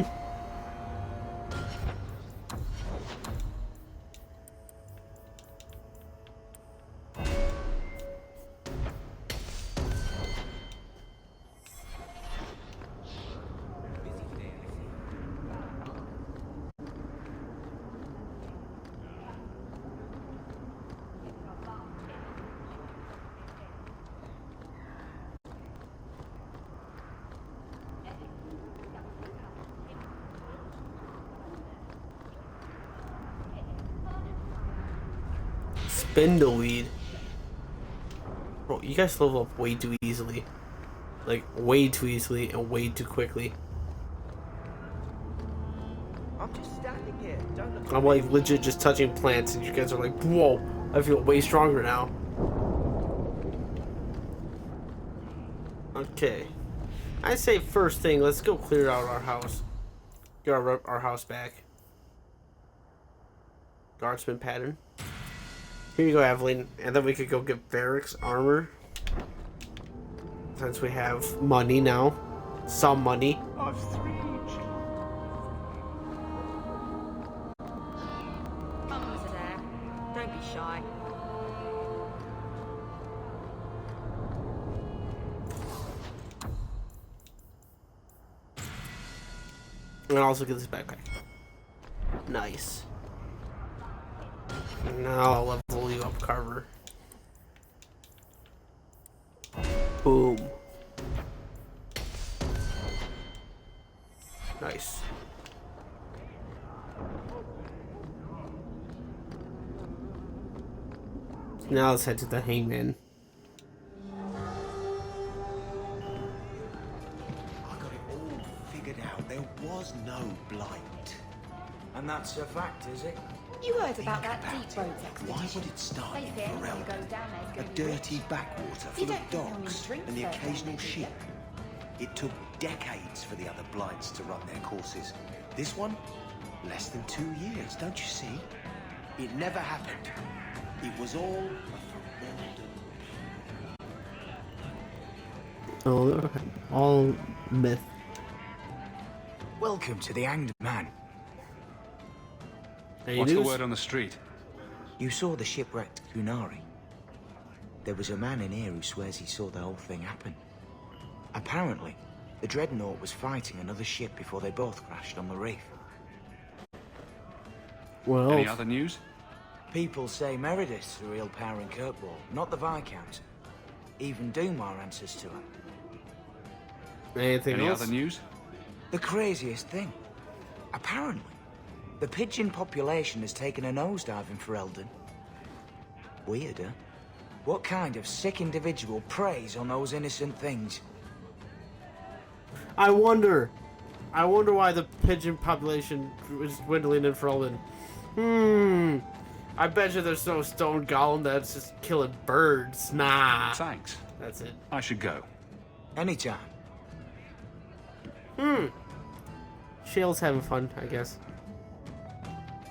Spindleweed. Bro, you guys level up way too easily. Like, way too easily and way too quickly. I'm just standing here. Don't look. I'm like legit just touching plants and you guys are like, whoa, I feel way stronger now. Okay. I say first thing, let's go clear out our house. Get our house back. Guardsman pattern. Here you go, Evelyn. And then we could go get Varric's armor. Since we have money now. Some money. I've three. Mums are there. Don't be shy. And also get this backpack. Nice. Now I'll level you up, Carver. Boom. Nice. Now let's head to the Hangman. I got it all figured out. There was no Blight. And that's a fact, is it? You heard about that deep roads expedition. Why would it start in They say anyone who Ferelden? goes down there is A gonna be dirty rich. backwater You full don't of think they'll docks need drinks and the there, occasional do you? ship. It took decades for the other Blights to run their courses. This one, less than 2 years, don't you see? It never happened. It was all a Ferelden. All myth. Welcome to the Hanged Man. What's the word on the street? You saw the shipwrecked Kunari. There was a man in here who swears he saw the whole thing happen. Apparently, the Dreadnought was fighting another ship before they both crashed on the reef. Well, any other news? People say Meredith's the real power in Kirkwall, not the Viscount. Even Doomar answers to her. Anything Any else? other news? The craziest thing. Apparently, the pigeon population has taken a nosedive in Ferelden. Weird, huh? What kind of sick individual preys on those innocent things? I wonder why the pigeon population is dwindling in Ferelden. I bet you there's no stone golem that's just killing birds. Nah. Thanks. That's it. I should go. Anytime. Shale's having fun, I guess.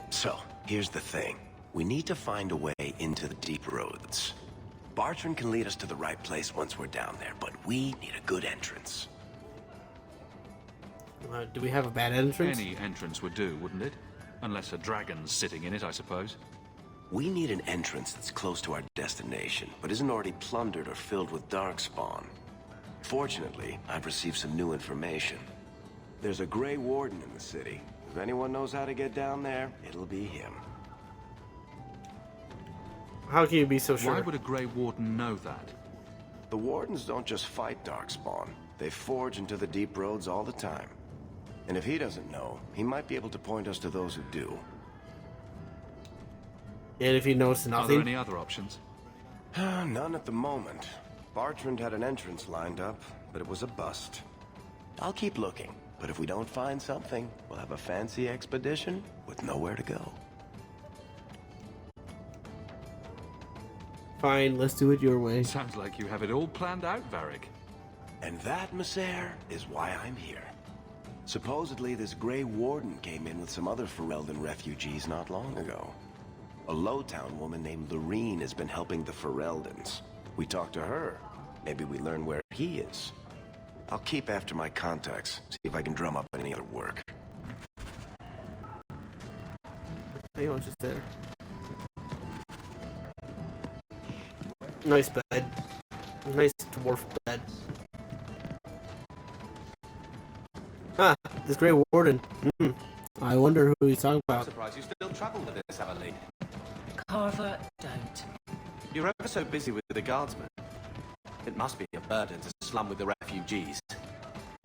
So, here's the thing. We need to find a way into the deep roads. Bartrand can lead us to the right place once we're down there, but we need a good entrance. Do we have a bad entrance? Any entrance would do, wouldn't it? Unless a dragon's sitting in it, I suppose. We need an entrance that's close to our destination, but isn't already plundered or filled with Darkspawn. Fortunately, I've received some new information. There's a Grey Warden in the city. If anyone knows how to get down there, it'll be him. How can you be so sure? Why would a Grey Warden know that? The Wardens don't just fight Darkspawn. They forge into the deep roads all the time. And if he doesn't know, he might be able to point us to those who do. And if he knows nothing? Are there any other options? None at the moment. Bartrand had an entrance lined up, but it was a bust. I'll keep looking, but if we don't find something, we'll have a fancy expedition with nowhere to go. Fine, let's do it your way. Sounds like you have it all planned out, Varric. And that, Messer, is why I'm here. Supposedly, this Grey Warden came in with some other Ferelden refugees not long ago. A Lowtown woman named Lorene has been helping the Fereldans. We talked to her. Maybe we learn where he is. I'll keep after my contacts, see if I can drum up any other work. Hang on, just there. Nice bed. Nice dwarf bed. Ah, this Grey Warden. I wonder who he's talking I'm about. surprised you still travel with this, Emily. Carver, don't. You're ever so busy with the guardsmen. It must be a burden to slum with the refugees.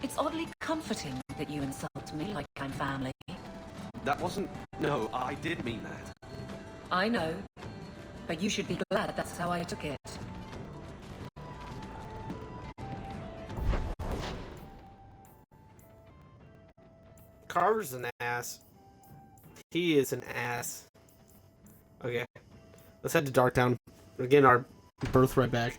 It's oddly comforting that you insult me like I'm family. That wasn't... No, I did mean that. I know, but you should be glad that's how I took it. Carver's an ass. He is an ass. Okay. Let's head to Darktown. We're getting our birthright back.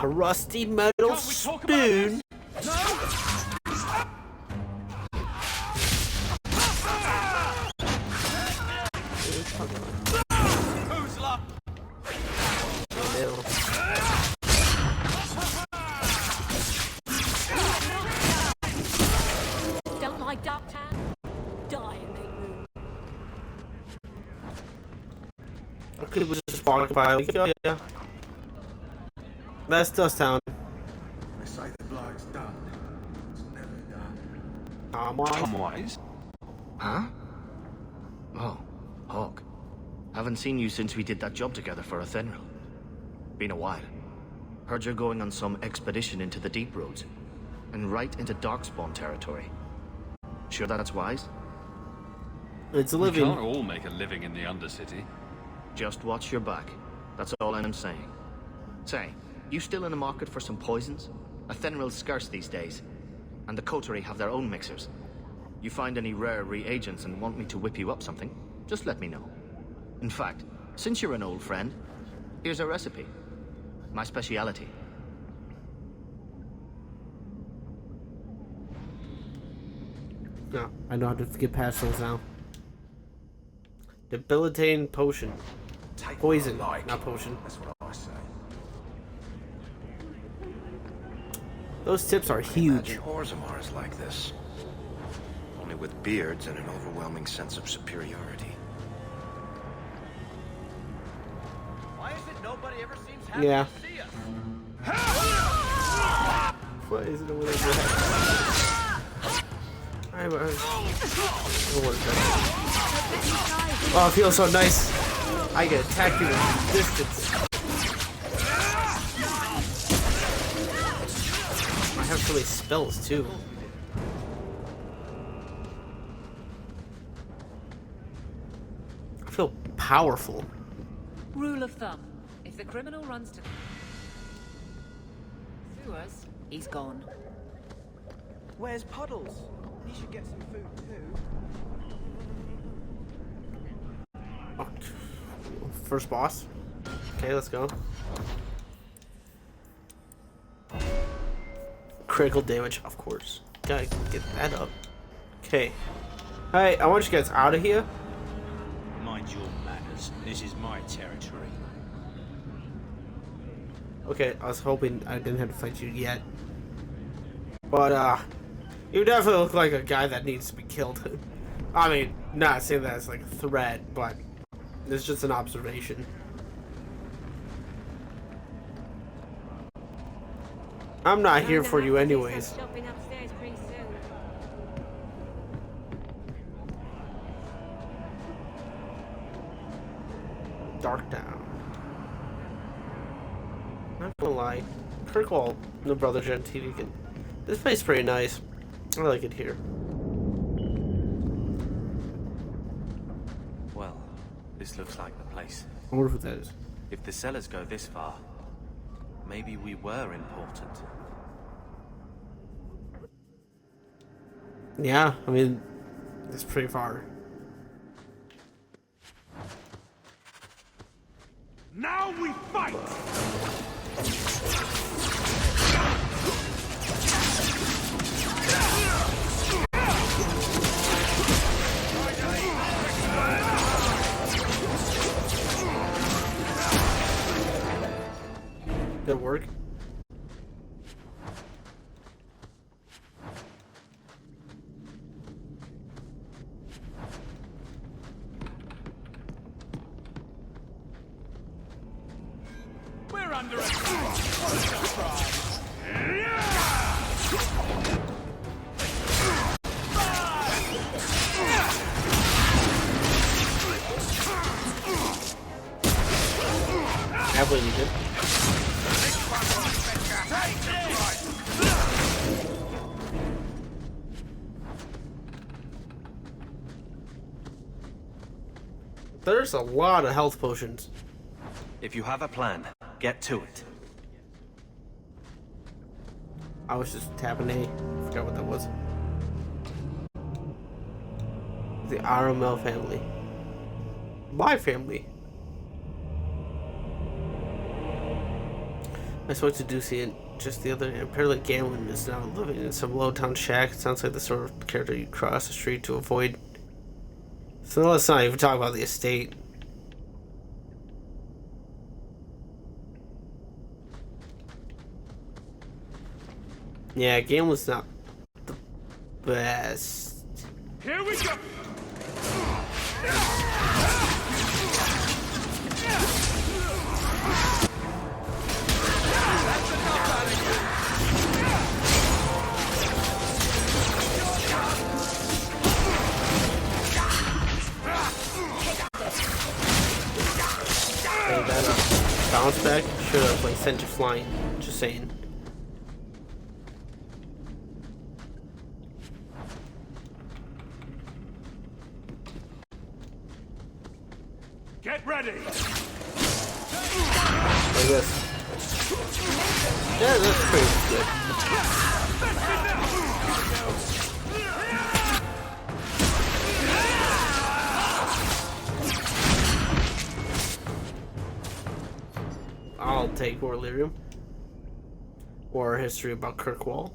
A rusty metal spoon. Who's luck? Don't like Darktown? Die and make room. Okay, we'll just walk by. Oh, yeah. That's Dusttown. They say the Blight's done. It's never done. Tomwise? Huh? Oh, Hawke. Haven't seen you since we did that job together for Athenril. Been a while. Heard you're going on some expedition into the Deep Roads. And right into Darkspawn territory. Sure that's wise? It's a We living. can't all make a living in the Undercity. Just watch your back. That's all I'm saying. Say, you still in the market for some poisons? Athenril's scarce these days. And the coterie have their own mixers. You find any rare reagents and want me to whip you up something, just let me know. In fact, since you're an old friend, here's a recipe. My speciality. No, I know how to get past those now. Debilitating potion. Poison, not potion. That's what I say. Those tips are huge. Imagine Orzammar is like this. Only with beards and an overwhelming sense of superiority. Why is it nobody ever seems happy Yeah. to see us? What is it over there? Oh, it feels so nice. I get attacked in the distance. I have so many spells too. I feel powerful. Rule of thumb. If the criminal runs to sewers, he's gone. Where's Puddles? He should get some food too. Oh, first boss. Okay, let's go. Critical damage, of course. Gotta get that up. Okay. Alright, I want you guys out of here. Mind your manners. This is my territory. Okay, I was hoping I didn't have to fight you yet. But, you definitely look like a guy that needs to be killed. I mean, not saying that as like a threat, but it's just an observation. I'm not here for you anyways. Shopping upstairs pretty soon. Darktown. Not gonna lie. Kirkwall, no brother Gen TV can. This place is pretty nice. I like it here. Well, this looks like the place. I wonder who that is. If the cellars go this far, maybe we were important. Yeah, I mean, it's pretty far. Now we fight! Good work. We're under attack! What a surprise! I believe you did. There's a lot of health potions. If you have a plan, get to it. I was just tapping A. Forgot what that was. The RML family. My family. I spoke to Ducey just the other day. Apparently Galen is now living in some low-town shack. It sounds like the sort of character you cross the street to avoid. So let's not even talk about the estate. Yeah, Galen's not the best. Here we go! Hey, that bounce back should have like sent you flying. Just saying. Get ready! Like this. Yeah, that's pretty good. I'll take Orlyrium. Or a history about Kirkwall.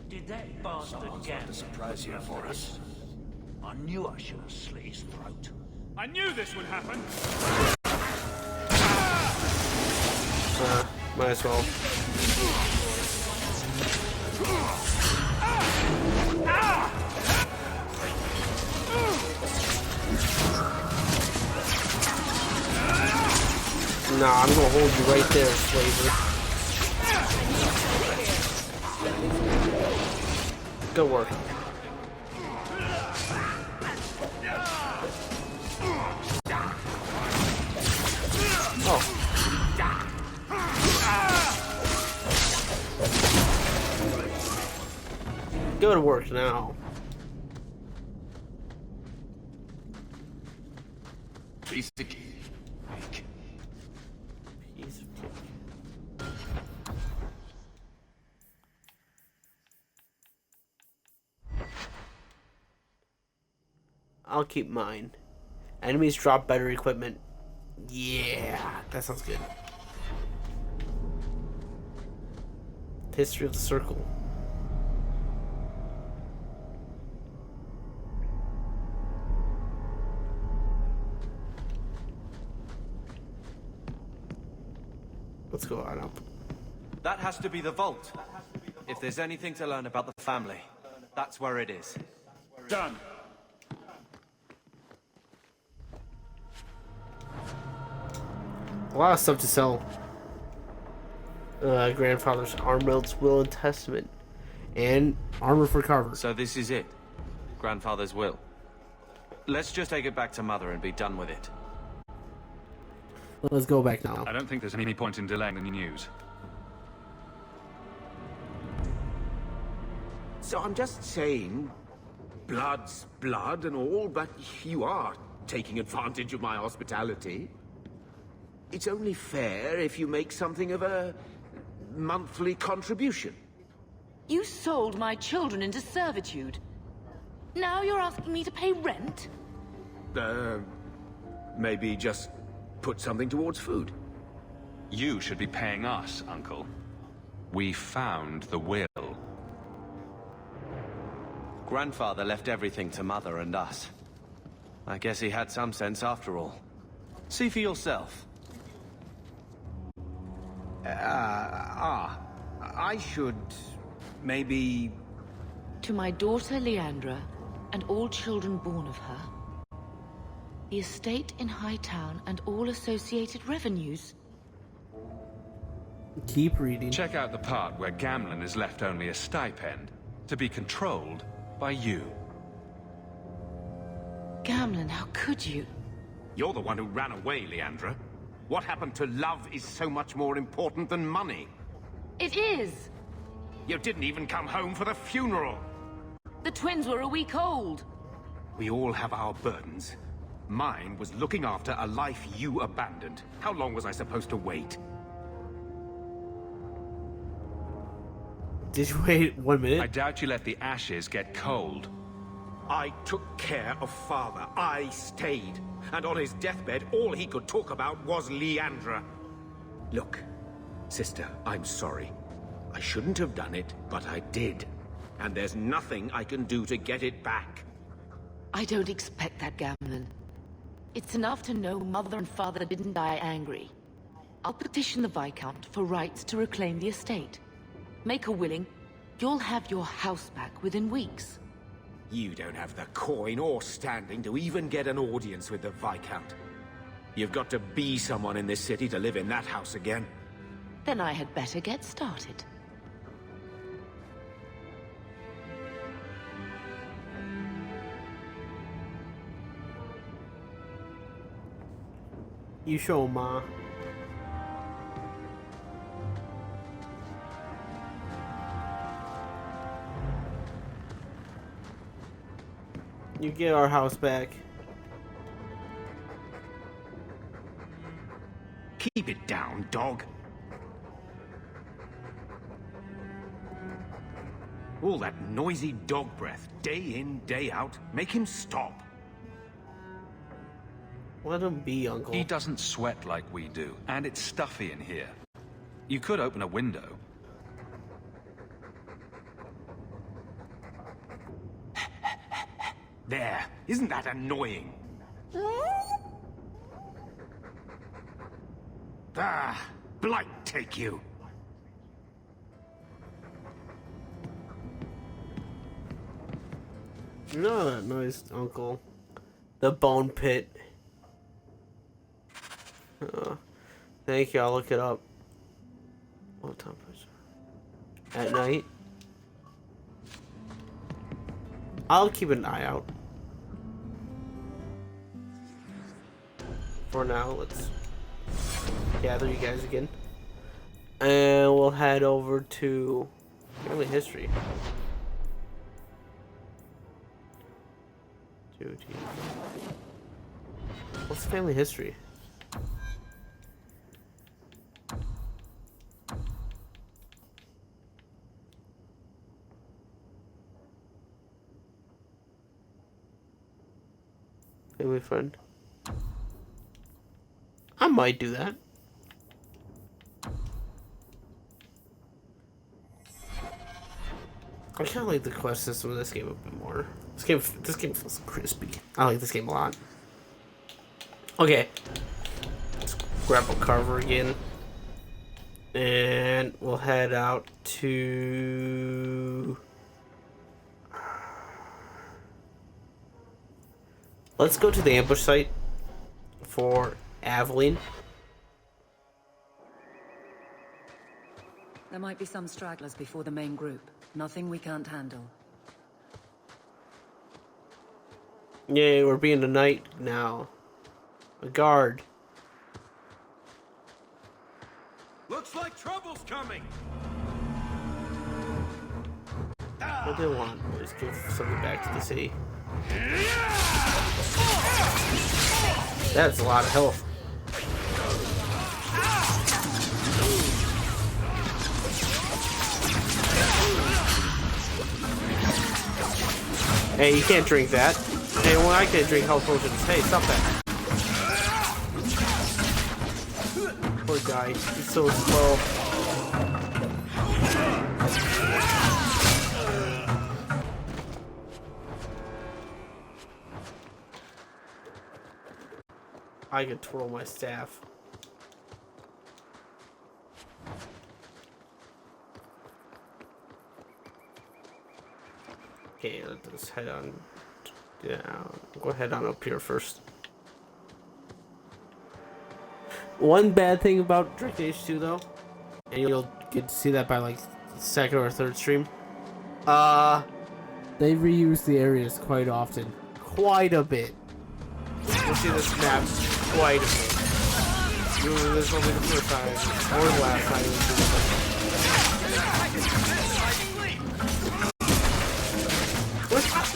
Did that bastard get a surprise here for us. I knew I should have slit his throat. I knew this would happen! Might as well. Nah, I'm gonna hold you right there, slaver. Good work. Oh. Good work now. Piece of cake. Piece of cake. I'll keep mine. Enemies drop better equipment. Yeah, that sounds good. History of the Circle. Let's go on up. That has to be the vault. If there's anything to learn about the family, that's where it is. Done. A lot of stuff to sell. Grandfather's Armreld's Will and Testament. And armor for Carver. So this is it? Grandfather's will? Let's just take it back to Mother and be done with it. Let's go back now. I don't think there's any point in delaying the news. So I'm just saying, blood's blood and all, but you are taking advantage of my hospitality. It's only fair if you make something of a monthly contribution. You sold my children into servitude. Now you're asking me to pay rent? Maybe just put something towards food. You should be paying us, Uncle. We found the will. Grandfather left everything to Mother and us. I guess he had some sense after all. See for yourself. I should... maybe... To my daughter Leandra, and all children born of her, the estate in Hightown and all associated revenues. Keep reading. Check out the part where Gamlen is left only a stipend, to be controlled by you. Gamlen, how could you? You're the one who ran away, Leandra. What happened to love is so much more important than money. It is! You didn't even come home for the funeral! The twins were a week old. We all have our burdens. Mine was looking after a life you abandoned. How long was I supposed to wait? Did you wait 1 minute? I doubt you let the ashes get cold. I took care of Father. I stayed. And on his deathbed, all he could talk about was Leandra. Look, sister, I'm sorry. I shouldn't have done it, but I did. And there's nothing I can do to get it back. I don't expect that, Gamlen. It's enough to know Mother and Father didn't die angry. I'll petition the Viscount for rights to reclaim the estate. Make a willing, you'll have your house back within weeks. You don't have the coin or standing to even get an audience with the Viscount. You've got to be someone in this city to live in that house again. Then I had better get started. You show, Ma. You get our house back. Keep it down, dog. All that noisy dog breath, day in, day out. Make him stop. Let him be, Uncle. He doesn't sweat like we do, and it's stuffy in here. You could open a window. There. Isn't that annoying? Ah, Blight take you. You know that noise, Uncle. The bone pit. Thank you, I'll look it up. What time is it? At night? I'll keep an eye out. For now, let's gather you guys again. And we'll head over to family history. What's family history? Family friend. I might do that. I kind of like the quest system of this game a bit more. This game feels crispy. I like this game a lot. Okay. Let's grab a carver again. And we'll head out to... Let's go to the ambush site for Aveline. There might be some stragglers before the main group. Nothing we can't handle. Yay, we're being a knight now. A guard. Looks like trouble's coming. What do they want? Let's give something back to the city. That's a lot of health. Hey, you can't drink that. Hey, well, I can't drink health potions. Hey, stop that. Poor guy. He's so slow. I could twirl my staff. Okay, let's head on down. Go ahead on up here first. One bad thing about Dragon Age 2 though, and you'll get to see that by like second or third stream. They reuse the areas quite often. Quite a bit. You'll see this map quite a bit. This will be the first time, or the last time you'll see this.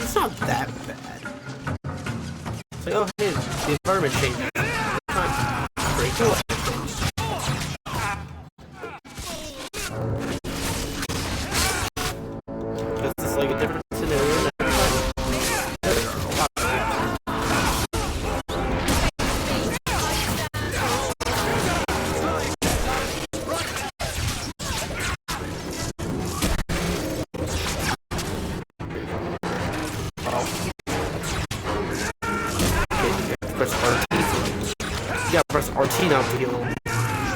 It's not that bad. It's like, oh hey, the environment changes. It's not very cool. It's just like a different scenario. Yeah, press RT now to heal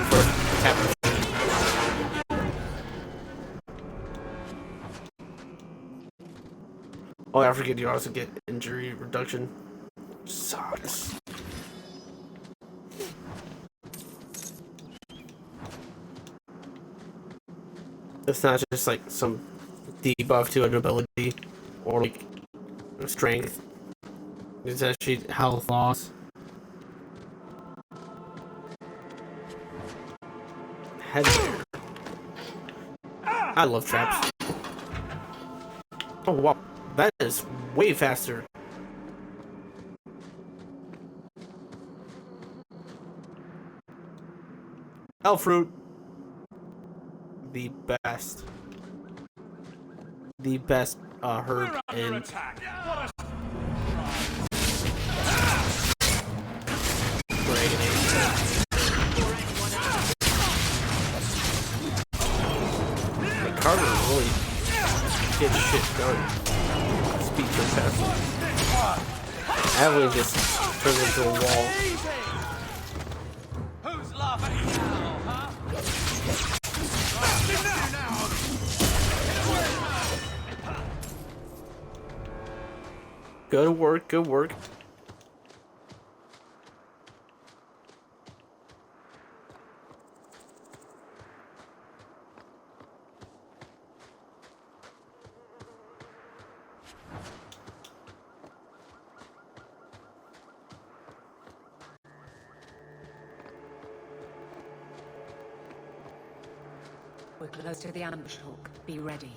for tap. Oh, I forget you also get injury reduction. Sucks. It's not just like some debuff to an ability or like strength. It's actually health loss. Headgear. I love traps. Oh wow, that is way faster. Elf fruit. The best. The best herb in. Carver really gets shit done. Speed turn past. Evelyn just turns into a wall. Who's laughing now, huh? Good work, good work. We're close to the ambush, Hawke. Be ready.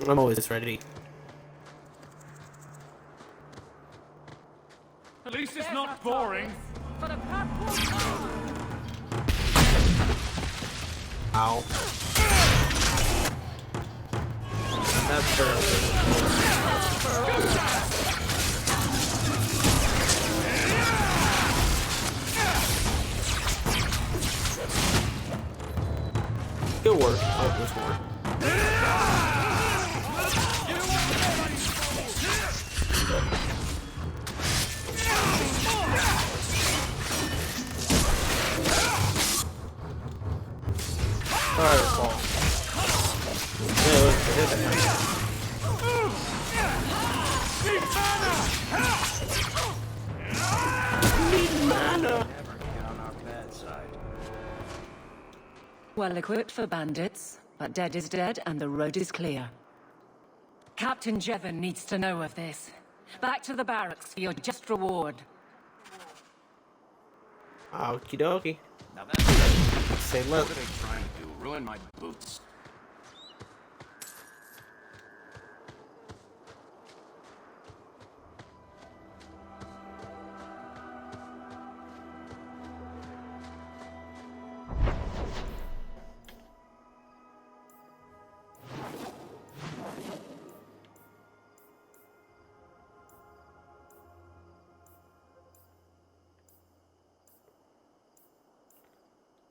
I'm always ready. At least it's not boring. For the Ow. That's terrible. Good work. Oh, there's more. Alright, fall. Yeah, let's hit that. Need mana. Well equipped for bandits, but dead is dead and the road is clear. Captain Jevon needs to know of this. Back to the barracks for your just reward. Okie dokie. Now that's say less. What are they trying to do? Ruin my boots.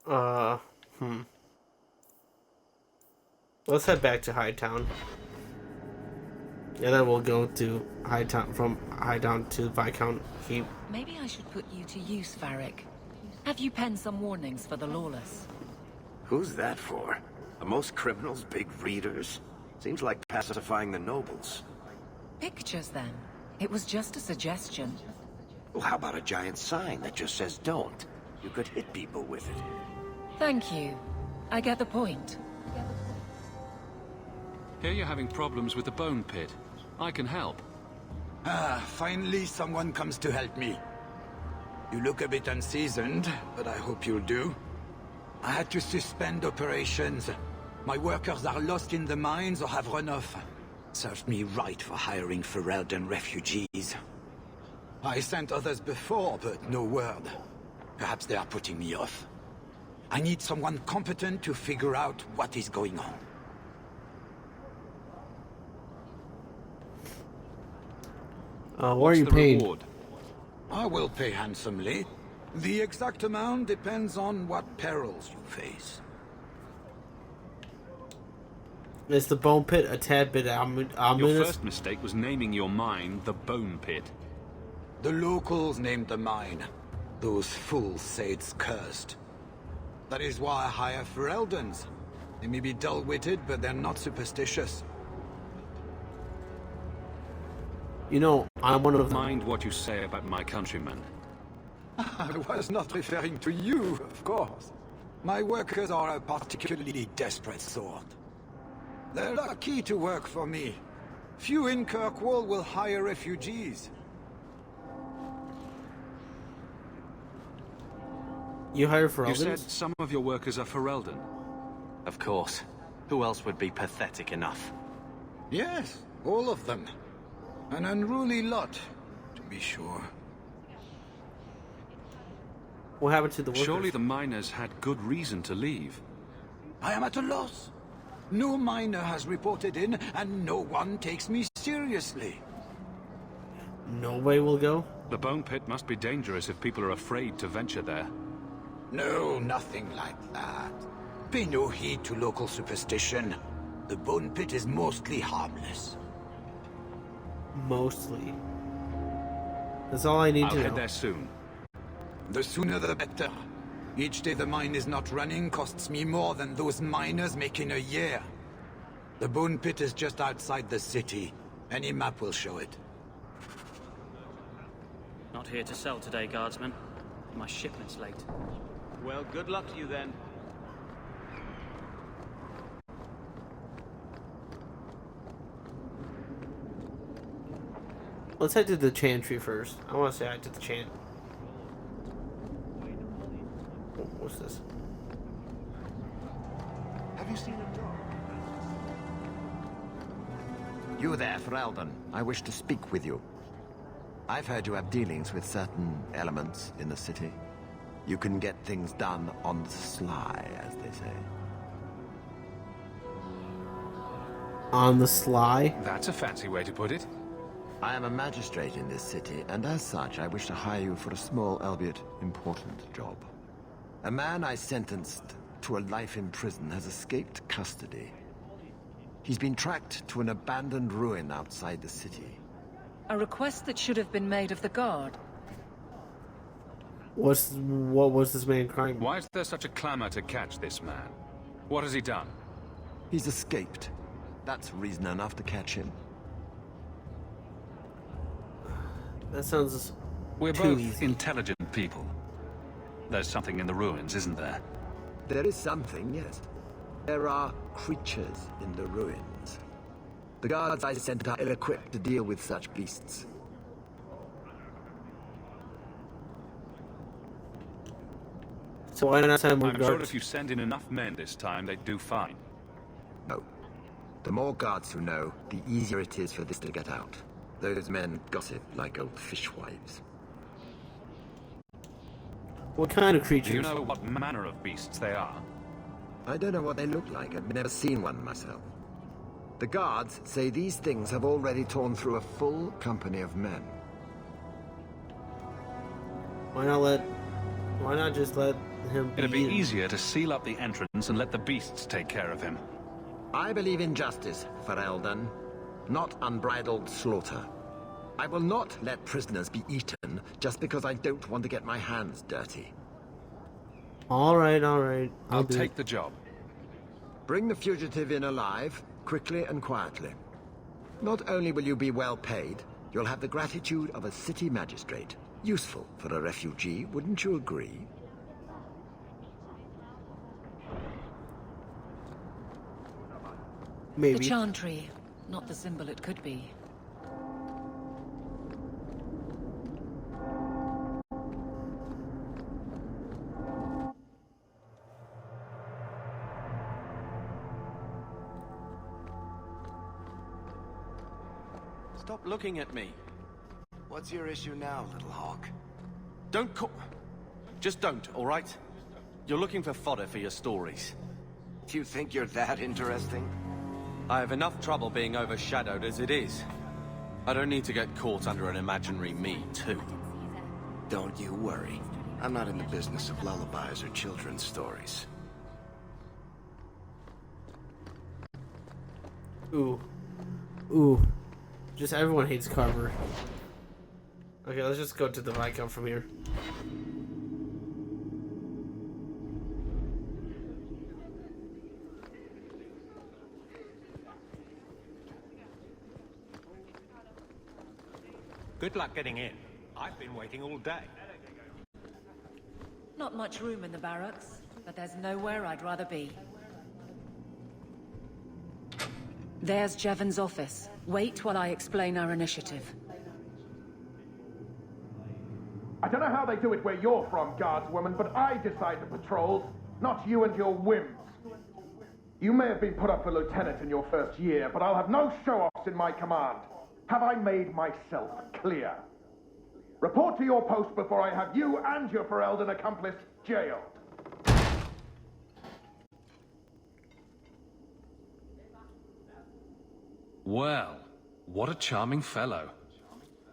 Let's head back to Hightown. And then we'll go to Hightown, from Hightown to Viscount Keep. Maybe I should put you to use, Varric. Have you penned some warnings for the lawless? Who's that for? Are most criminals big readers? Seems like pacifying the nobles. Pictures, then. It was just a suggestion. Well, how about a giant sign that just says don't? You could hit people with it. Thank you. I get the point. Here you're having problems with the bone pit. I can help. Finally someone comes to help me. You look a bit unseasoned, but I hope you'll do. I had to suspend operations. My workers are lost in the mines or have run off. Serves me right for hiring Ferelden refugees. I sent others before, but no word. Perhaps they are putting me off. I need someone competent to figure out what is going on. What are you paid? Reward? I will pay handsomely. The exact amount depends on what perils you face. Is the bone pit a tad bit ominous? Your first mistake was naming your mine the Bone Pit. The locals named the mine. Those fools say it's cursed. That is why I hire Fereldans. They may be dull-witted, but they're not superstitious. You know, I'm one of them. Mind what you say about my countrymen. I was not referring to you, of course. My workers are a particularly desperate sort. They're lucky to work for me. Few in Kirkwall will hire refugees. You hire Fereldans? You said some of your workers are Ferelden. Of course. Who else would be pathetic enough? Yes, all of them. An unruly lot, to be sure. What happened to the workers? Surely the miners had good reason to leave. I am at a loss. No miner has reported in, and no one takes me seriously. Nobody will go? The Bone Pit must be dangerous if people are afraid to venture there. No, nothing like that. Pay no heed to local superstition. The Bone Pit is mostly harmless. Mostly. That's all I need to know. I'll head there soon. The sooner the better. Each day the mine is not running costs me more than those miners make in a year. The Bone Pit is just outside the city. Any map will show it. Not here to sell today, guardsman. My shipment's late. Well, good luck to you then. Let's head to the Chantry first. I want to say hi to the Chant. Oh, what's this? Have you seen a dog? You there, Ferelden. I wish to speak with you. I've heard you have dealings with certain elements in the city. You can get things done on the sly, as they say. On the sly? That's a fancy way to put it. I am a magistrate in this city, and as such, I wish to hire you for a small, albeit important, job. A man I sentenced to a life in prison has escaped custody. He's been tracked to an abandoned ruin outside the city. A request that should have been made of the guard. What was this man crying? Why is there such a clamor to catch this man? What has he done? He's escaped. That's reason enough to catch him. That sounds We're too both easy. intelligent people. There's something in the ruins, isn't there? There is something, yes. There are creatures in the ruins. The guards I sent are ill-equipped to deal with such beasts. So why not send more I'm guards? sure if you send in enough men this time, they'd do fine. No. The more guards who know, the easier it is for this to get out. Those men gossip like old fishwives. What kind of creatures? Do you know what manner of beasts they are? I don't know what they look like. I've never seen one myself. The guards say these things have already torn through a full company of men. Why not let... Why not just let him be It'd be eaten? easier to seal up the entrance and let the beasts take care of him. I believe in justice, Ferelden, not unbridled slaughter. I will not let prisoners be eaten just because I don't want to get my hands dirty. All right, all right. I'll take the job. Bring the fugitive in alive, quickly and quietly. Not only will you be well paid, you'll have the gratitude of a city magistrate. Useful for a refugee, wouldn't you agree? Maybe. The Chantry, not the symbol it could be. Stop looking at me. What's your issue now, little hawk? Don't Just don't, all right? You're looking for fodder for your stories. Do you think you're that interesting? I have enough trouble being overshadowed as it is. I don't need to get caught under an imaginary me, too. Don't you worry. I'm not in the business of lullabies or children's stories. Ooh. Ooh. Just everyone hates Carver. Okay, let's just go to the Viscount from here. Good luck getting in. I've been waiting all day. Not much room in the barracks, but there's nowhere I'd rather be. There's Jevon's office. Wait while I explain our initiative. I don't know how they do it where you're from, guardswoman, but I decide the patrols, not you and your whims. You may have been put up for lieutenant in your first year, but I'll have no show-offs in my command. Have I made myself clear? Report to your post before I have you and your Ferelden accomplice jailed. Well, what a charming fellow.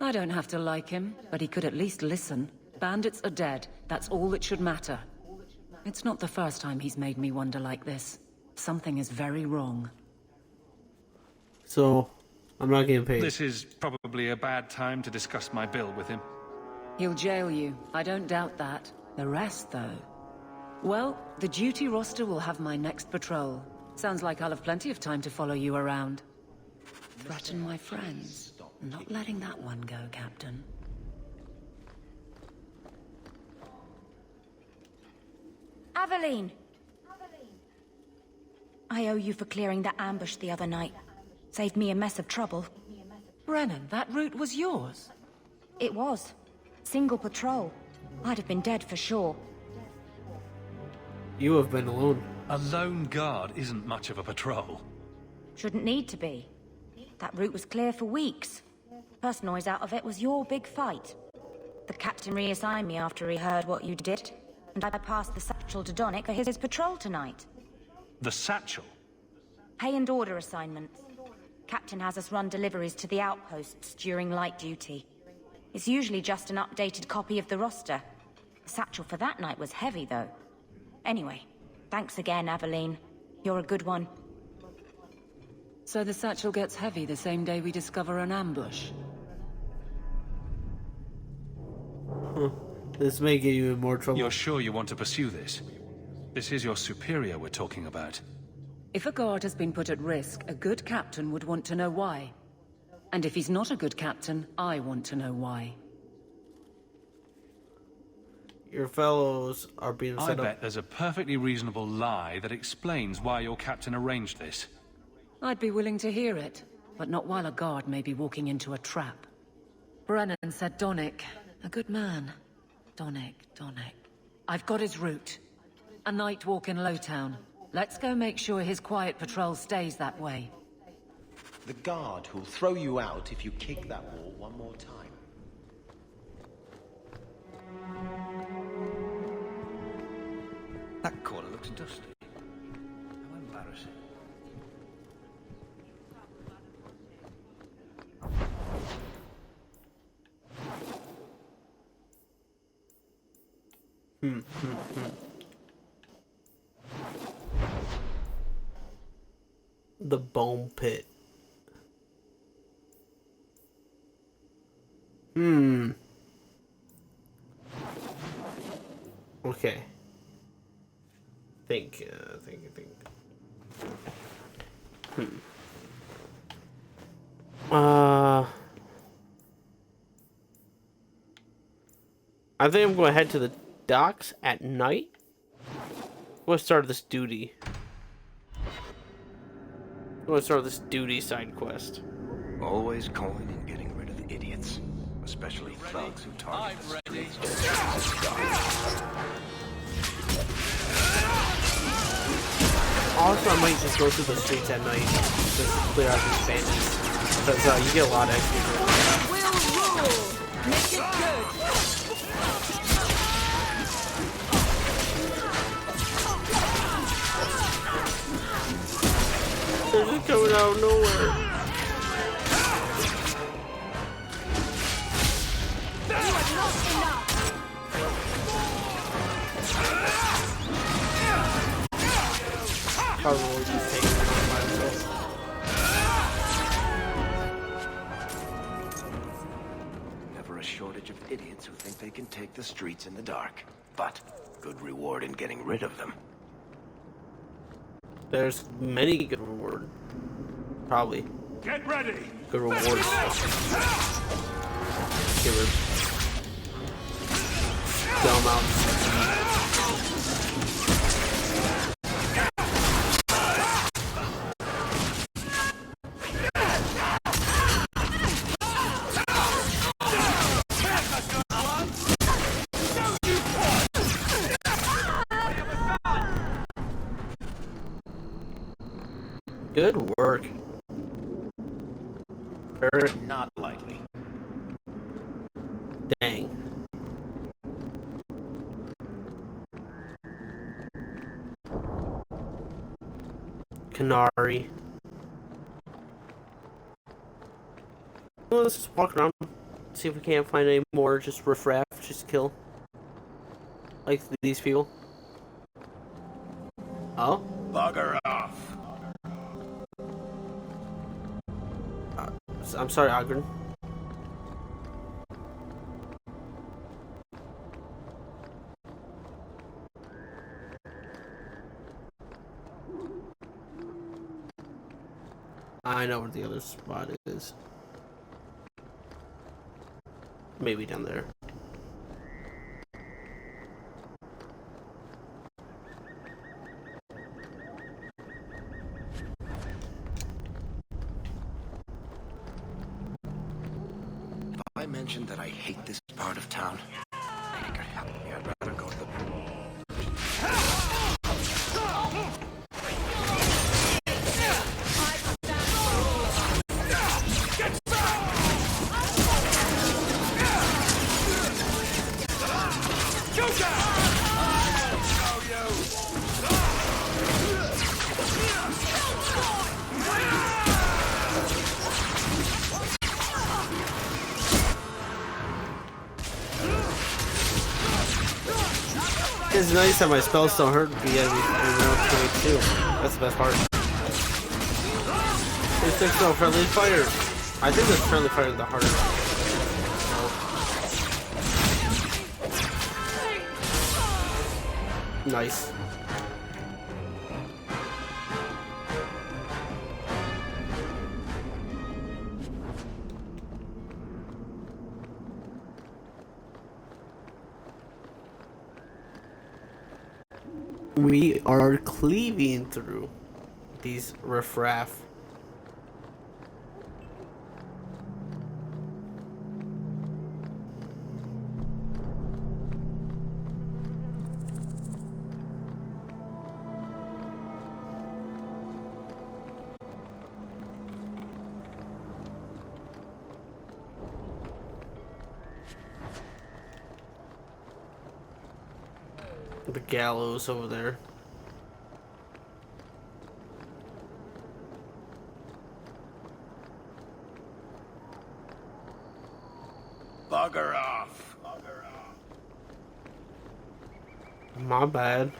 I don't have to like him, but he could at least listen. Bandits are dead. That's all that should matter. It's not the first time he's made me wonder like this. Something is very wrong. So, I'm not getting paid. This is probably a bad time to discuss my bill with him. He'll jail you. I don't doubt that. The rest, though... Well, the duty roster will have my next patrol. Sounds like I'll have plenty of time to follow you around. Threaten my friends. Not letting that one go, Captain. Aveline! I owe you for clearing that ambush the other night. Saved me a mess of trouble. Brennan, that route was yours? It was. Single patrol. I'd have been dead for sure. You have been alone. A lone guard isn't much of a patrol. Shouldn't need to be. That route was clear for weeks. First noise out of it was your big fight. The captain reassigned me after he heard what you did, and I passed the satchel to Donnick for his patrol tonight. The satchel? Pay and order assignments. Captain has us run deliveries to the outposts during light duty. It's usually just an updated copy of the roster. The satchel for that night was heavy, though. Anyway, thanks again, Aveline. You're a good one. So the satchel gets heavy the same day we discover an ambush? This may get you in more trouble. You're sure you want to pursue this? This is your superior we're talking about. If a guard has been put at risk, a good captain would want to know why. And if he's not a good captain, I want to know why. Your fellows are being set up. I bet there's a perfectly reasonable lie that explains why your captain arranged this. I'd be willing to hear it, but not while a guard may be walking into a trap. Brennan said Donnick. A good man. Donnick. I've got his route. A night walk in Lowtown. Let's go make sure his quiet patrol stays that way. The guard who'll throw you out if you kick that wall one more time. That corner looks dusty. How embarrassing. The bone pit. Okay. Think. I think I'm going to head to the docks at night. I'm going to start this duty. I'm going to start this duty side quest. Always calling and getting rid of the idiots. Especially thugs who target the streets. Also, I might just go through the streets at night to clear out these bandits. Because you get a lot of XP. We'll rule. Make it good. They're just coming out of nowhere. Probably just taking it on by himself. Never a shortage of idiots who think they can take the streets in the dark. But good reward in getting rid of them. There's many good reward. Probably. Get ready. Good rewards. Give her. Dumb out. Good work. Not likely. Dang. Canary. Well, let's just walk around. See if we can't find any more. Just riffraff. Just kill. Like these people. Oh? Bugger off. I'm sorry, Ogre. I know where the other spot is. Maybe down there. I mentioned that I hate this part of town. Yeah, I'd rather go to the... It's nice that my spells don't hurt the enemy too. That's the best part. There's no friendly fire. I think this friendly fire is the hardest. Nice. We are cleaving through these riffraff. The gallows over there. Bugger off. My bad.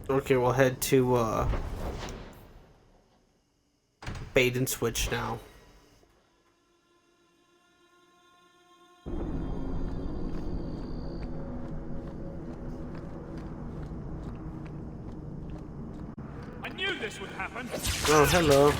Okay, we'll head to bait and switch now. I knew this would happen. Oh, hello.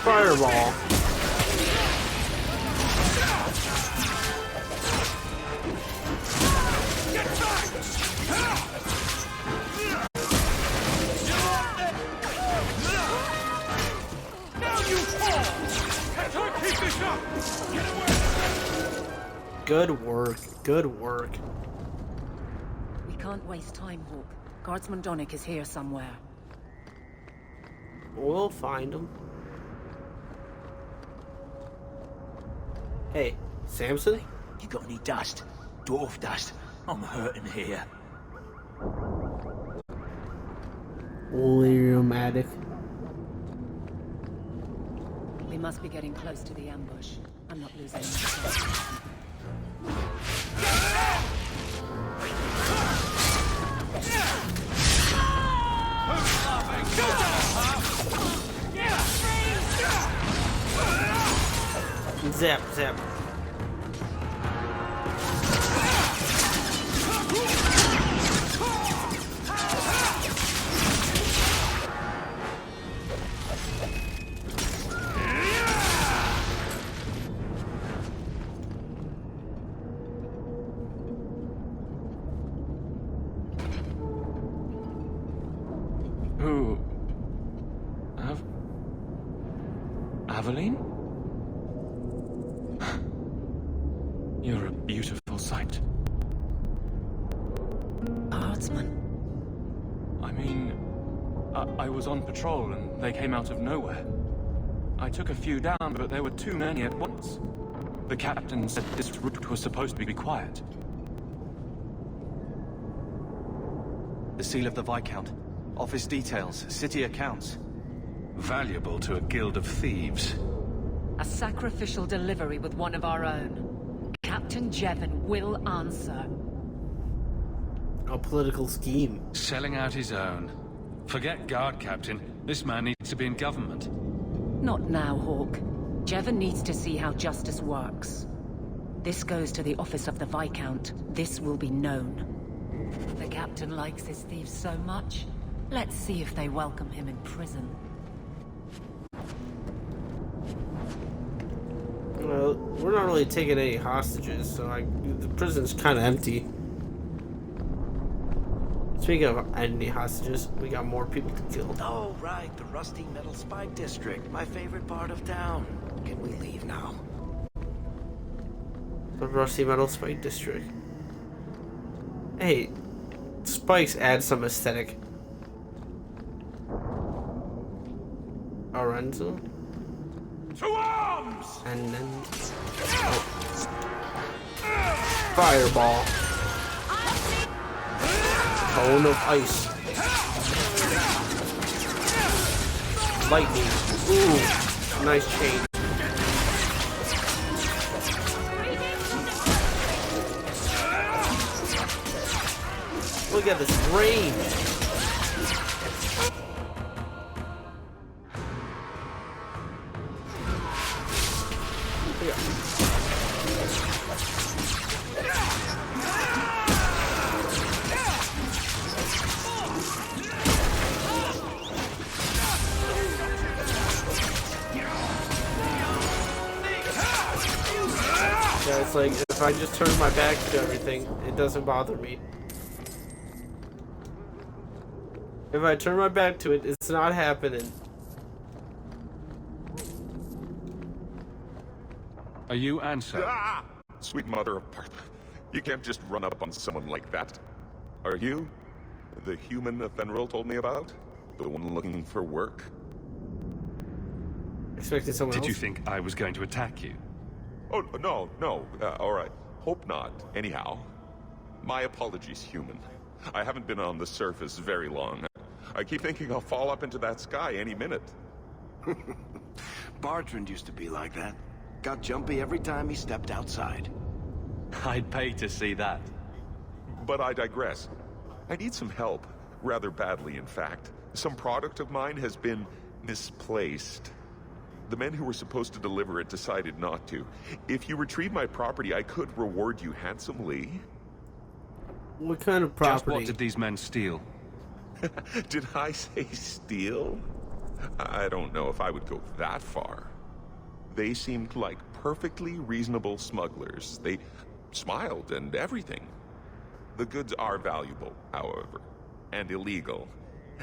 Fireball. Good work. Good work. We can't waste time, Hawke. Guardsman Donnick is here somewhere. We'll find him. Hey, Samson? You got any dust? Dwarf dust? I'm hurting here. Lyrium-matic. We must be getting close to the ambush. I'm not losing any time. Zap, zap. Who? Aveline? You're a beautiful sight. Guardsman. I mean, I was on patrol and they came out of nowhere. I took a few down, but there were too many at once. The captain said this route was supposed to be quiet. The seal of the Viscount. Office details, city accounts. Valuable to a guild of thieves. A sacrificial delivery with one of our own. Captain Jevon will answer. A political scheme. Selling out his own. Forget guard captain. This man needs to be in government. Not now, Hawke. Jevon needs to see how justice works. This goes to the office of the Viscount. This will be known. The captain likes his thieves so much. Let's see if they welcome him in prison. Well, we're not really taking any hostages, so the prison's kind of empty. Speaking of any hostages, we got more people to kill. Oh, right, the Rusty Metal Spike District, my favorite part of town. Can we leave now? The Rusty Metal Spike District. Hey, spikes add some aesthetic. Lorenzo. To arms! And then fireball. Cone of ice. Lightning. Ooh, nice change. Look at this range. Yeah, it's like if I just turn my back to everything, it doesn't bother me. If I turn my back to it, it's not happening. Are you Ansel? Ah! Sweet mother of Parth. You can't just run up on someone like that. Are you the human Ephemeral told me about? The one looking for work? Expecting someone else? Did you think I was going to attack you? Oh, no. Alright. Hope not. Anyhow, my apologies, human. I haven't been on the surface very long. I keep thinking I'll fall up into that sky any minute. Bartrand used to be like that. Got jumpy every time he stepped outside. I'd pay to see that. But I digress. I need some help. Rather badly, in fact. Some product of mine has been misplaced. The men who were supposed to deliver it decided not to. If you retrieve my property, I could reward you handsomely. What kind of property? Just what did these men steal? Did I say steal? I don't know if I would go that far. They seemed like perfectly reasonable smugglers. They smiled and everything. The goods are valuable, however, and illegal.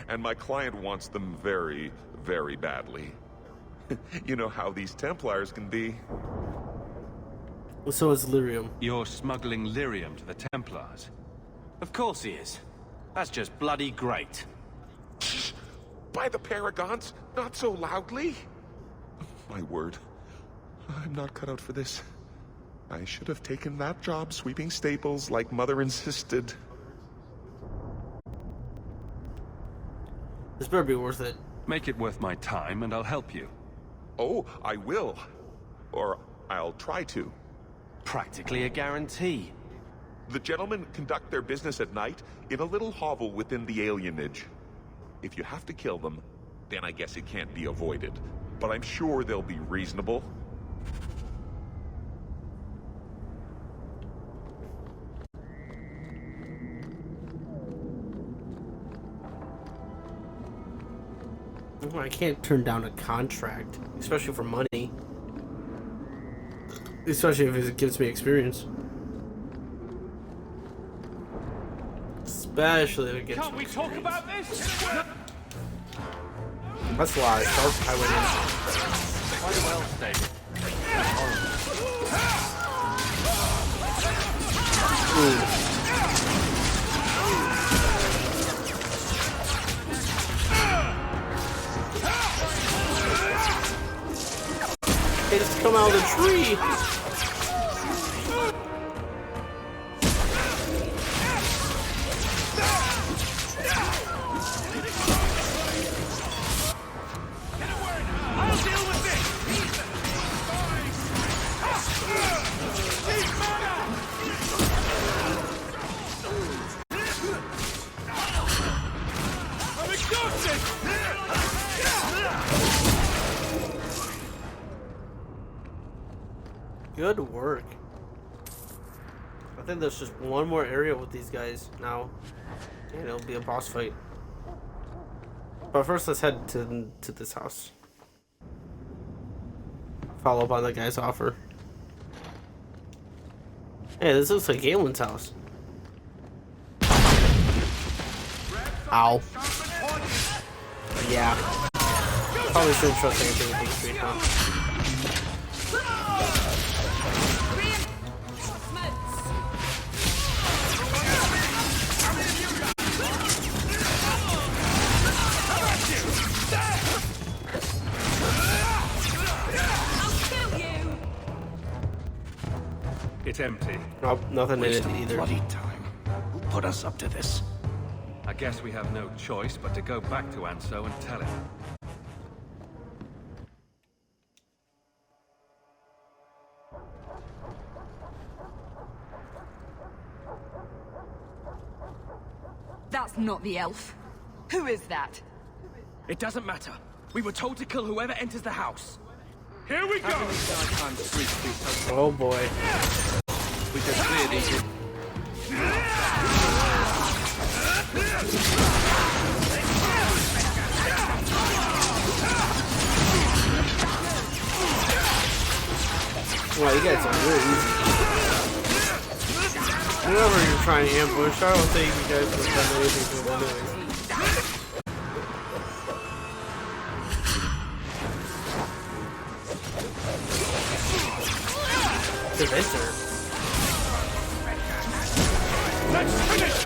And my client wants them very, very badly. You know how these Templars can be. So is lyrium. You're smuggling lyrium to the Templars? Of course he is. That's just bloody great. By the Paragons, not so loudly. My word. I'm not cut out for this. I should have taken that job sweeping staples like Mother insisted. This better be worth it. Make it worth my time and I'll help you. Oh, I will. Or I'll try to. Practically a guarantee. The gentlemen conduct their business at night in a little hovel within the alienage. If you have to kill them, then I guess it can't be avoided. But I'm sure they'll be reasonable. I can't turn down a contract, especially for money. Especially if it gives me experience. Especially if it gets Can't we talk about this? That's why Dark Highwayman. Quite well stated. They just come out of the tree. Good work. I think there's just one more area with these guys now, and it'll be a boss fight. But first, let's head to this house. Follow up on that guy's offer. Hey, this looks like Galen's house. Ow. Yeah. Probably shouldn't trust anything with the street, huh? It's empty. Nope, nothing in it either. Bloody time. Who put us up to this? I guess we have no choice but to go back to Anso and tell him. That's not the elf. Who is that? It doesn't matter. We were told to kill whoever enters the house. Here we go! Oh boy. We just clear these. Well, you guys are really easy. Whoever you're trying to ambush, I don't think you guys would have done anything to them anyways. Convince her. Let's finish!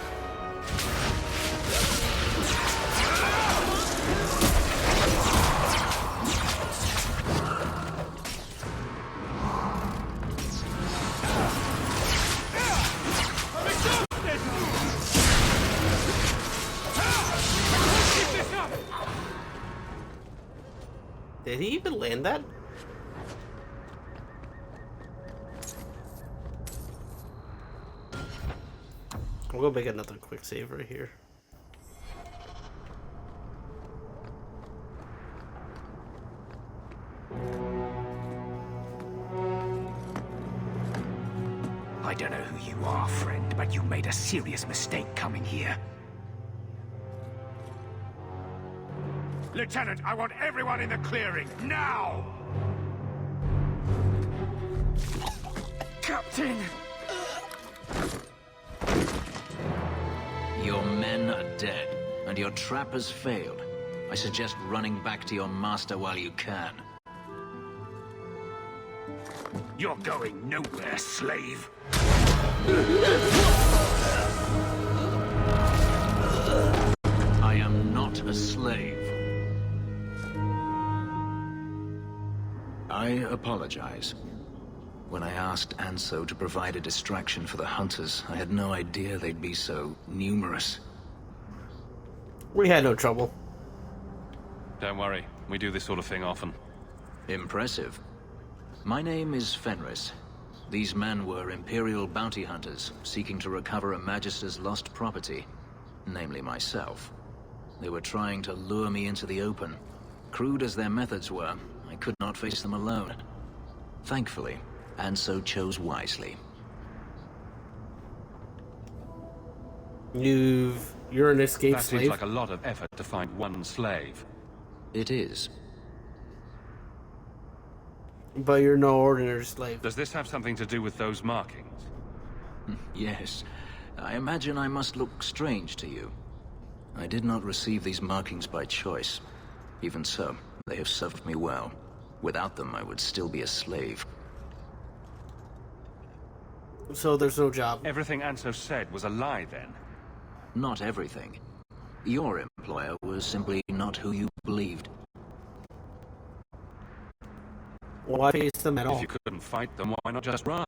Did he even land that? We'll go make another quick save right here. I don't know who you are, friend, but you made a serious mistake coming here. Lieutenant, I want everyone in the clearing, now! Captain! Your men are dead, and your trap has failed. I suggest running back to your master while you can. You're going nowhere, slave! I am not a slave. I apologize. When I asked Anso to provide a distraction for the hunters, I had no idea they'd be so numerous. We had no trouble. Don't worry, we do this sort of thing often. Impressive. My name is Fenris. These men were Imperial bounty hunters, seeking to recover a Magister's lost property, namely myself. They were trying to lure me into the open. Crude as their methods were, I could not face them alone. Thankfully, Anso chose wisely. You're an escaped slave? That seems like a lot of effort to find one slave. It is. But you're no ordinary slave. Does this have something to do with those markings? Yes. I imagine I must look strange to you. I did not receive these markings by choice. Even so, they have served me well. Without them, I would still be a slave. So there's no job. Everything Anso said was a lie, then? Not everything. Your employer was simply not who you believed. Why face them at all? If you couldn't fight them, why not just run?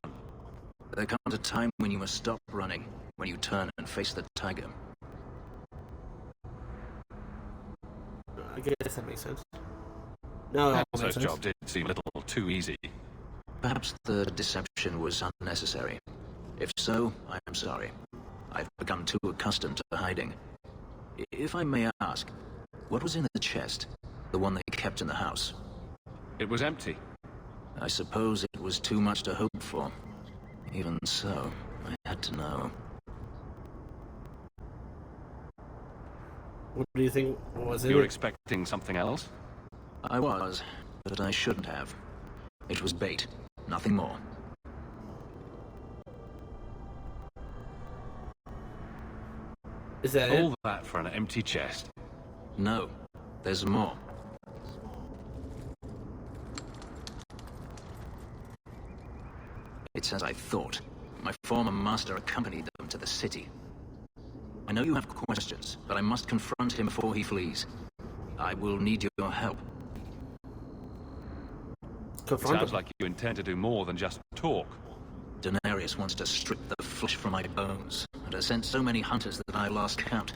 There comes a time when you must stop running, when you turn and face the tiger. I guess that makes sense. No, that makes Anso's sense. job did seem a little too easy. Perhaps the deception was unnecessary. If so, I am sorry. I've become too accustomed to hiding. If I may ask, what was in the chest? The one they kept in the house? It was empty. I suppose it was too much to hope for. Even so, I had to know. What do you think was in it? You were expecting something else? I was, but I shouldn't have. It was bait, nothing more. Is that all that for an empty chest? No, there's more. It's as I thought. My former master accompanied them to the city. I know you have questions, but I must confront him before he flees. I will need your help. Sounds like you intend to do more than just talk. Denarius wants to strip the flesh from my bones, and has sent so many hunters that I lost count.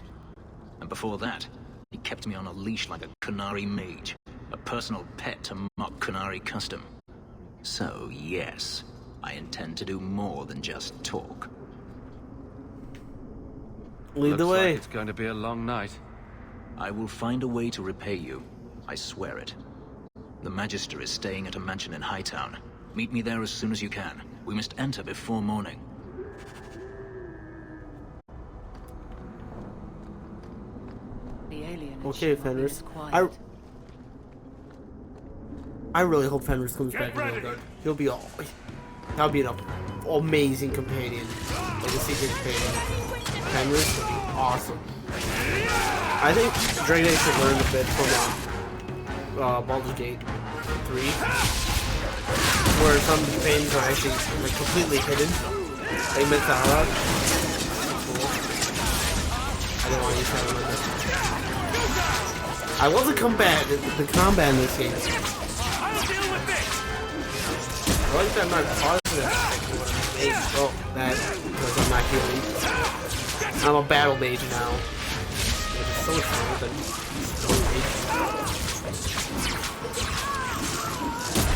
And before that, he kept me on a leash like a Qunari mage, a personal pet to mock Qunari custom. So, yes, I intend to do more than just talk. Lead the Looks way. like it's going to be a long night. I will find a way to repay you. I swear it. The Magister is staying at a mansion in Hightown. Meet me there as soon as you can. We must enter before morning. The alien. Okay, Fenris. I really hope Fenris comes back in Hillguard. He'll be all. That'll be an amazing companion, like a secret companion. Fenris would be awesome. I think Dragon Age should learn a bit from Baldur's Gate 3, where some veins are actually like completely hidden. They miss out on. Cool. I don't want to use that on this. I love the combat in this game. I like that I'm not positive. Oh, that because I'm not healing. I'm a battle mage now. It's so much fun than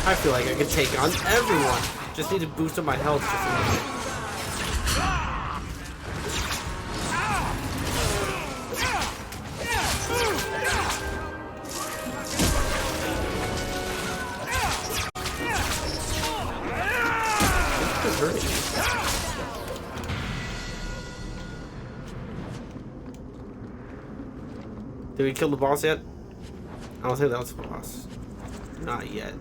I feel like I could take on everyone. Just need to boost up my health just a little bit. Did we kill the boss yet? I don't think that was the boss. Not yet.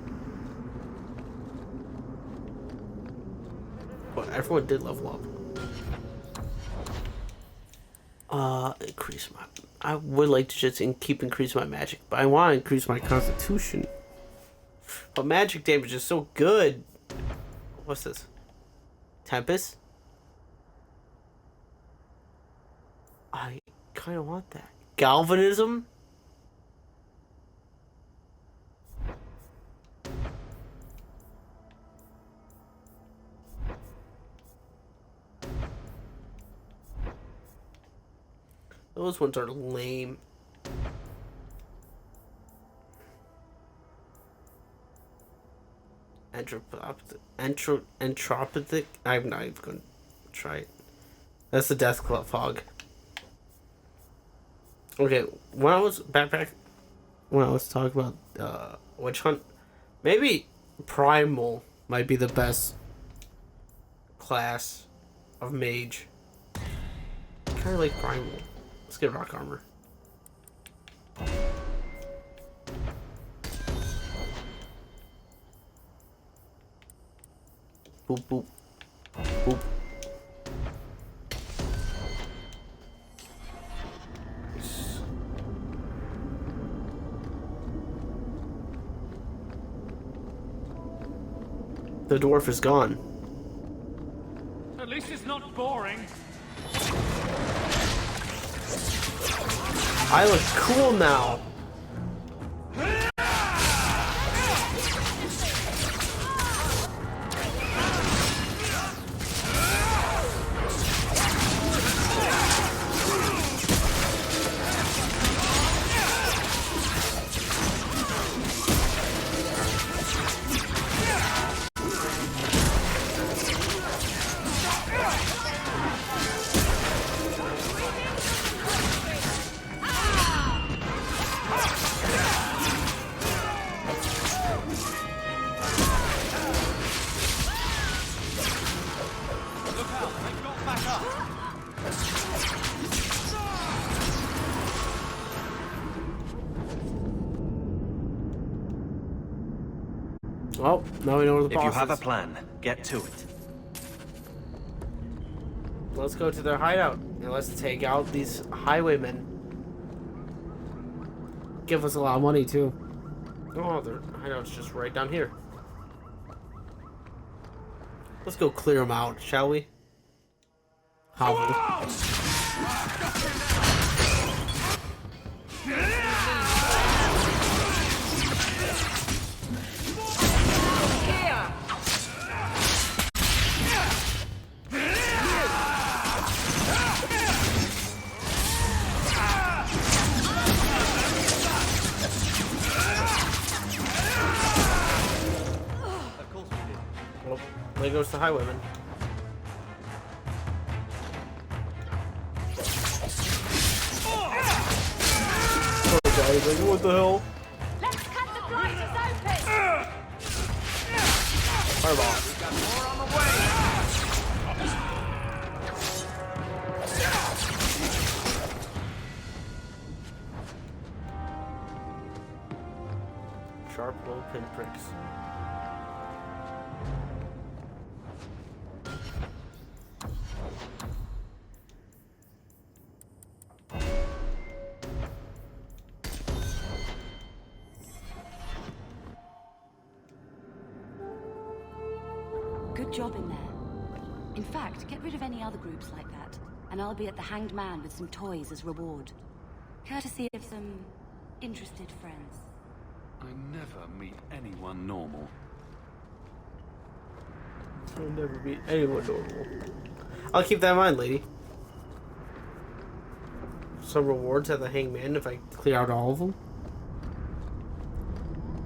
But everyone did level up. Increase my... I would like to just keep increasing my magic, but I want to increase my constitution. But magic damage is so good. What's this? Tempest? I kind of want that. Galvanism? Those ones are lame. Entropathic? I'm not even going to try it. That's the Death Fog. Okay, when I was when I was talking about Witch Hunt, maybe Primal might be the best class of mage. Kind of like Primal. Let's get rock armor. Boop boop boop. The dwarf is gone. At least it's not boring. I look cool now. Well, now we know where the boss is. If you have a plan, get to it. Let's go to their hideout and let's take out these highwaymen. Give us a lot of money too. Oh, their hideout's just right down here. Let's go clear them out, shall we? Hovel. There goes the highwayman. Oh, guys, like, what the hell? Let's cut the blighters open! Fireball. We've got more on the way! Sharp little pinpricks. Good job in there. In fact, get rid of any other groups like that, and I'll be at the Hanged Man with some toys as reward. Courtesy of some interested friends. I never meet anyone normal. I'll never meet anyone normal. I'll keep that in mind, lady. Some rewards at the Hangman if I clear out all of them.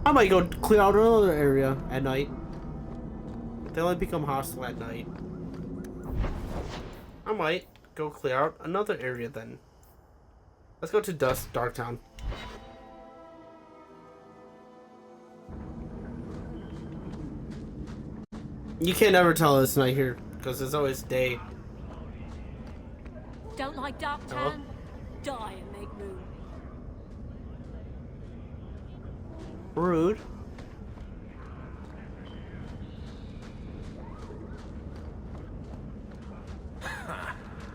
I might go clear out another area at night. They only become hostile at night. I might go clear out another area then. Let's go to Darktown. You can't ever tell it's night here because it's always day. Don't like Darktown? Die and make moon. Rude.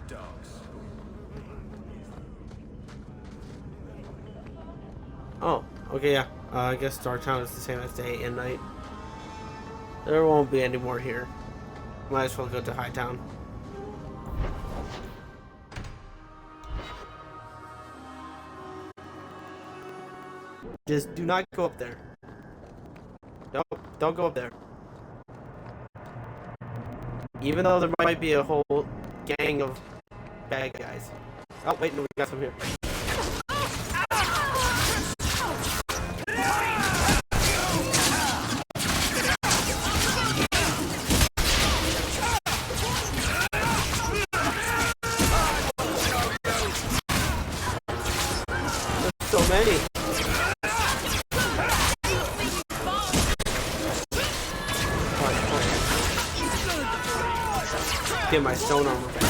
Dogs. Oh, okay, yeah. I guess Darktown is the same as day and night. There won't be any more here. Might as well go to Hightown. Just do not go up there. Don't go up there. Even though there might be a whole gang of bad guys. Oh, wait, no, we got some here. There's so many. Get my stone armor back.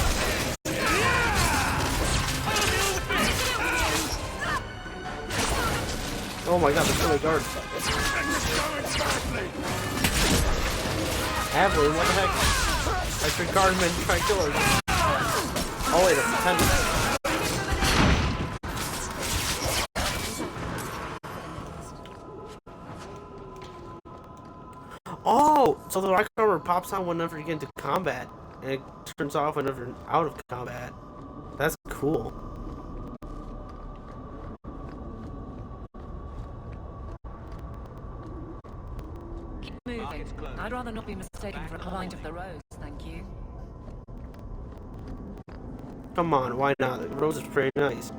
Oh my god, there's so many guards. Aveline, what the heck? I should guard him and try to kill her. Oh wait, that's a Oh, so the rock armor pops on whenever you get into combat, and it turns off whenever you're out of combat. That's cool. Keep moving. I'd rather not be mistaken for a client of the Rose, thank you. Come on, why not? The Rose is pretty nice.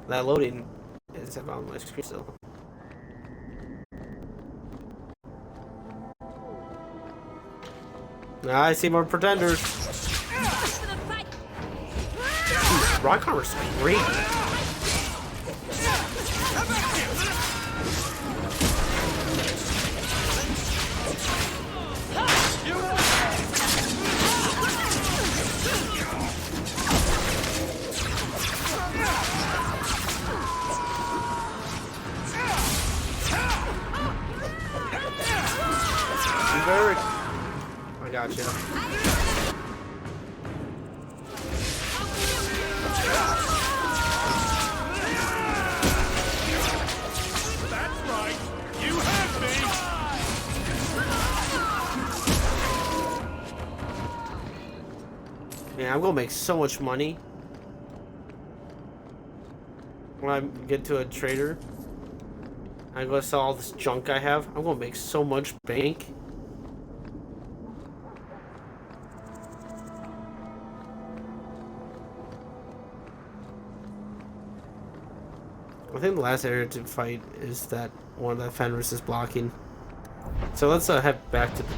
That loading is on my screen still. I see more pretenders. Dude, rock armor's great. Very. I gotcha. That's right. You have me. Man, I'm gonna make so much money when I get to a trader. I'm gonna sell all this junk I have. I'm gonna make so much bank. I think the last area to fight is that one that Fenris is blocking. So let's head back to the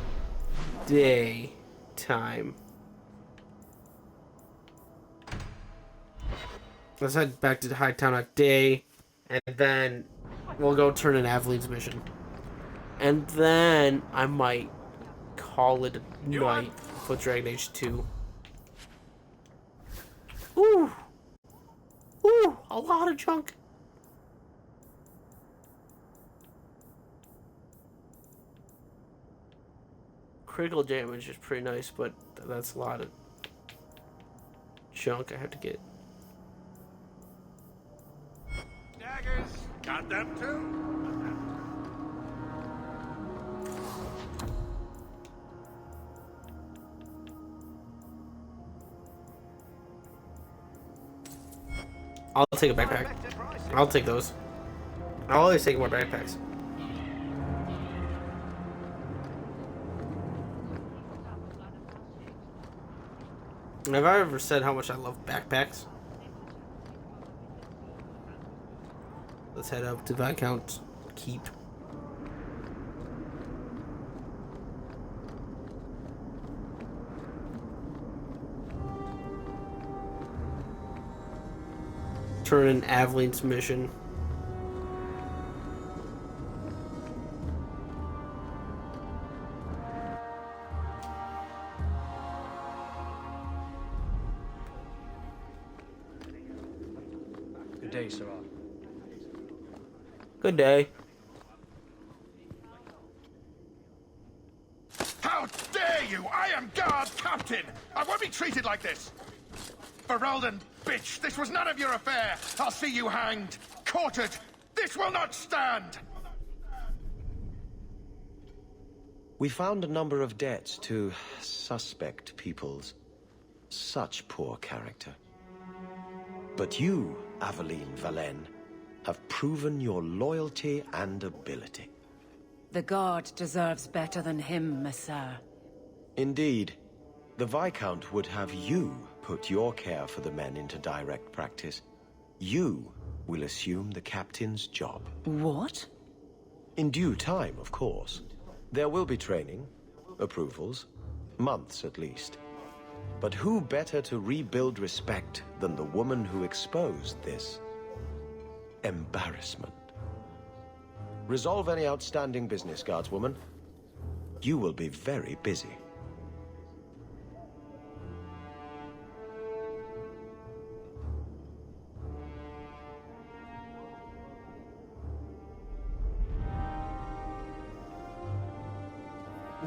daytime. Let's head back to the Hightown at day, and then we'll go turn in Aveline's mission. And then I might call it a night for Dragon Age 2. Ooh! Ooh! A lot of junk! Critical damage is pretty nice, but that's a lot of junk I have to get. Daggers! Got them too? I'll take a backpack. I'll take those. I'll always take more backpacks. Have I ever said how much I love backpacks? Let's head up to Viscount Keep. Turn in Aveline's mission. Good day, Sarah. Good day. How dare you! I am guard captain! I won't be treated like this! Ferelden, bitch! This was none of your affair! I'll see you hanged! Quartered! This will not stand! We found a number of debts to suspect peoples. Such poor character. But you, Aveline Valen, have proven your loyalty and ability. The guard deserves better than him, Messire. Indeed. The Viscount would have you put your care for the men into direct practice. You will assume the captain's job. What? In due time, of course. There will be training, approvals, months at least. But who better to rebuild respect than the woman who exposed this embarrassment? Resolve any outstanding business, guardswoman. You will be very busy.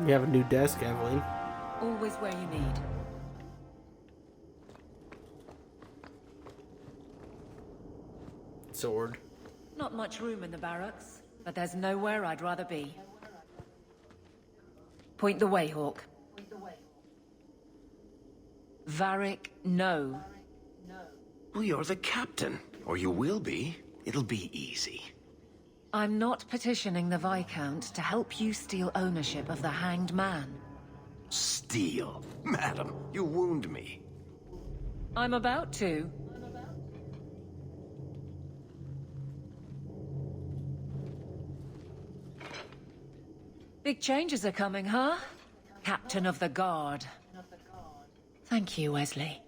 You have a new desk, Aveline. Always where you need. Sword. Not much room in the barracks, but there's nowhere I'd rather be. Point the way, Hawke. Varric, no. Well, you're the captain. Or you will be. It'll be easy. I'm not petitioning the Viscount to help you steal ownership of the Hanged Man. Steal? Madam, you wound me. I'm about to. Big changes are coming, huh? Captain of the Guard. Thank you, Wesley.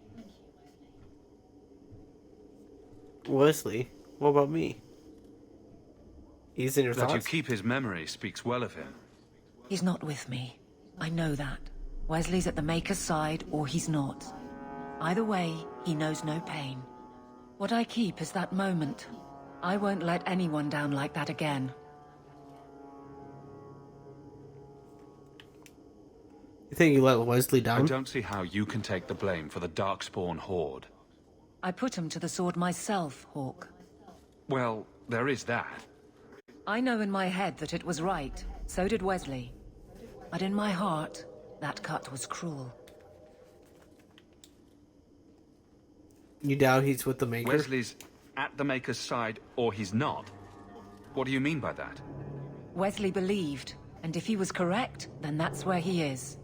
Wesley? What about me? He's in your That thoughts? you keep his memory speaks well of him. He's not with me. I know that. Wesley's at the Maker's side, or he's not. Either way, he knows no pain. What I keep is that moment. I won't let anyone down like that again. You think you let Wesley down? I don't see how you can take the blame for the Darkspawn horde. I put him to the sword myself, Hawke. Well, there is that. I know in my head that it was right. So did Wesley. But in my heart, that cut was cruel. You doubt he's with the Maker? Wesley's at the Maker's side, or he's not. What do you mean by that? Wesley believed, and if he was correct, then that's where he is.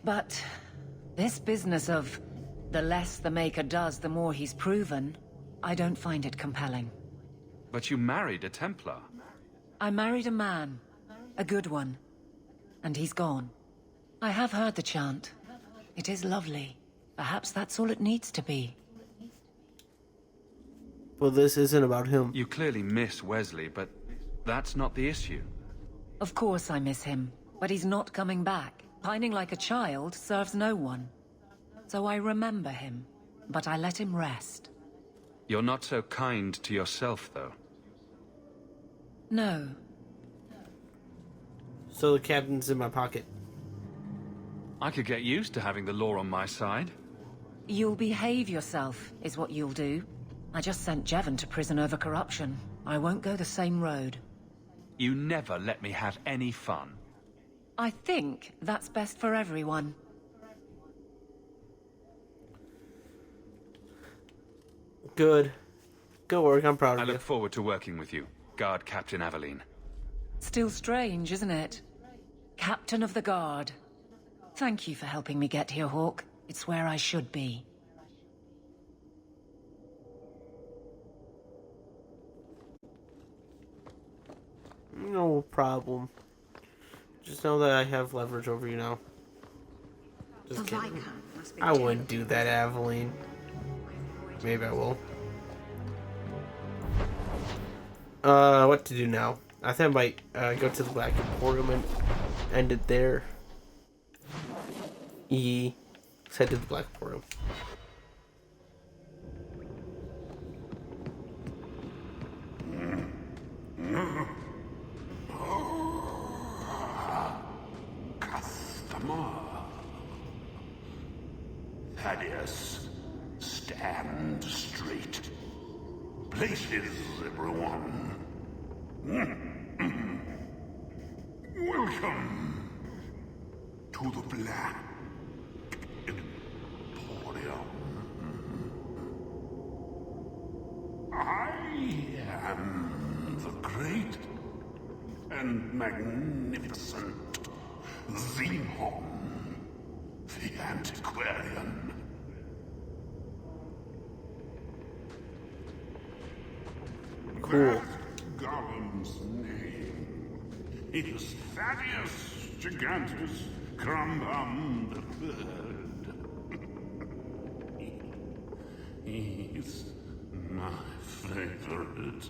But this business of the less the Maker does, the more he's proven, I don't find it compelling. But you married a Templar. I married a man. A good one. And he's gone. I have heard the chant. It is lovely. Perhaps that's all it needs to be. Well, this isn't about him. You clearly miss Wesley, but that's not the issue. Of course I miss him, but he's not coming back. Pining like a child serves no one. So I remember him, but I let him rest. You're not so kind to yourself, though. No. So the captain's in my pocket. I could get used to having the law on my side. You'll behave yourself, is what you'll do. I just sent Jevon to prison over corruption. I won't go the same road. You never let me have any fun. I think that's best for everyone. Good. Good work, I'm proud I of you. look forward to working with you, Guard Captain Aveline. Still strange, isn't it? Captain of the Guard. Thank you for helping me get here, Hawke. It's where I should be. No problem. Just know that I have leverage over you now. Just kidding. I wouldn't do that, Aveline. Maybe I will. What to do now? I think I might go to the Black Emporium and end it there. Let's head to the Black Emporium. Customer. Thaddeus, stand straight. Places, everyone. Welcome to the Black Emporium. I am the great and magnificent Xenon, the antiquarian. Cool. Gollum's name is Thaddeus Gigantus Crumbum the Third. He's my favorite.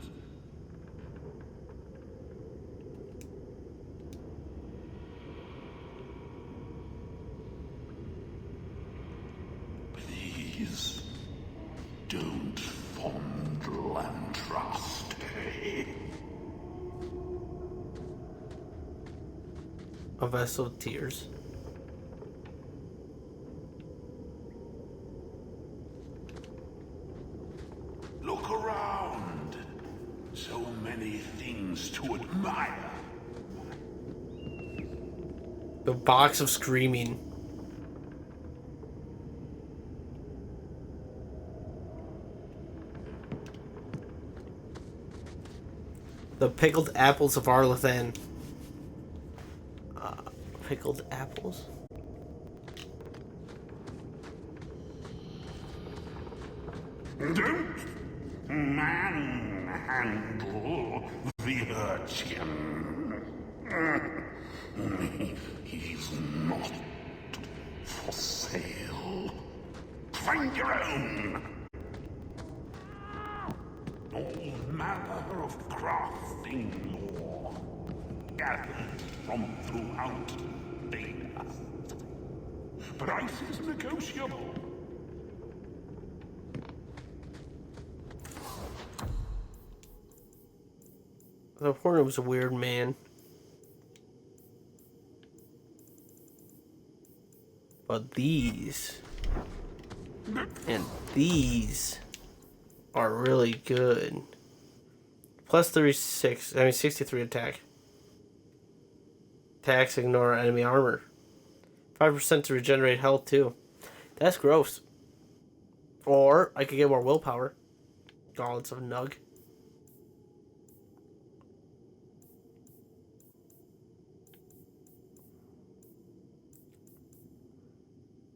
Please don't fondle and trust, eh? A vessel of tears. Look around. So many things to admire. The box of screaming. The pickled apples of Arlathan. Pickled apples? Don't manhandle the urchin. He's not for sale. Find your own. All manner of crafting lore gathered from throughout Data. Price is negotiable. The porter was a weird man. But these and these are really good. Plus 63 attack. Attacks ignore enemy armor. 5% to regenerate health too. That's gross. Or I could get more willpower. Gauntlets of Nug.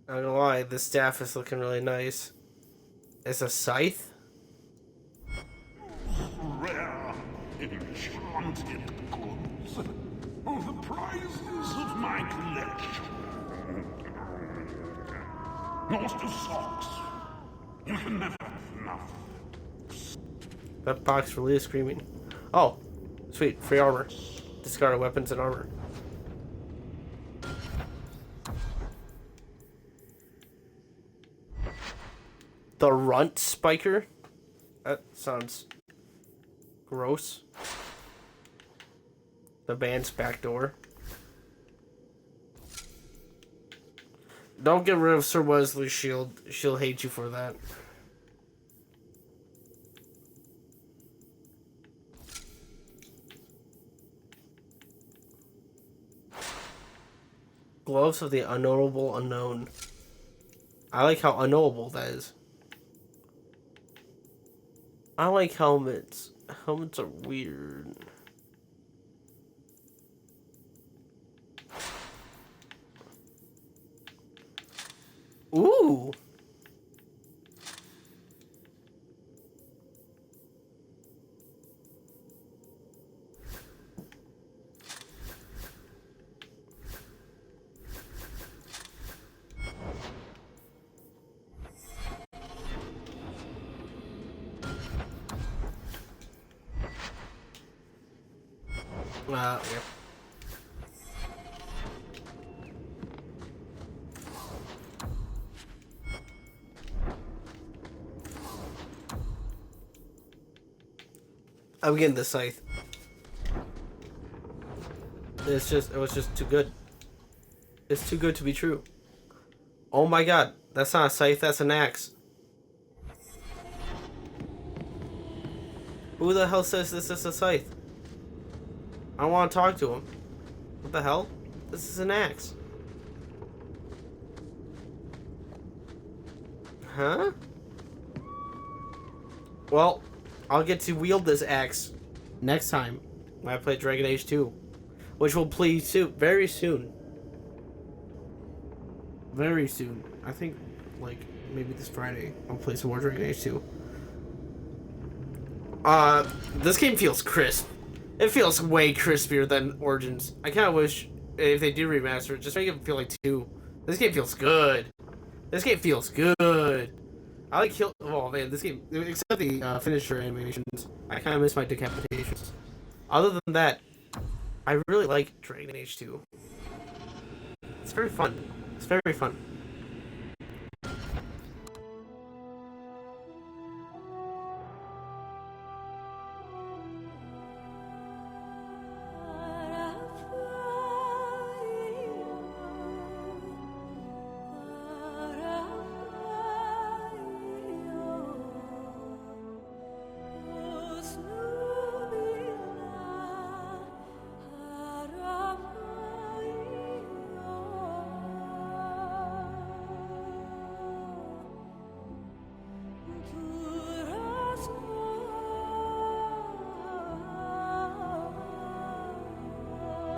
Not gonna lie, this staff is looking really nice. It's a scythe? Rare, enchanted goods. Oh, the prizes of my collection. Not to socks. You can never have enough. That box really is screaming. Oh, sweet, free armor. Discarded weapons and armor. The Runt Spiker? That sounds gross. The band's back door. Don't get rid of Sir Wesley's shield. She'll hate you for that. Gloves of the Unknowable Unknown. I like how unknowable that is. I like helmets. Helmets are weird. Ooh. Yep. I'm getting the scythe. It was just too good. It's too good to be true. Oh my god, that's not a scythe, that's an axe. Who the hell says this is a scythe? I don't want to talk to him. What the hell? This is an axe. Huh? Well, I'll get to wield this axe next time when I play Dragon Age 2. Which will play soon, very soon. Very soon. I think, like, maybe this Friday, I'll play some more Dragon Age 2. This game feels crisp. It feels way crispier than Origins. I kind of wish, if they do remaster it, just make it feel like 2. This game feels good. This game feels good. I like kill. Oh man, this game, except the finisher animations, I kind of miss my decapitations. Other than that, I really like Dragon Age 2. It's very fun. It's very fun.